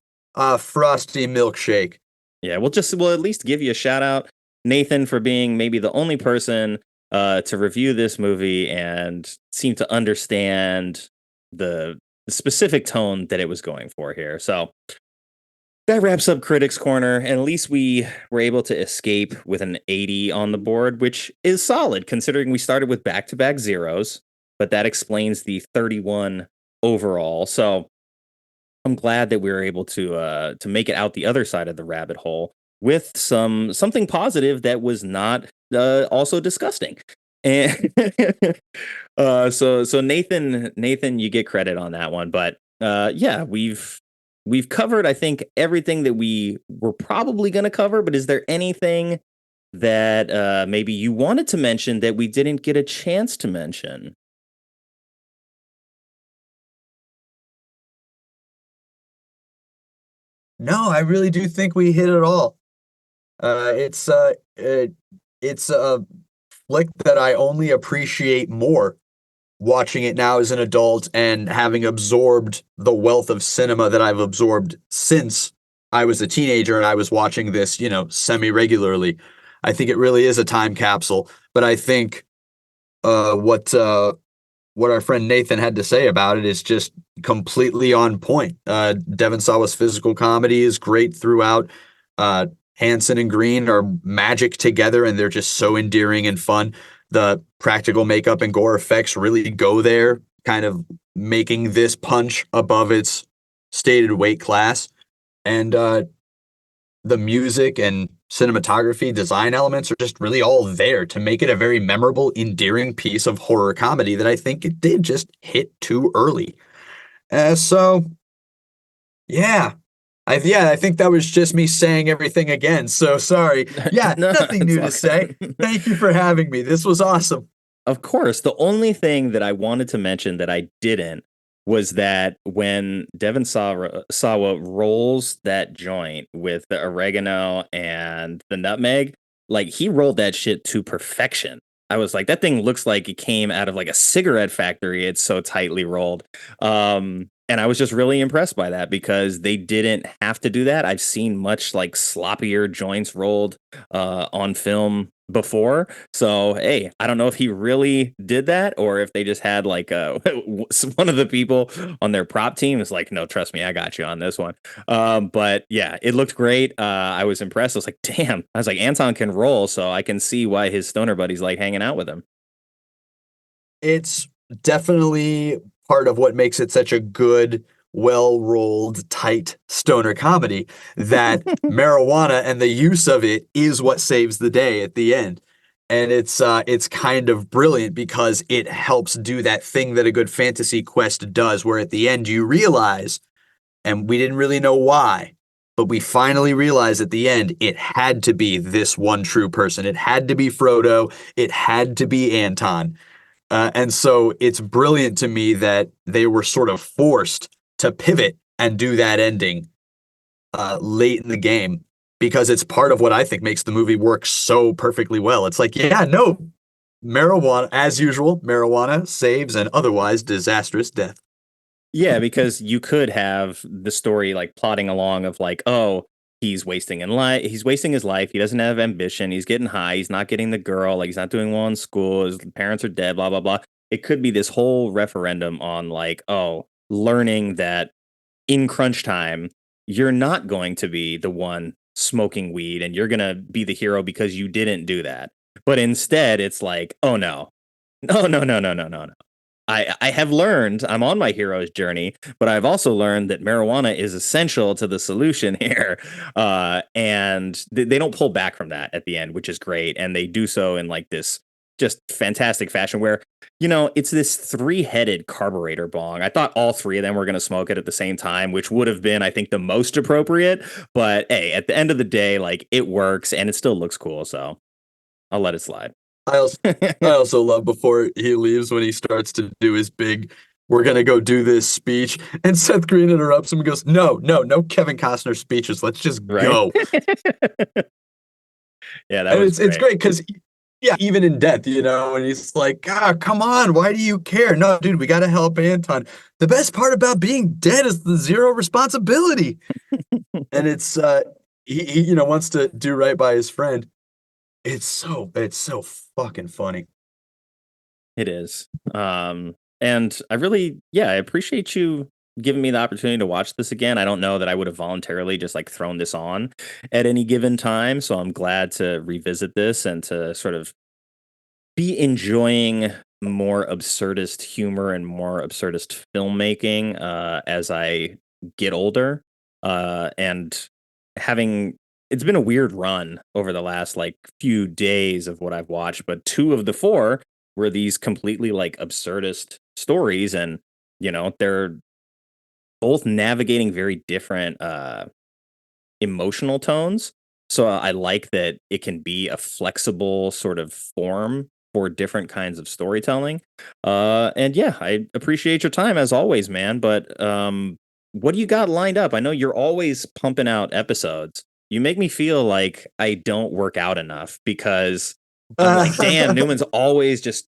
frosty milkshake. Yeah, we'll at least give you a shout out, Nathan, for being maybe the only person to review this movie and seem to understand the specific tone that it was going for here. So that wraps up Critics Corner, and at least we were able to escape with an 80 on the board, which is solid considering we started with back-to-back zeros, but that explains the 31 overall. So I'm glad that we were able to make it out the other side of the rabbit hole with something positive that was not also disgusting. And so Nathan, you get credit on that one. But yeah, we've covered, I think, everything that we were probably going to cover. But is there anything that maybe you wanted to mention that we didn't get a chance to mention? No, I really do think we hit it all. It's a flick that I only appreciate more watching it now as an adult and having absorbed the wealth of cinema that I've absorbed since I was a teenager and I was watching this, semi-regularly. I think it really is a time capsule, but I think what our friend Nathan had to say about it is just completely on point. Devon Sawa's physical comedy is great throughout. Hansen and Green are magic together, and they're just so endearing and fun. The practical makeup and gore effects really go there, kind of making this punch above its stated weight class. And the music and cinematography design elements are just really all there to make it a very memorable, endearing piece of horror comedy that I think it did just hit too early. So, yeah. I think that was just me saying everything again. So sorry. Yeah, No, nothing new to it's say. Thank you for having me. This was awesome. Of course, the only thing that I wanted to mention that I didn't was that when Devon Sawa rolls that joint with the oregano and the nutmeg, like he rolled that shit to perfection. I was like, that thing looks like it came out of like a cigarette factory. It's so tightly rolled. And I was just really impressed by that because they didn't have to do that. I've seen much like sloppier joints rolled on film before. So, hey, I don't know if he really did that or if they just had like one of the people on their prop team is like, no, trust me, I got you on this one. But yeah, it looked great. I was impressed. I was like, damn. I was like, Anton can roll, so I can see why his stoner buddies like hanging out with him. It's definitely part of what makes it such a good, well-rolled, tight stoner comedy that marijuana and the use of it is what saves the day at the end. And it's kind of brilliant because it helps do that thing that a good fantasy quest does, where at the end you realize, and we didn't really know why, but we finally realized at the end it had to be this one true person. It had to be Frodo. It had to be Anton. And so it's brilliant to me that they were sort of forced to pivot and do that ending late in the game, because it's part of what I think makes the movie work so perfectly well. It's like, yeah, no, marijuana, as usual, marijuana saves an otherwise disastrous death. Yeah, because you could have the story like plotting along of like, oh, he's wasting he's wasting his life. He doesn't have ambition. He's getting high. He's not getting the girl. Like he's not doing well in school. His parents are dead. Blah blah blah. It could be this whole referendum on like, oh, learning that in crunch time, you're not going to be the one smoking weed and you're going to be the hero because you didn't do that. But instead, it's like, oh no, no. I have learned, I'm on my hero's journey, but I've also learned that marijuana is essential to the solution here. And they don't pull back from that at the end, which is great. And they do so in like this just fantastic fashion where, you know, it's this 3-headed carburetor bong. I thought all 3 of them were going to smoke it at the same time, which would have been, I think, the most appropriate. But hey, at the end of the day, like it works and it still looks cool. So I'll let it slide. I also love before he leaves when he starts to do his big, we're going to go do this speech. And Seth Green interrupts him and goes, no Kevin Costner speeches. Let's just go. Yeah, that was it's great because, yeah, even in death, you know, and he's like, come on, why do you care? No, dude, we got to help Anton. The best part about being dead is the zero responsibility. And it's, he you know, wants to do right by his friend. It's so fucking funny. It is. And I really, I appreciate you giving me the opportunity to watch this again. I don't know that I would have voluntarily just like thrown this on at any given time. So I'm glad to revisit this and to sort of be enjoying more absurdist humor and more absurdist filmmaking as I get older. And having, it's been a weird run over the last like few days of what I've watched, but 2 of the 4 were these completely like absurdist stories. And, you know, they're both navigating very different emotional tones. So I like that it can be a flexible sort of form for different kinds of storytelling. And yeah, I appreciate your time as always, man. But what do you got lined up? I know you're always pumping out episodes. You make me feel like I don't work out enough because I'm like, damn, Newman's always just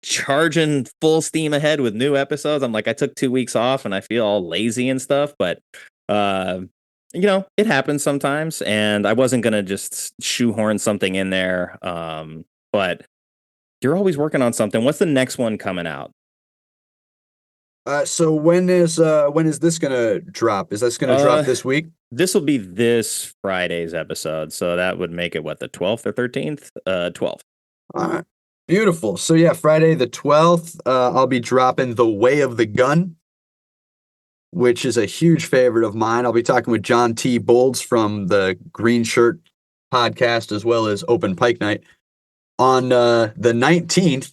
charging full steam ahead with new episodes. I'm like, I took 2 weeks off and I feel all lazy and stuff, but you know, it happens sometimes, and I wasn't gonna just shoehorn something in there. But you're always working on something. What's the next one coming out? So when is this gonna drop? Is this gonna drop this week? This will be this Friday's episode, so that would make it what, the 12th or 13th? 12th. All right. Beautiful. So yeah, Friday the 12th, I'll be dropping The Way of the Gun, which is a huge favorite of mine. I'll be talking with John T. Bolds from the Green Shirt podcast, as well as Open Pike Night. On the 19th,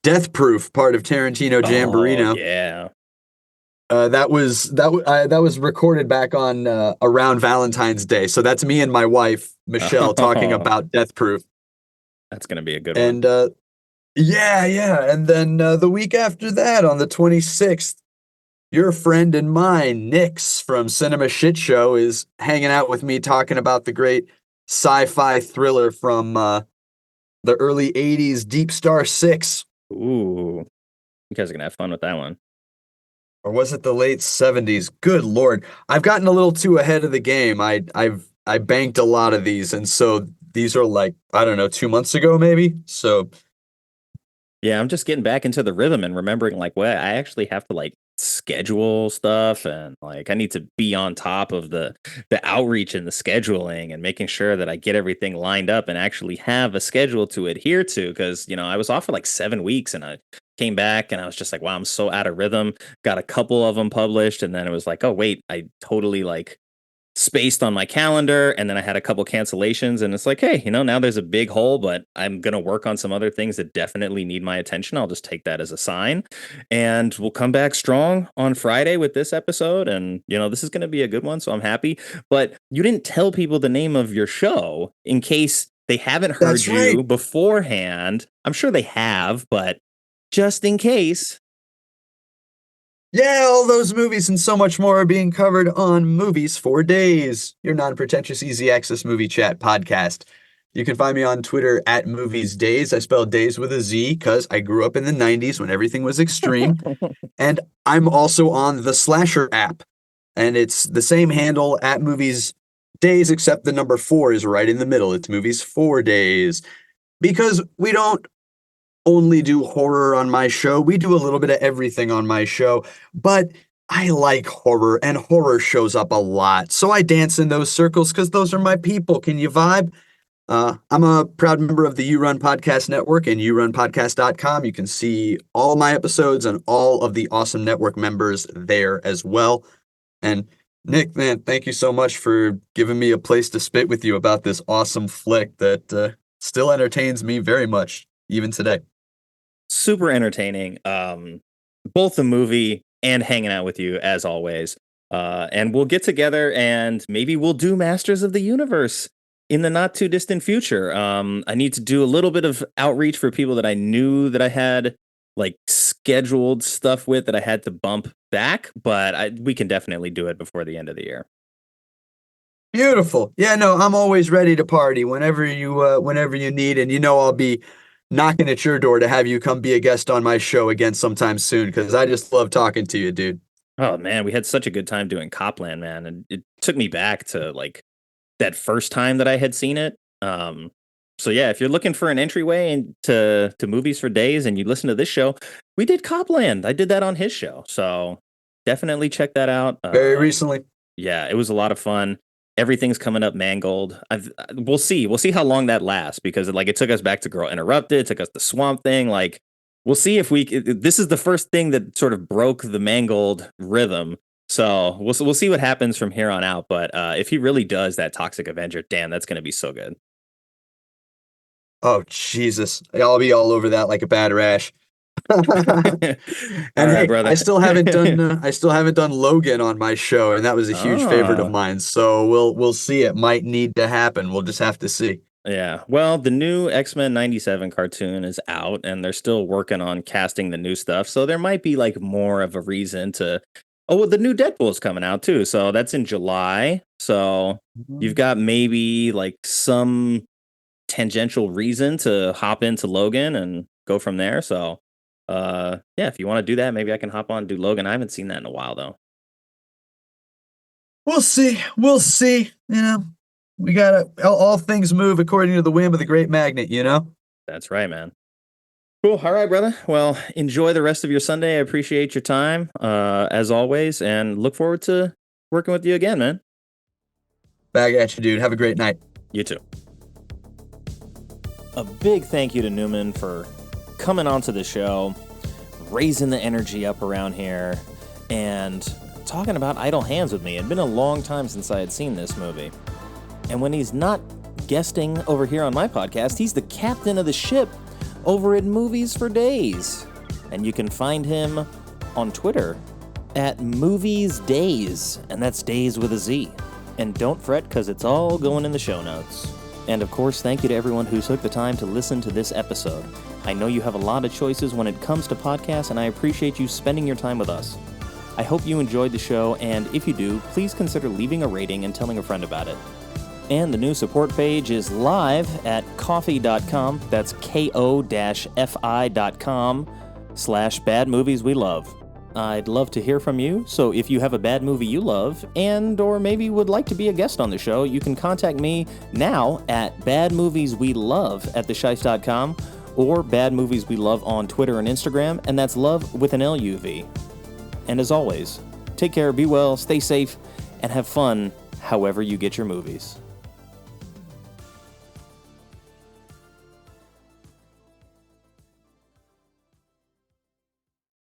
Death Proof, part of Tarantino Jamborino. Oh, yeah. That was recorded back on around Valentine's Day. So that's me and my wife, Michelle, talking about Death Proof. That's going to be a good one. And yeah. And then the week after that, on the 26th, your friend and mine, Nix from Cinema Shit Show, is hanging out with me talking about the great sci-fi thriller from the early 80s, Deep Star 6. Ooh, you guys are going to have fun with that one. Or was it the late 70s? Good Lord. I've gotten a little too ahead of the game. I banked a lot of these, and so these are like, I don't know, 2 months ago maybe. So yeah, I'm just getting back into the rhythm and remembering like, well, I actually have to like schedule stuff, and like I need to be on top of the outreach and the scheduling and making sure that I get everything lined up and actually have a schedule to adhere to, because you know I was off for like 7 weeks and I came back and I was just like, wow, I'm so out of rhythm. Got a couple of them published, and then it was like, oh wait, I totally like spaced on my calendar, and then I had a couple cancellations, and it's like, hey, now there's a big hole, but I'm going to work on some other things that definitely need my attention. I'll just take that as a sign, and we'll come back strong on Friday with this episode, and this is going to be a good one, so I'm happy. But you didn't tell people the name of your show in case they haven't heard That's you right. beforehand. I'm sure they have, but just in case. Yeah, all those movies and so much more are being covered on Movies for Days, your non-pretentious easy access movie chat podcast. You can find me on Twitter at Movies Days. I spell Days with a Z because I grew up in the 90s when everything was extreme. And I'm also on the Slasher app. And it's the same handle at Movies Days, except the number 4 is right in the middle. It's Movies 4 Days. Because we don't only do horror on my show. We do a little bit of everything on my show, but I like horror, and horror shows up a lot. So I dance in those circles because those are my people. Can you vibe? I'm a proud member of the You Run Podcast Network and yourunpodcast.com. You can see all my episodes and all of the awesome network members there as well. And Nick, man, thank you so much for giving me a place to spit with you about this awesome flick that still entertains me very much, even today. Super entertaining, both the movie and hanging out with you as always. And we'll get together and maybe we'll do Masters of the Universe in the not too distant future. I need to do a little bit of outreach for people that I knew that I had like scheduled stuff with that I had to bump back, but we can definitely do it before the end of the year. Beautiful. Yeah, no, I'm always ready to party whenever you need, and I'll be knocking at your door to have you come be a guest on my show again sometime soon, because I just love talking to you, dude. Oh man, we had such a good time doing Copland, man, and it took me back to like that first time that I had seen it. So yeah, if you're looking for an entryway into Movies for Days and you listen to this show, we did Copland. I did that on his show, so definitely check that out. Very recently. Yeah, it was a lot of fun. Everything's coming up mangled. We'll see how long that lasts, because like it took us back to Girl Interrupted, it took us to Swamp Thing. Like we'll see if this is the first thing that sort of broke the mangled rhythm. So we'll see what happens from here on out. But if he really does that Toxic Avenger, damn, that's going to be so good. Oh Jesus, I'll be all over that like a bad rash. And right, brother. I still haven't done Logan on my show, and that was a huge favorite of mine. So we'll see. It might need to happen. We'll just have to see. Yeah. Well, the new X-Men 97 cartoon is out, and they're still working on casting the new stuff. So there might be like more of a reason to. Oh, the new Deadpool is coming out too. So that's in July. So you've got maybe like some tangential reason to hop into Logan and go from there. So yeah, if you want to do that, maybe I can hop on and do Logan. I haven't seen that in a while though. We'll see. We gotta, all things move according to the whim of the great magnet, That's right, man. Cool. All right, brother. Well, enjoy the rest of your Sunday. I appreciate your time, as always, and look forward to working with you again, man. Back at you, dude. Have a great night. You too. A big thank you to Newman for coming onto the show, raising the energy up around here, and talking about Idle Hands with me. It'd been a long time since I had seen this movie. And when he's not guesting over here on my podcast, he's the captain of the ship over at Movies for Days. And you can find him on Twitter at Movies Days, and that's Days with a Z. And don't fret, because it's all going in the show notes. And of course, thank you to everyone who took the time to listen to this episode. I know you have a lot of choices when it comes to podcasts, and I appreciate you spending your time with us. I hope you enjoyed the show, and if you do, please consider leaving a rating and telling a friend about it. And the new support page is live at ko-fi.com. That's ko-fi.com/badmovieswelove. I'd love to hear from you, so if you have a bad movie you love, and or maybe would like to be a guest on the show, you can contact me now at badmovieswelove@theshice.com or badmovieswelove on Twitter and Instagram, and that's love with an LUV. And as always, take care, be well, stay safe, and have fun however you get your movies.